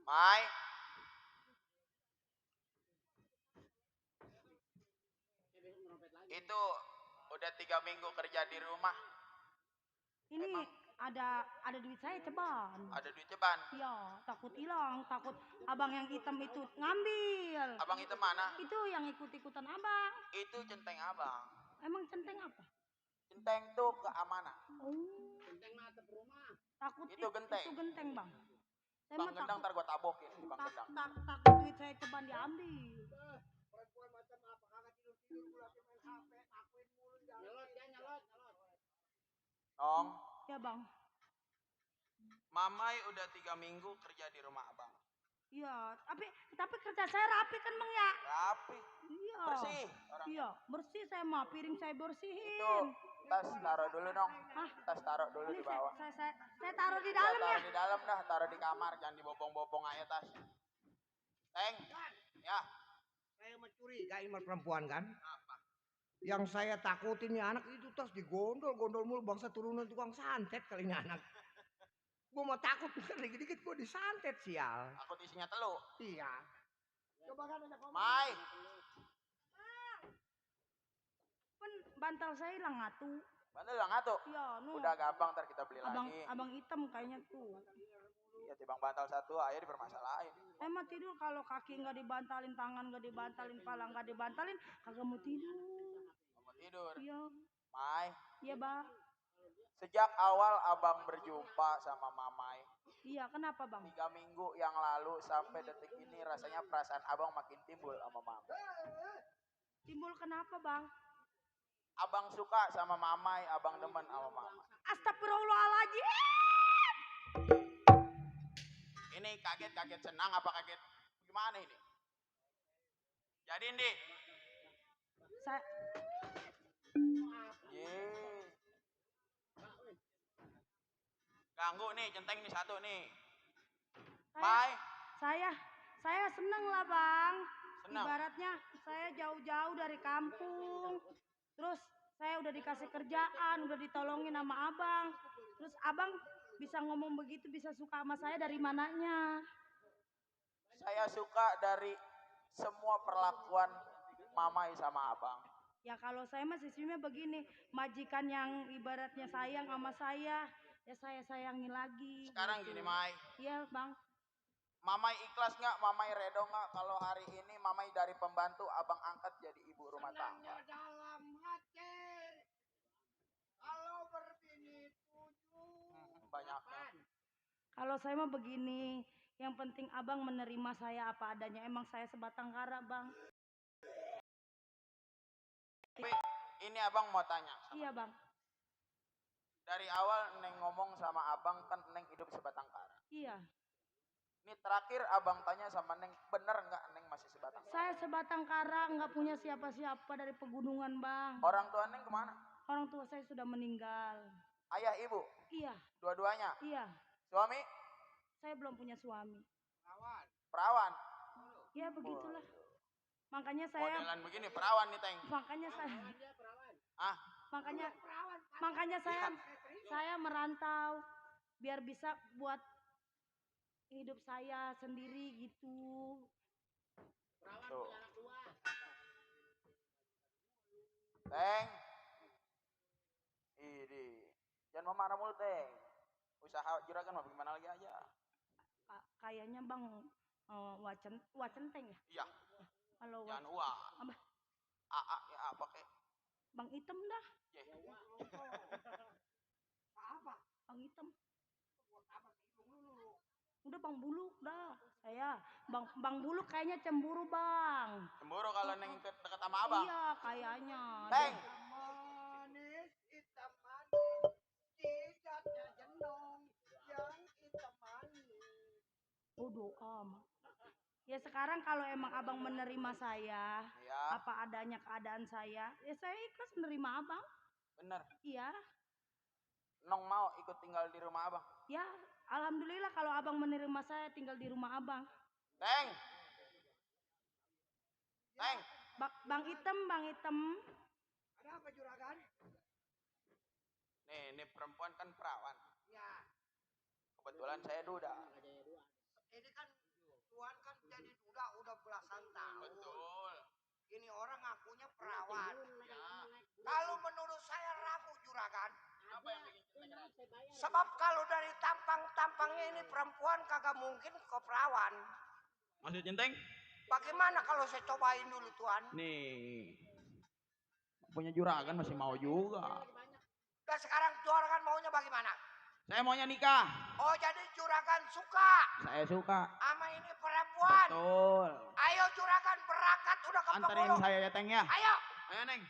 Mai. Itu udah 3 minggu kerja di rumah. Ini ada duit saya ceban. Ada duit ceban? Iya, takut hilang, takut abang yang hitam itu ngambil. Abang hitam mana? Itu yang ikut-ikutan abang. Itu centeng abang. Emang centeng apa? Centeng tuh keamanan. Oh. Genteng mah atap rumah. Takut Itu genteng. Itu genteng bang. Saya Bang mah Gendang ntar gua tabokin di Bang Gendang. takut duit saya ceban diambil. Perempuan macam apa? Kagak tidur-tidur gua lagi main HP, nakuin mulu jangan. Nyelot ya, nyelot. Nong. Ya bang. Mamai udah 3 minggu kerja di rumah abang. Iya, tapi kerja saya rapi kan bang ya? Rapi. Iya. Bersih. Iya, bersih saya mah, piring saya bersihin. Itu Tas taruh dulu dong. Hah? Tas taruh dulu Ini di bawah. saya taruh di Ya, dalam ya. taruh di dalam dah, taruh di kamar, jangan dibopong-bopong aja tas. Teng, ya. Saya mencurigai sama perempuan kan. Yang saya takutin nih anak itu tas digondol mulu bangsa turunan tukang santet kali ini anak. Gue mau takut dikit-dikit gue disantet sial. Takut isinya telur. Iya. Mai, Kan bantal saya hilang atuh. bantu lah ngatu. Iya, nu. Udah gampang ntar kita beli Abang lagi. abang hitam kayaknya tuh. Ya tibang bantal satu aja dipermasalahin. Emang tidur kalau kaki nggak dibantalin, tangan nggak dibantalin, pala nggak dibantalin, kagak mau tidur. Mau tidur. Iya, Mai, iya bang. sejak awal abang berjumpa sama Mamai, Iya, kenapa bang? 3 minggu yang lalu sampai detik ini rasanya perasaan abang makin timbul sama Mamai. Timbul kenapa bang? Abang suka sama Mamai, abang demen sama Mamai. Astagfirullahaladzim. Ini kaget senang apa kaget gimana ini? Jadi Indi. Saya Yeay. Ganggu nih, centeng nih satu nih. Mai, saya seneng lah bang. Senang? Ibaratnya saya jauh-jauh dari kampung. Terus saya udah dikasih kerjaan, udah ditolongin sama abang. Terus abang bisa ngomong begitu, bisa suka sama saya dari mananya? saya suka dari semua perlakuan Mamai sama abang. Ya kalau saya mah sistemnya begini, majikan yang ibaratnya sayang sama saya, ya saya sayangi lagi. Sekarang gitu. gini Mai, Iya bang. Mamai ikhlas nggak, Mamai redo nggak kalau hari ini Mamai dari pembantu abang angkat jadi ibu rumah tangga? dalam hati kalau berbini Banyaknya. Kalau saya mah begini, yang penting abang menerima saya apa adanya. Emang saya sebatang kara bang. Tapi ini abang mau tanya. Iya bang. Dari awal Neng ngomong sama abang kan Neng hidup sebatang kara. Iya. Ini terakhir abang tanya sama Neng, bener nggak Neng masih sebatang kara? Saya sebatang kara, nggak punya siapa-siapa dari pegunungan bang. Orang tua Neng kemana? Orang tua saya sudah meninggal. Ayah ibu? Iya. Dua-duanya? Iya. Suami? Saya belum punya suami. Perawan? Ya begitulah. Makanya saya. Modelan begini perawan nih Teng. Makanya saya. Ah? Makanya saya merantau biar bisa buat hidup saya sendiri gitu. Tuh. Teng. Ini. Jangan marah mulu Teng. Usaha juragan mau gimana lagi aja. Kayaknya bang wacenteng ya. Iya. Kalau Jangan uang. AA ya apa kek? Bang Item dah. Ye. Bang Item. Udah Bang Buluk dah. Saya Bang Buluk kayaknya cemburu bang. Cemburu kalau Neng dekat sama abang. Iya kayaknya. Teng. manis hitam manis jidatnya jenong yang hitam manis. Oh doa. Ya sekarang kalau emang abang menerima saya, Iya. apa adanya keadaan saya, ya saya ikhlas menerima abang. Bener. Iya. Nong mau ikut tinggal di rumah abang. Ya, alhamdulillah kalau abang menerima saya tinggal di rumah abang. Teng. Teng. Bang Item. Ada apa juragan? Nih, ini perempuan kan perawan. Ya, Kebetulan saya duda. ini kan Tuhan kan jadi duda udah belasan tahun. Betul. Ini orang ngakunya perawan. Ya. Kalau menurut saya ragu juragan. Apa yang bikin kita keren? Sebab kalau dari tampangnya ini perempuan kagak mungkin ke perawan. Maksud centeng? Bagaimana kalau saya cobain dulu Tuhan? Nih. Punya juragan masih mau juga. Dan sekarang juragan maunya bagaimana? Saya maunya nikah. Oh jadi juragan suka Saya suka. sama ini perempuan. Betul. Ayo juragan berangkat udah ke Anterin Pemulung. saya ya Teng ya. Ayo. Ayo Neng.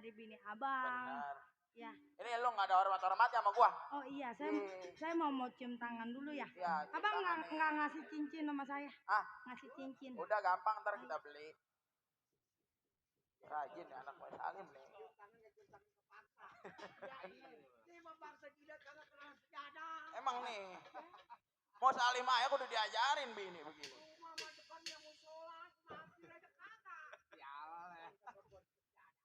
nyari bini abang. Benar. Ya. Ini lu nggak ada hormat-hormatnya sama gua. Oh iya, saya mau cium tangan dulu ya. Iya, cium Abang tangan nih. nggak ngasih cincin sama saya? Ah, ngasih cincin. udah gampang ntar kita beli. Rajin ya anak Mbak Salim nih. Emang nih, mau Salim aja kudu diajarin bini begini.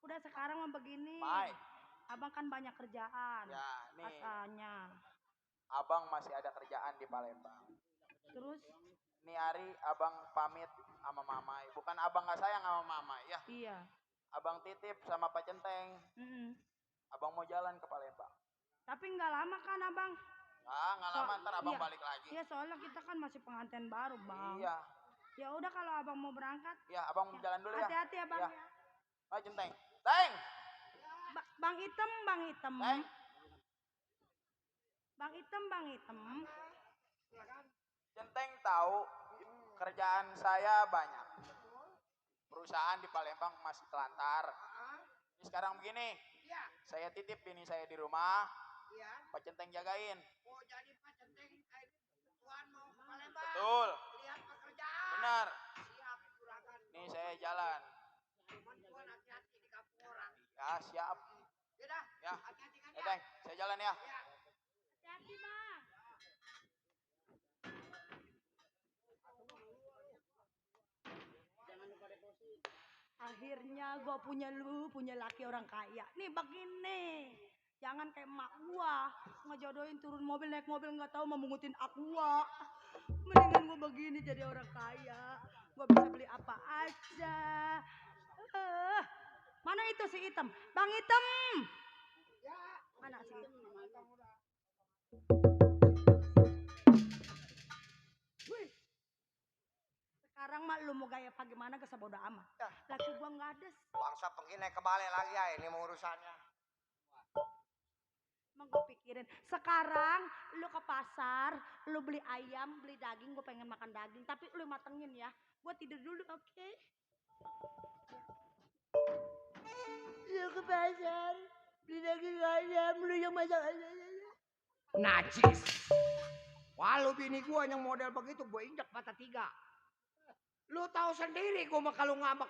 Udah sekarang mah begini. Baik. Abang kan banyak kerjaan. Ya, nih. Katanya. Abang masih ada kerjaan di Palembang. Terus? Nih hari abang pamit sama mamai. Bukan abang gak sayang sama mamai ya. Iya. Abang titip sama Pak Centeng. Abang mau jalan ke Palembang. Tapi nggak lama kan abang? Nggak lama ntar abang iya, balik lagi. Iya soalnya kita kan masih pengantin baru bang. Iya. Ya udah kalau abang mau berangkat. Iya abang jalan dulu ya. Hati-hati ya bang. Ya. Pak Centeng. Teng. Bang Item, Bang Item. Teng. Bang Item, Bang Item. Centeng tahu kerjaan saya banyak. Perusahaan di Palembang masih telantar. Ini sekarang begini. Saya titip bini saya di rumah. Pak Centeng jagain. Oh jadi Pak Centeng Tuhan mau ke Palembang. Betul. Lihat pekerjaan. Benar. Siap juragan. Nih saya jalan. Cuman Tuhan hati-hati di kampung orang. Ya siap. Yaudah. Ya. Hati-hati kan Teng, saya jalan ya. Hati-hati bang. Akhirnya gue punya laki orang kaya. Nih begini. Jangan kayak emak gua ngejodohin turun mobil naik mobil nggak tahu mau mengutin aqua. Mendingan gua begini jadi orang kaya. Gua bisa beli apa aja. Mana itu si Item? Bang Item. Ya. Mana si Item? Wih. Sekarang mah lu mau gaya bagaimana ke sebodo amat. Laki gua nggak ada. Bangsa begini kebalik lagi ya ini mau urusannya. Emang gue pikirin, sekarang lu ke pasar, lu beli ayam, beli daging, gue pengen makan daging, tapi lu matengin ya, gue tidur dulu, oke? Lu ke pasar, beli daging ayam, lu yang masak aja. Najis. Walau bini gua yang model begitu gua injak mata 3. Lu tahu sendiri gua mah kalau ngambek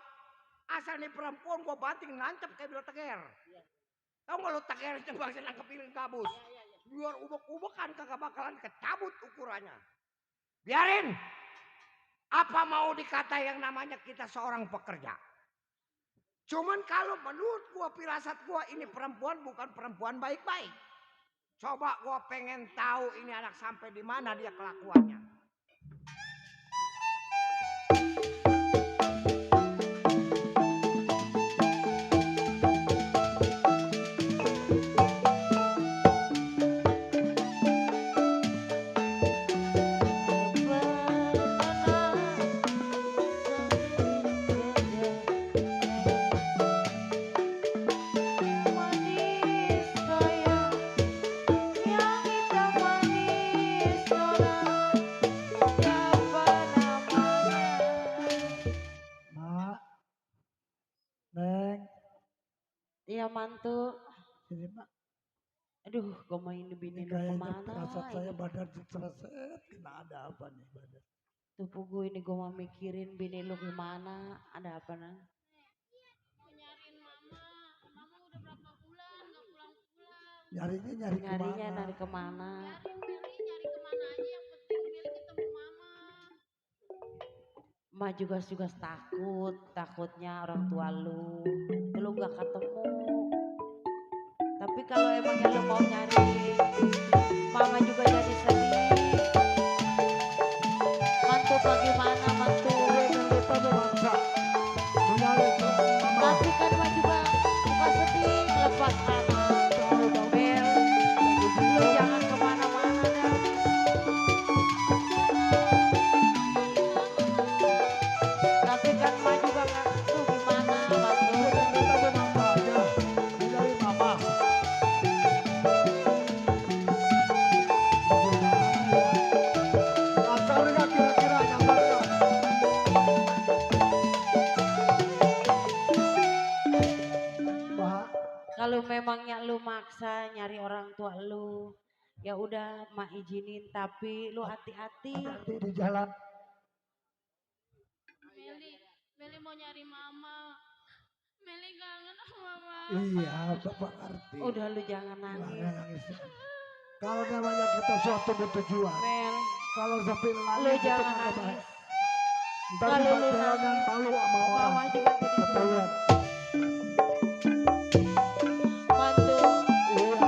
asal nih perempuan gua banting nancep kayak bila teger. Tahu nggak lu teger coba nangkepin kabus. Biar ubek-ubekan kagak bakalan kecabut ukurannya. Biarin. Apa mau dikata yang namanya kita seorang pekerja? Cuman kalau menurut gua firasat gua ini perempuan bukan perempuan baik-baik. Coba gua pengen tahu ini anak sampai di mana dia kelakuannya. Mantu. Ini Pak. Aduh, gue mau ini bini lu Kayaknya kemana? perasaan saya badan ditereset. Kena ada apa nih badan? Tuh gue ini gue mau mikirin bini lu gimana? Ada apa nang? Nyariin mama. Mama udah berapa bulan gak pulang-pulang. Nyarinya nyari kemana? Nyarinya nyari kemana? Nyari kemana aja yang penting Meli ketemu mama. Ma juga takutnya orang tua lu gak ketemu. Tapi kalau emangnya lu mau nyari, mama juga jadi sedih. Mantu bagaimana mantu? Tapi kan ma juga suka sedih lepas anak. Bel, lu jangan kemana-mana dah. Tapi kan ma juga nggak tahu gimana mantu. nyari orang tua lu. Ya udah mak izinin tapi lu hati-hati. Hati-hati di jalan. Meli mau nyari mama. Meli kangen sama mama. Iya, Bapak ngerti. Udah lu jangan nangis. Jangan nangis. Kalau namanya kita suatu bertujuan. Mel, Kalau sampai lu nangis itu jangan nggak baik. nangis. Ntar di Kalau lu perjalanan nangis, malu sama orang. mama juga jadi Ketahuan. mantu. Iya.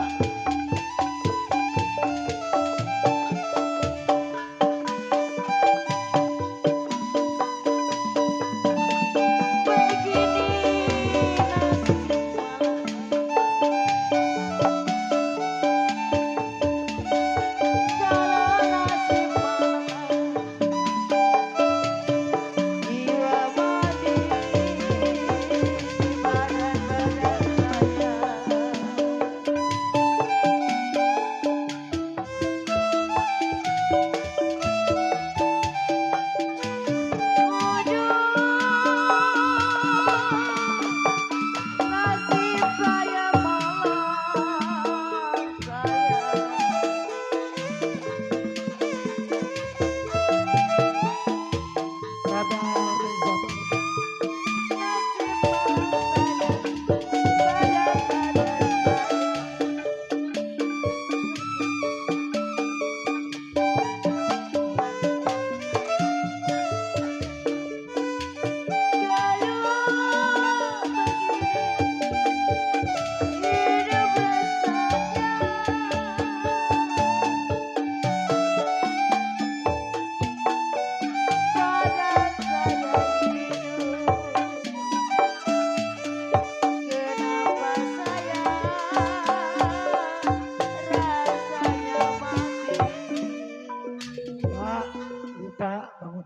Bangun.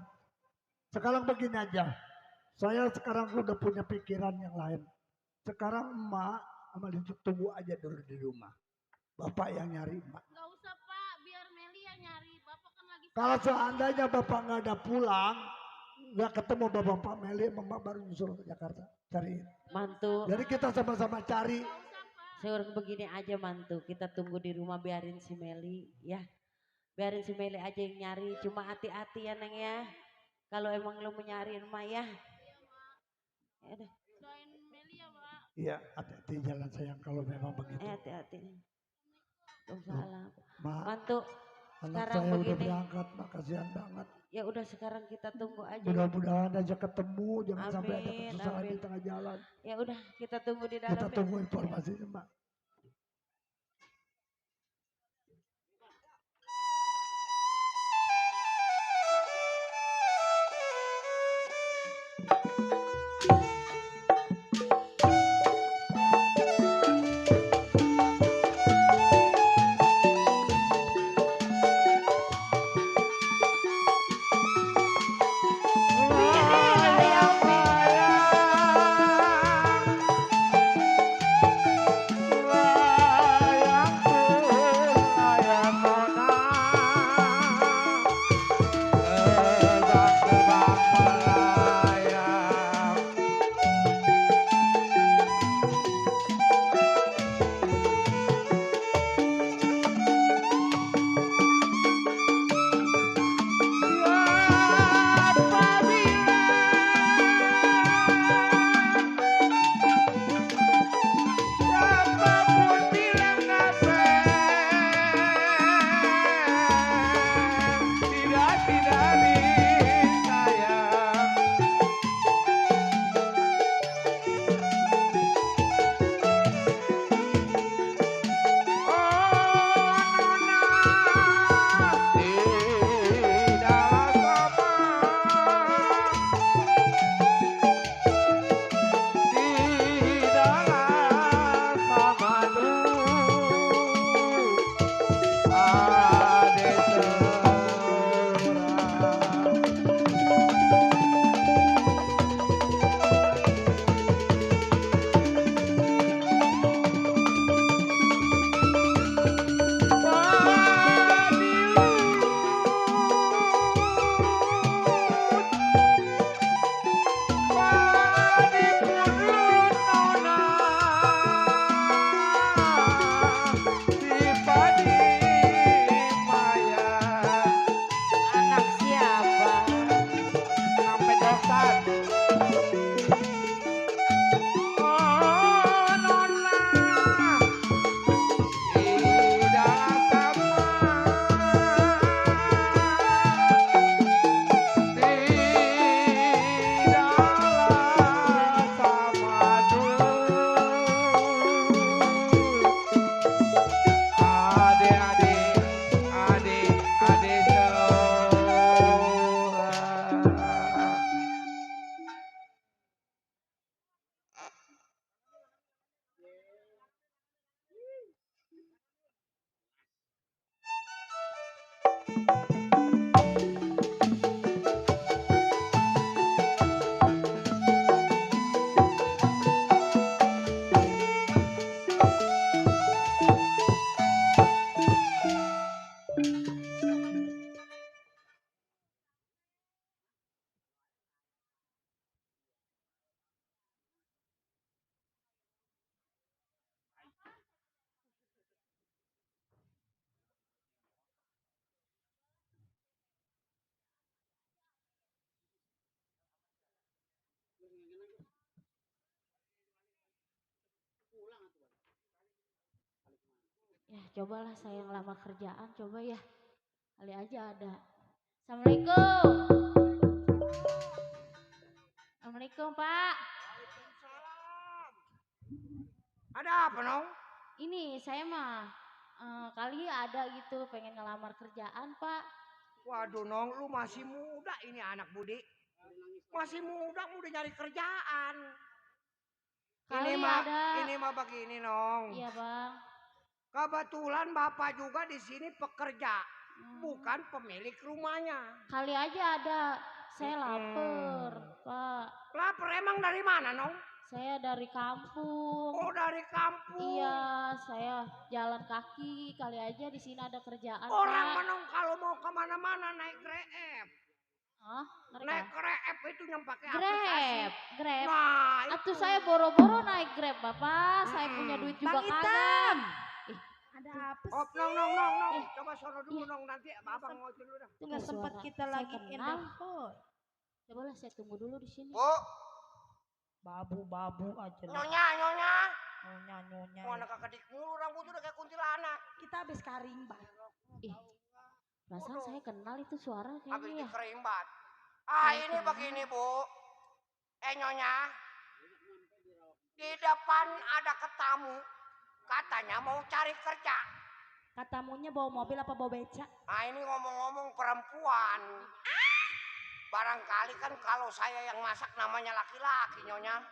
Sekarang begini aja. Saya sekarang udah punya pikiran yang lain. Sekarang emak sama Lincu tunggu aja dulu di rumah. Bapak yang nyari emak. Gak usah Pak, biar Meli yang nyari. Bapak kan lagi Kalau seandainya bapak nggak ada pulang, nggak ketemu bapak Meli, emak baru nyusul ke Jakarta cariin. Mantu, Jadi kita sama-sama cari. seorang begini aja mantu, kita tunggu di rumah biarin si Meli ya. Biarin si Meli aja yang nyari, cuma hati-hati ya Neng ya. Kalau emang lu mau nyariin emak ya. Ya udah, doain Meli ya Pak. Iya, hati-hati jalan sayang kalau memang begitu. hati-hati. Salam. Mak, Mantu, anak sekarang saya udah begini. berangkat, mak kasihan banget. Ya udah sekarang kita tunggu aja. Mudah-mudahan aja ketemu, jangan sampai ada Amin, kesusahan amin. di tengah jalan. Ya udah kita tunggu di dalam. Kita ya. tunggu informasinya, Mak. Ya cobalah saya ngelamar kerjaan, coba ya. Kali aja ada. Assalamualaikum. Assalamualaikum Pak. Ada apa Nong? Ini saya mah kali ada gitu pengen ngelamar kerjaan Pak. Waduh Nong, lu masih muda ini anak Budi. Masih muda nyari kerjaan. Kali Ini ada. mah begini Nong. Iya Bang. Kebetulan Bapak juga di sini pekerja, bukan pemilik rumahnya. Kali aja ada. Saya lapar Pak. Lapar emang dari mana Nong? Saya dari kampung. Oh dari kampung. Iya, saya jalan kaki. Kali aja di sini ada kerjaan. Orang Pak. Menong kalau mau kemana-mana naik Grab. Hah? Naik Grab itu yang pakai Grab, aplikasi. Grab. Nah, Atuh saya boro-boro naik Grab, Bapak. Saya punya duit juga Bang kagak. Hitam. Ih, Ada apa Oh, sih? Nong. Coba sono dulu Nong, nanti abang ngojek dulu dah. tunggu Nggak sempat suara. kita Saya lagi in kenal. the phone. Cobalah saya tunggu dulu di sini. Bu, Babu-babu aja lah. nyonya. Nyonya. Mau anak kedik mulu rambut udah kayak kuntilanak. Kita habis karimbat. Ih, perasaan saya kenal itu suara Habis kayaknya ya. dikerimbat. Saya Ini kenal. begini Bu. Nyonya. Di depan ada ketamu. Katanya mau cari kerja. Katamunya bawa mobil apa bawa beca? Nah ini ngomong-ngomong perempuan. Barangkali kan kalau saya yang masak namanya laki-laki Nyonya.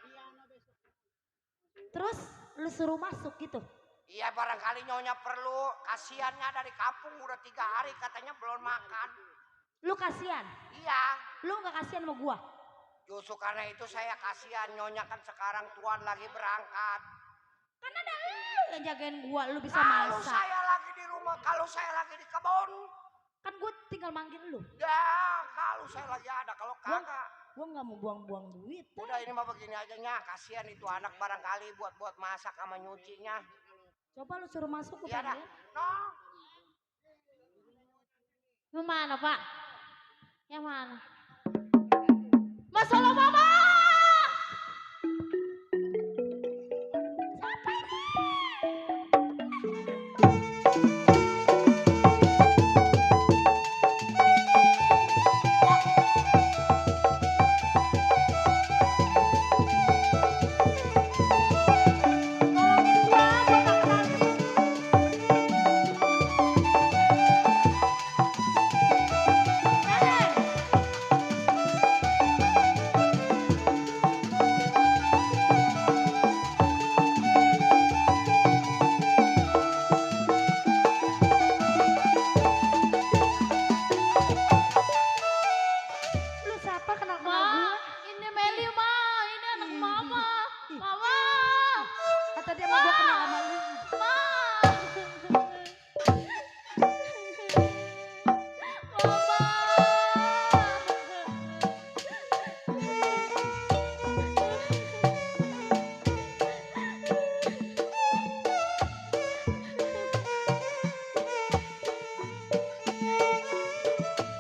Terus lu suruh masuk gitu? Iya barangkali Nyonya perlu. Kasiannya dari kampung udah 3 hari katanya belum makan. Lu kasihan? Iya. Lu nggak kasihan sama gua? Justru karena itu saya kasihan. Nyonya kan sekarang tuan lagi berangkat. Kan ada lu yang jagain gua, lu bisa Kalau masak. saya lagi di rumah, kalau saya lagi di kebun. Kan gua tinggal manggil lu. Ya kalau saya lagi ada, kalau kagak. Gua nggak mau buang-buang duit. Udah ini mah begini aja nya. Kasihan itu anak barangkali buat masak sama nyucinya. Coba lu suruh masuk ke Iya dah. pengen. No. Yang mana Pak? Yang mana? Masalah mama. Lu siapa kenal Ma, gua? ini Meli Ma, ini anak mama. Mama. Kata dia mau gua kenal sama lu. Ma.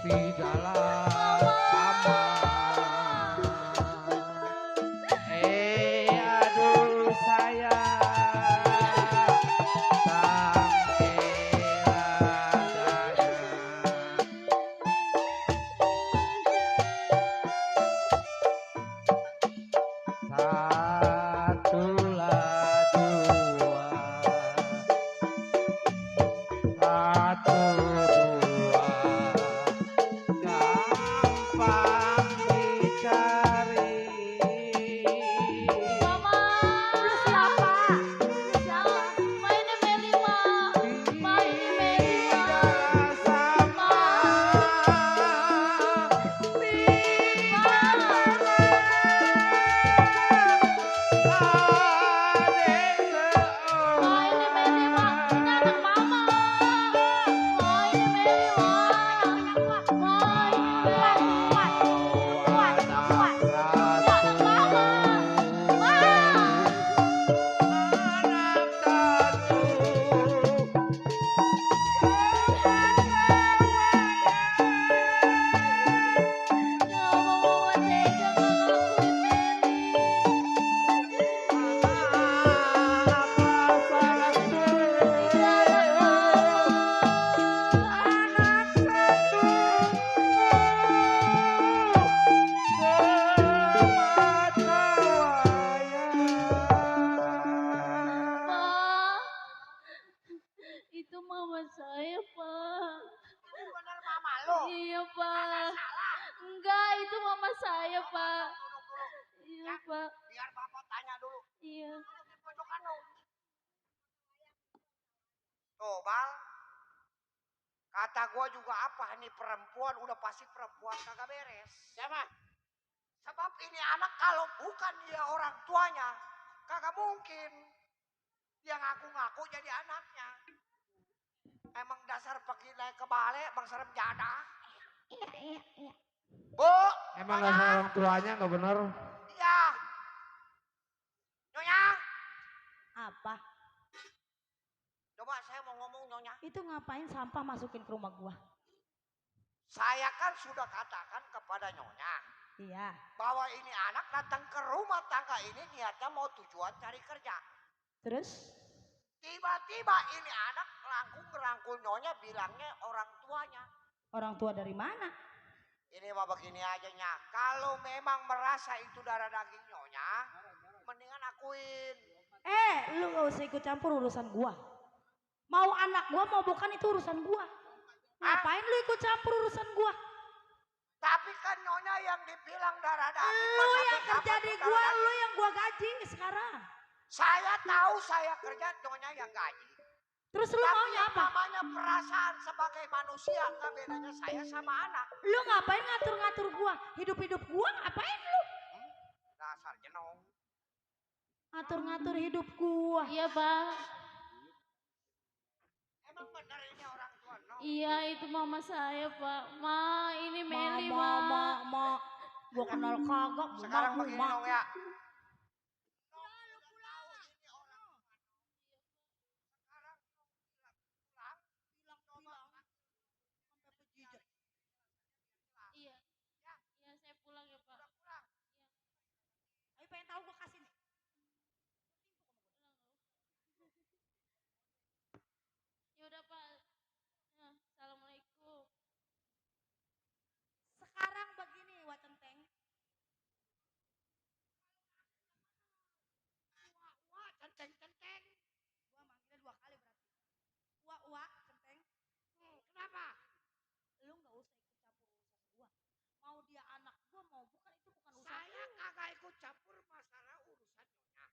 Di dalam kamar. Aduh sayang. Satulah dua. Satu dua. Gampang dicari. Mama. Lu siapa? Ma, ini Meli Ma. Ma, ini Meli Ma. Tidak sama. Ma, ini Meli Ma. Ini anak mama. Ma, ini saya, Pak. Duduk. Iya, Ya, Pak. biar bapak tanya dulu. Iya. Duduk di pojokan lu. Tuh bang, kata gua juga apa nih perempuan udah pasti perempuan kagak beres. Siapa? Sebab ini anak kalau bukan dia orang tuanya, kagak mungkin dia ngaku-ngaku jadi anaknya. Emang dasar pergi naik ke balai, bang serem jadah. Iya. Bu, Emang Nyonya? dasar orang tuanya nggak benar. Iya. Nyonya, Apa? coba saya mau ngomong Nyonya. Itu ngapain sampah masukin ke rumah gua? Saya kan sudah katakan kepada Nyonya Iya. bahwa ini anak datang ke rumah tangga ini niatnya mau tujuan cari kerja. Terus? Tiba-tiba ini anak ngerangkul Nyonya bilangnya orang tuanya. Orang tua dari mana? Ini mah begini aja Nya. Kalau memang merasa itu darah daging Nyonya, mendingan akuin. Lu gak usah ikut campur urusan gua. Mau anak gua mau bukan itu urusan gua. Ngapain lu ikut campur urusan gua? Tapi kan Nyonya yang dibilang darah daging. Lu masa yang betapa kerja tuh di darah gua, daging? lu yang gua gaji sekarang. Saya tahu saya kerja Nyonya yang gaji. Terus lu Tapi maunya yang apa? namanya perasaan sebagai manusia nggak bedanya saya sama anak. Lu ngapain ngatur-ngatur gua? Hidup-hidup gua ngapain lu? Dasar jenong. Ngatur-ngatur hidup gua. Iya, Bang. Emang benar ini orang tua no? Iya, itu mama saya, Pak. Ma, ini Meli, Ma. Ma. Gua kenal kagak. Sekarang begini dong ya. Iya. Iya, saya pulang ya, Pak. Ayo pengen tahu gua kasih nih. Ya udah, Pak. Ya, assalamualaikum. Sekarang begini, Wacenteng. Centeng. Gua manggilnya 2 kali berarti. Centeng. Kenapa? Lu nggak usah ikut campur urusan gua. Mau dia anak gua mau bukan itu bukan urusan Saya lu. kagak ikut campur masalah urusan Nyonya.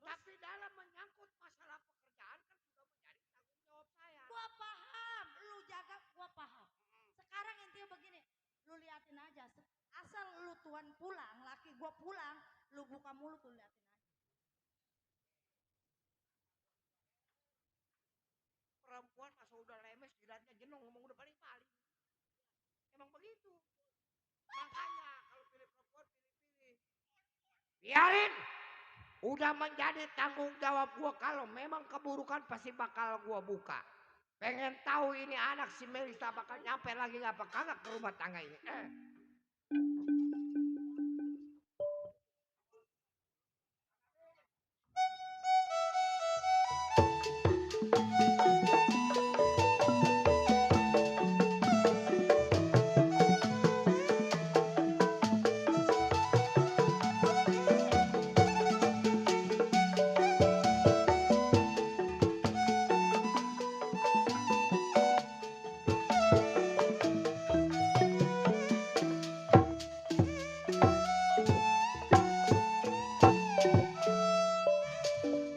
Tapi dalam menyangkut masalah pekerjaan kan sudah menjadi tanggung jawab saya. Gua paham, lu jaga gua paham. Sekarang intinya begini, lu liatin aja. Asal lu tuan pulang, laki gua pulang, lu buka mulut lu liatin aja. Perempuan masa udah lemes jidatnya jenong ngomong udah paling-paling. Emang begitu. Makanya kalau pilih perempuan pilih-pilih. Biarin. Udah menjadi tanggung jawab gua kalau memang keburukan pasti bakal gua buka. Pengen tahu ini anak si Melisa bakal nyampe lagi apa kagak ke rumah tangga ini.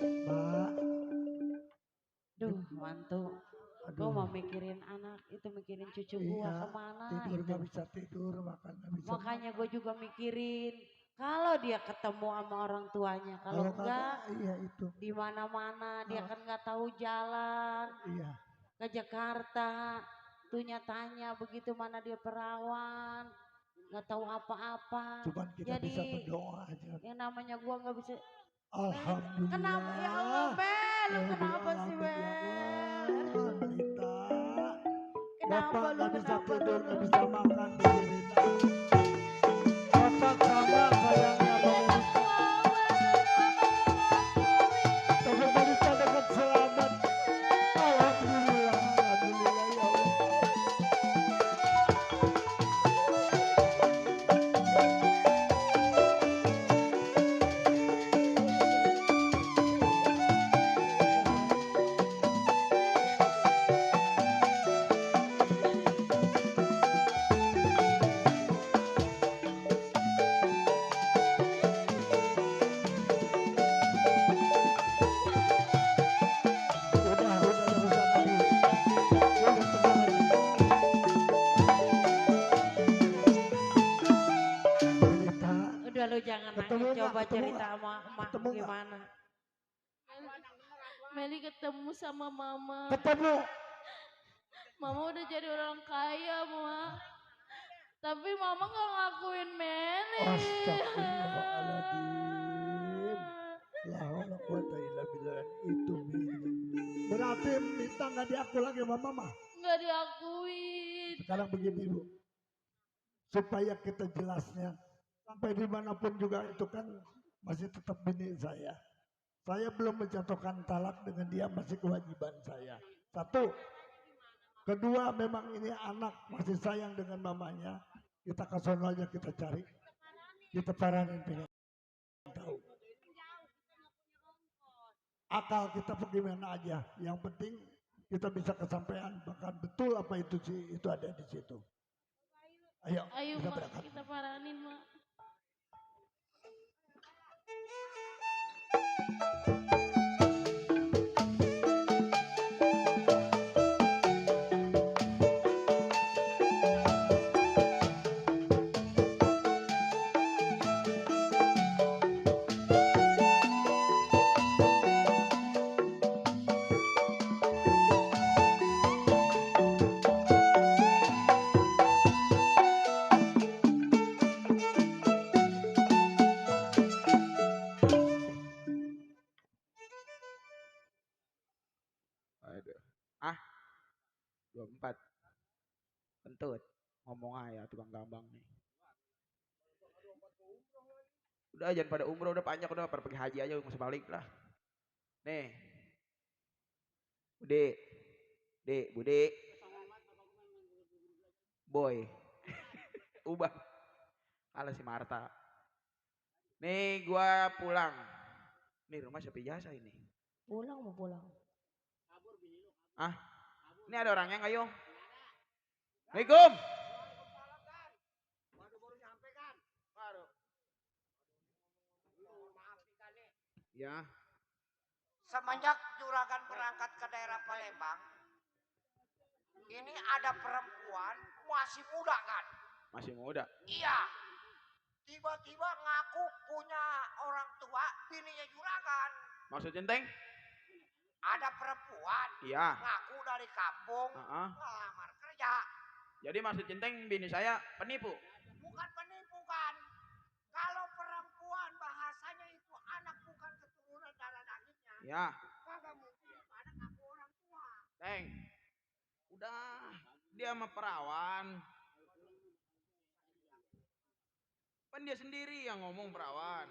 Mbak, Duh, mantu. Gua mau mikirin anak, itu mikirin cucu gua Iya, kemana tidur itu. nggak bisa tidur, makan nggak bisa. Makanya gue juga mikirin kalau dia ketemu sama orang tuanya, kalau Kalau enggak kagak, iya itu. di mana-mana dia Ah. kan nggak tahu jalan Iya. ke Jakarta. Tuh tanya begitu mana dia perawan, nggak tahu apa-apa. Cuman kita Jadi bisa berdoa aja. yang namanya gua nggak bisa. Alhamdulillah. Kenapa ya Allah, Bel? Lu Ya, kenapa sih, Bel? Menderita. Kenapa Bapak lu nggak bisa kenapa tidur, lu? nggak bisa makan, menderita. Bapak sama sayangnya menderita. Tapi menderita dengan selamat. Alhamdulillah, alhamdulillah ya Allah. anaknya coba ketemu cerita nggak? sama emak Ketemu nggak? gimana. Meli ketemu sama mama. Ketemu. Mama udah jadi orang kaya, Ma. Tapi mama gak ngakuin Meli. Astagfirullahaladzim. La haula quwata illa billah. Itu berarti Mita nggak diaku lagi sama mama. Gak diakuin. Sekarang begini Bu, supaya kita jelasnya sampai dimanapun juga itu kan masih tetap bini saya. Saya belum menjatuhkan talak dengan dia, masih kewajiban saya. Satu. Kedua, memang ini anak masih sayang dengan mamanya. Kita ke sono aja, kita cari. Kita paranin pengen tahu. Akal kita bagaimana aja. Yang penting kita bisa kesampaian bahkan betul apa itu sih itu ada di situ. Ayo, Ayo, kita Ma, berangkat. kita paranin, Ma. Aduh. 24. Kentut. Ngomong aja tukang gambang nih. Udah jangan pada umroh, udah panjang, udah pada pergi haji aja, nggak usah balik lah. Nih. Bude. Bude. Boy. Ubah. Kalah si Marta. Nih gua pulang. Nih rumah sepi jasa ini. Pulang mau pulang. Ini ada orangnya nggak yo? Assalamualaikum. Ya. Semenjak juragan berangkat ke daerah Palembang, ini ada perempuan masih muda kan? Masih muda. Iya. Tiba-tiba ngaku punya orang tua, bininya juragan. Maksud centeng? Ada perempuan Iya. ngaku dari kampung ngelamar kerja. Jadi maksud centeng bini saya penipu. Bukan penipu kan? Kalau perempuan bahasanya itu anak bukan keturunan darah dagingnya. Ya. Kagak mungkin itu anak ngaku orang tua. Teng. Udah. Dia sama perawan. Kan dia sendiri yang ngomong perawan.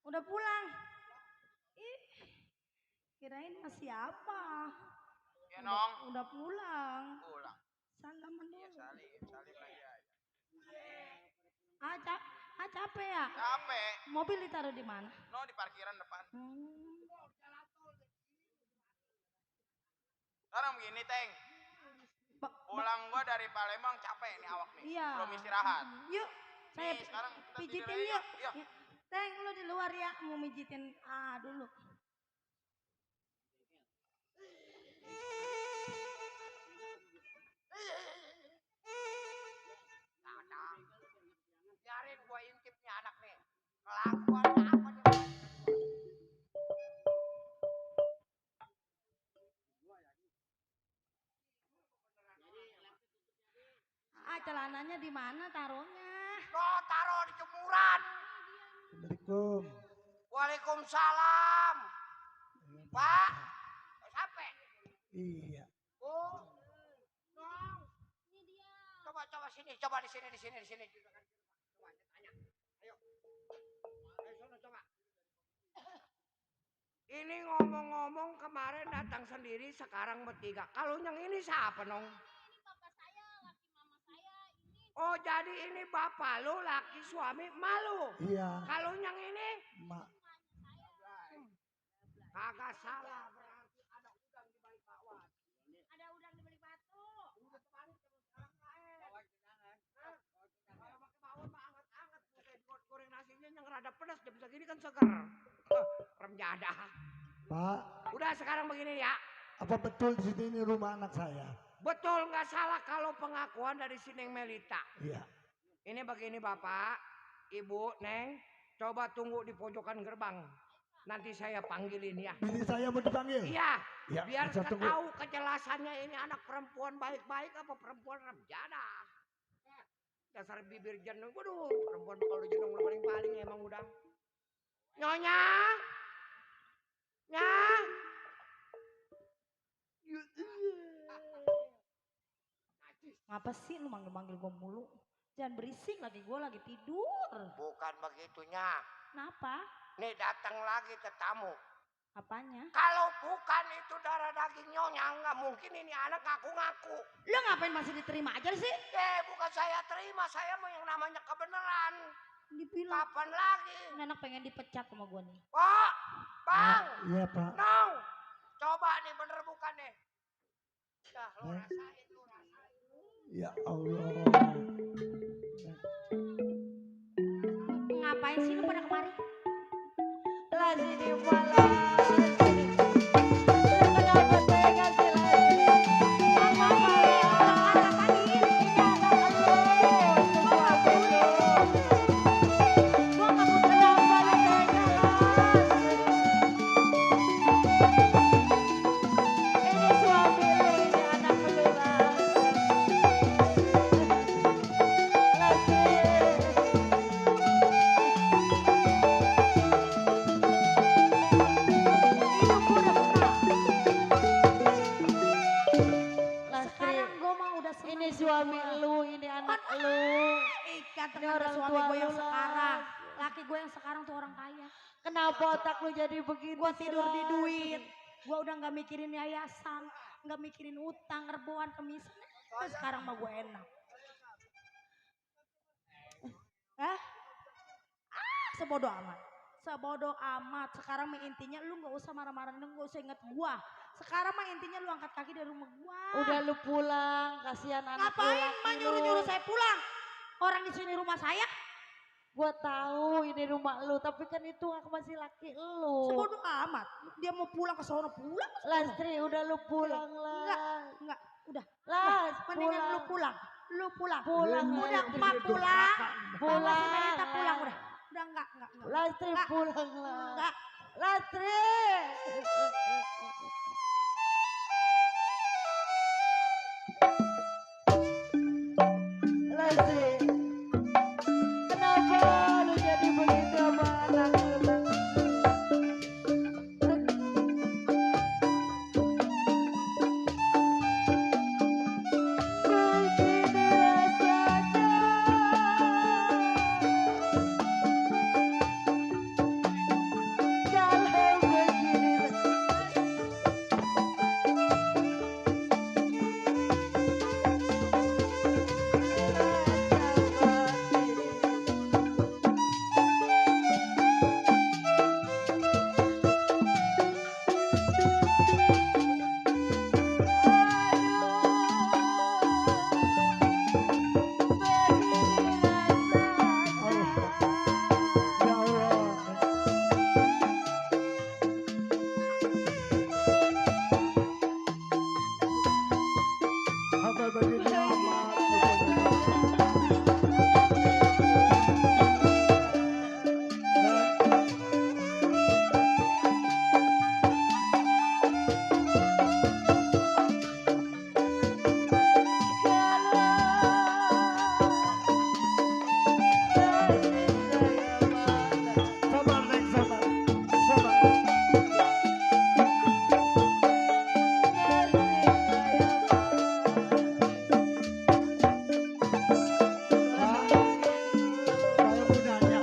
Udah pulang. Ih, kirain masih apa? Ya Nong. Udah pulang. Pulang. Salaman dulu. Salim lagi aja. Capek ya? Capek. Mobil ditaruh di mana? No, di parkiran depan. Sekarang begini, Teng. Pulang gua dari Palembang capek nih awak nih. Iya. Belum istirahat. Yuk, saya Nih, sekarang kita pijitin tidur aja, yuk. yuk. Teng, lu di luar ya, mau mijitin dulu. Biarin gua intip nih anak nih. Kelakuan apa nih? Celananya di mana taruhnya? Oh, taruh di jemuran. Assalamualaikum. Waalaikumsalam. Pak, sampai. Iya. Oh, Nong. Coba sini, coba di sini. Coba tanya. Ayo. Ayo sono coba. Ini ngomong-ngomong kemarin datang sendiri, sekarang bertiga. Kalau yang ini siapa, Nong? Ini bapak saya, laki mama saya. Oh, jadi ini bapak lu, laki suami malu. Iya. Kalau yang ini Mak. kagak salah, berarti ada udang di balik bakwan. Ada udang di balik batu. Udah terbalik terus sekarang kalau pakai bakwan mah anget-anget, kayak goreng nasinya yang rada pedas, jam segini kan seger. Rem jadah. Pak, Udah sekarang begini ya. apa betul di sini ini rumah anak saya? Betul nggak salah kalau pengakuan dari si Neng Melita. Iya. Ini begini Bapak, Ibu, Neng, coba tunggu di pojokan gerbang. Nanti saya panggilin ya. Bini saya mau dipanggil. Iya, Ya, biar bisa tunggu. tahu kejelasannya ini anak perempuan baik-baik apa perempuan remjada. Dasar bibir jeneng, waduh, perempuan kalau jeneng paling-paling emang udah. Nyonya, nya. Ngapa sih lu manggil-manggil gue mulu? Jangan berisik lagi, gue lagi tidur. Bukan begitunya. Kenapa? Nih datang lagi tetamu. Apanya? Kalau bukan itu darah daging nyonya, nggak mungkin ini anak ngaku-ngaku. Lu ngapain masih diterima aja sih? Bukan saya terima, saya mau yang namanya kebenaran. Dibilang. Kapan lagi? Ini anak pengen dipecat sama gue nih. Pak, Bang, Iya Pak. Nong, coba nih bener bukan nih. Dah, lo rasain, lo rasain. Ya Allah. Ngapain sih lu pada kemari? Lah sini malah. Kenapa tega sih lagi? Mama malah. Ini anak lu. Sesuatu lu. Gua nggak mau kenapa lu tega lah. Ini suami lu, ini anak lu lah. Sekarang gue mah udah senang. Ini suami lu, ini anak lu. Ikat Ini dengan orang suami tua gue yang lu lah. sekarang. Laki gue yang sekarang tuh orang kaya. Kenapa otak lu jadi begini? Gue tidur di Slas? duit. Gue udah gak mikirin yayasan. Gak mikirin utang, rebohan, kemisan. Terus sekarang mah gue enak. Hah? Sebodoh amat. Sebodoh amat. Sekarang mah intinya lu gak usah marah-marah. Lu gak usah inget gue. Sekarang mah intinya lu angkat kaki dari rumah gue. Udah lu pulang, kasihan anak lu. Ngapain mah nyuruh-nyuruh saya pulang? Orang di sini rumah saya. Gua tahu ini rumah lu, tapi kan itu aku masih laki lu. Sebodoh amat. Dia mau pulang ke sono pulang. Lastri, udah lu pulang lah. Enggak, udah. Las, Mendingan pulang. lu pulang. Lu pulang. Pulang, Udah Lastri. emak pulang. Pulang. Sama si Merita pulang udah. Udah enggak. Lastri, Enggak. pulang lah. Enggak. Lastri. Lastri. Kenapa lu jadi begitu sama anak lu? Begini rasanya. Kalau begini Ya Allah. Hamba begini amat. Sabar, Neng, sabar. Sabar. Pak, saya mau nanya.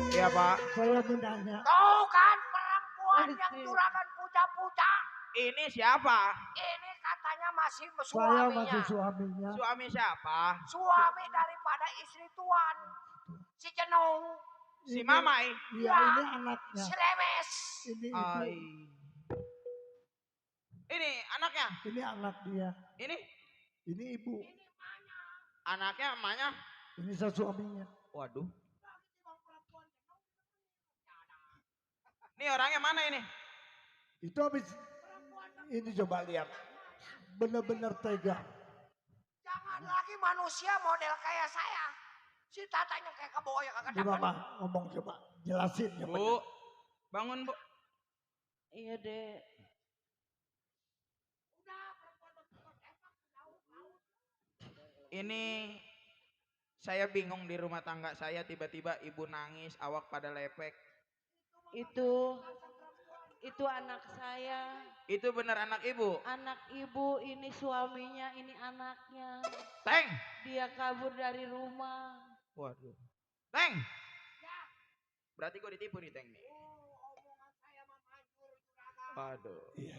Iya Pak. Saya mau nanya. Tuh kan perempuan yang juragan puja-puja. Ini siapa? Ini katanya masih Saya masih suaminya. suaminya. Suami siapa? Suami daripada istri tuan. Si Cenung, Si Mamai. Iya, ini anaknya. si Lemes. Ini Ai. ibu. Ini anaknya. Ini anak dia. Ini Ini ibu. anaknya emaknya. Ini saya suaminya. Waduh. Ini orangnya mana ini? Itu habis ini coba lihat. bener-bener tega. Jangan lagi manusia model kayak saya. Si tatanya kayak keboya kagak Ini mama ngomong coba jelasin ya. Bu, bangun bu. Iya dek. Ini saya bingung di rumah tangga saya tiba-tiba ibu nangis, awak pada lepek. Itu anak saya. Itu benar anak ibu? Anak ibu, ini suaminya, ini anaknya. Teng! Dia kabur dari rumah. Waduh. Teng! Berarti gue ditipu nih Teng nih. Waduh. Iya.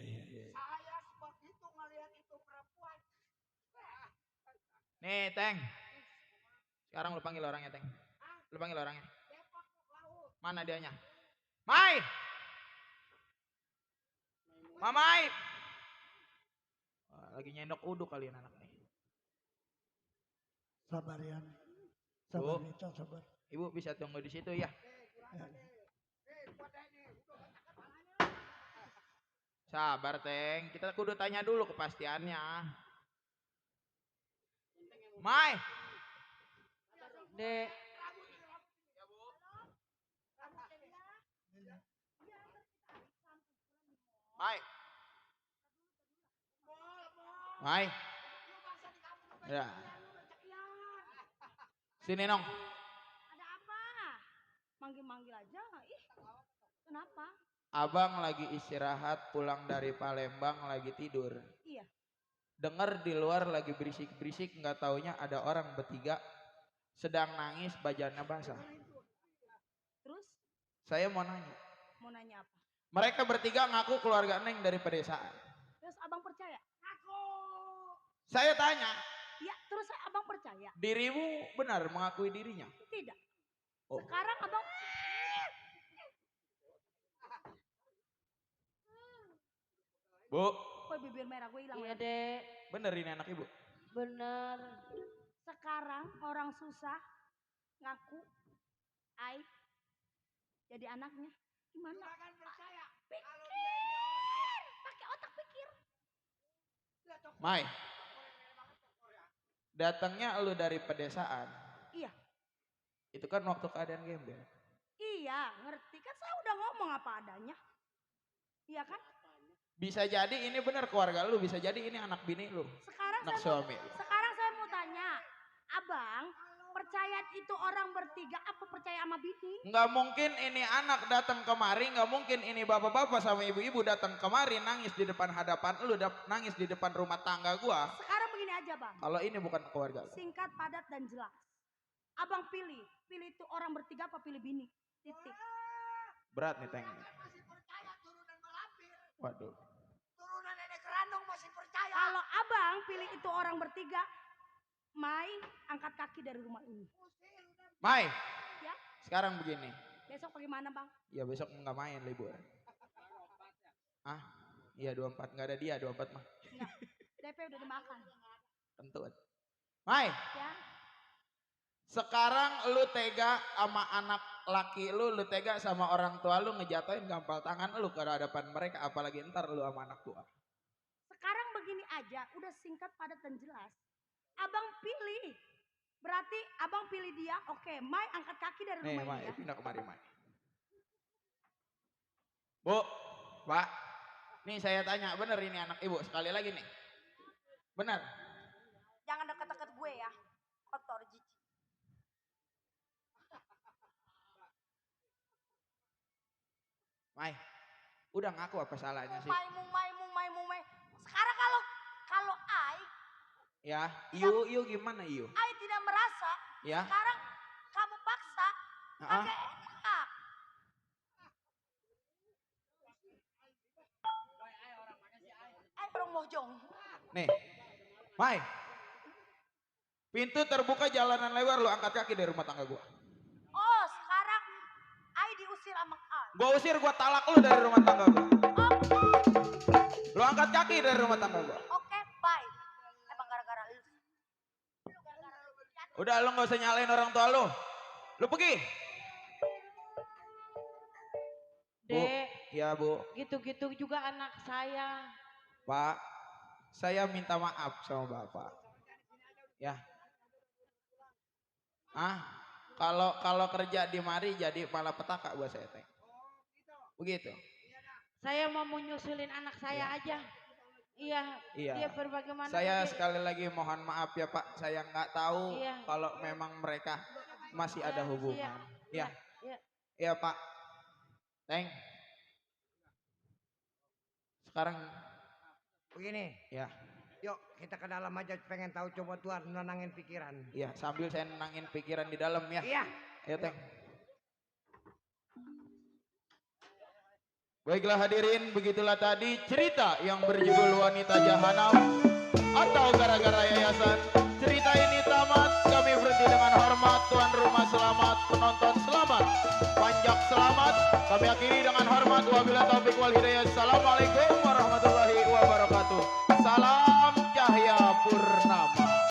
Saya begitu ngelihat itu perempuan. Nih Teng. Sekarang lu panggil orangnya Teng. Lu panggil orangnya. Mana dianya? Mai! Mamai! Wah, lagi nyendok uduk kalian anak nih. Sabar Yan. Sabar Bu. Nita, sabar. Ibu bisa tunggu di situ ya. Sabar Teng, kita kudu tanya dulu kepastiannya. Mai! Dek, Mai! Mai! Ya. Sini Nong. Ada apa? Manggil-manggil aja. Ih, kenapa? Abang lagi istirahat pulang dari Palembang lagi tidur. Iya. Dengar di luar lagi berisik-berisik nggak taunya ada orang bertiga sedang nangis bajannya basah. Terus Saya mau nanya. mau nanya apa? Mereka bertiga ngaku keluarga Neng dari pedesaan. Terus abang percaya? Aku. Saya tanya, Ya, terus abang percaya? dirimu benar mengakui dirinya? Tidak. Oh. Sekarang abang Bu, kok bibir merah gue hilang. iya dek. bener ini anak ibu? Bener. Sekarang orang susah ngaku ai jadi anaknya. Gimana? Pikir. Pakai otak pikir. Mai, datangnya lu dari pedesaan. Iya. Itu kan waktu keadaan gembel. Iya, ngerti kan saya udah ngomong apa adanya. Iya kan? Bisa jadi ini benar keluarga lu, bisa jadi ini anak bini lu. Sekarang Anak saya suami lu. sekarang saya mau tanya, abang percaya itu orang bertiga apa percaya sama bini? Nggak mungkin ini anak datang kemari, nggak mungkin ini bapak-bapak sama ibu-ibu datang kemari nangis di depan hadapan lu, nangis di depan rumah tangga gua. Sekarang begini aja bang, Kalau ini bukan keluarga lu. singkat, padat dan jelas. Abang pilih itu orang bertiga apa pilih bini? Titik. Berat nih Teng. Masih percaya turunan Malampir. Waduh. Turunan nenek Kerandong masih percaya. Kalau abang pilih itu orang bertiga, Mai angkat kaki dari rumah ini. Mai, Ya, sekarang begini. besok bagaimana bang? Ya besok nggak main libur. Ah, iya 24 nggak ada dia 24 mah. Enggak, DP udah dimakan. Kentut. Mai, Ya, sekarang lu tega sama anak laki lu tega sama orang tua lu ngejatuhin gampal tangan lu ke hadapan mereka, apalagi ntar lu sama anak tua. sekarang begini aja, udah singkat, padat dan jelas. Abang pilih, berarti abang pilih dia. Oke, Mai angkat kaki dari Nih rumah Mai, ini ya. pindah kemari Mai. Bu, Pak, nih saya tanya, bener ini anak ibu? Sekali lagi nih. Bener? Jangan deket-deket gue ya, kotor jijik. Mai, udah ngaku apa salahnya sih? Mumai. Sekarang kalau Ai Ya, Iu gimana Iu? tidak merasa, Ya. sekarang kamu paksa, Ah, agak enak. Orang mojong. nih, Mai, pintu terbuka jalanan lebar, lu angkat kaki dari rumah tangga gua. Oh, sekarang Ai diusir sama Ai. Gua usir, gua talak lu dari rumah tangga gua. Lu angkat kaki dari rumah tangga gua. Oke, bye. Emang gara-gara lu. Udah lu gak usah nyalain orang tua lu. Lu pergi. Bu, Dek, ya Bu, gitu-gitu juga anak saya. Pak, saya minta maaf sama Bapak. Ya. Kalau kerja di mari jadi malapetaka buat saya teh. Begitu. Saya mau menyusulin anak saya aja. Iya. Dia berbagaimana? Saya sekali lagi mohon maaf ya Pak. Saya nggak tahu Iya. kalau memang mereka masih ada hubungan. Iya. Iya Pak. Teng. Sekarang Begini, ya. yuk kita ke dalam aja pengen tahu coba Tuhan nenangin pikiran. Iya, sambil saya nenangin pikiran di dalam ya. Iya. Ayo Teng. Baiklah hadirin, begitulah tadi cerita yang berjudul Wanita Jahanam atau Gara-gara Yayasan. Cerita ini tamat, kami berhenti dengan hormat. Tuan rumah selamat, penonton selamat, panjak selamat. Kami akhiri dengan hormat. Wabillahi taufiq wal hidayah. Assalamualaikum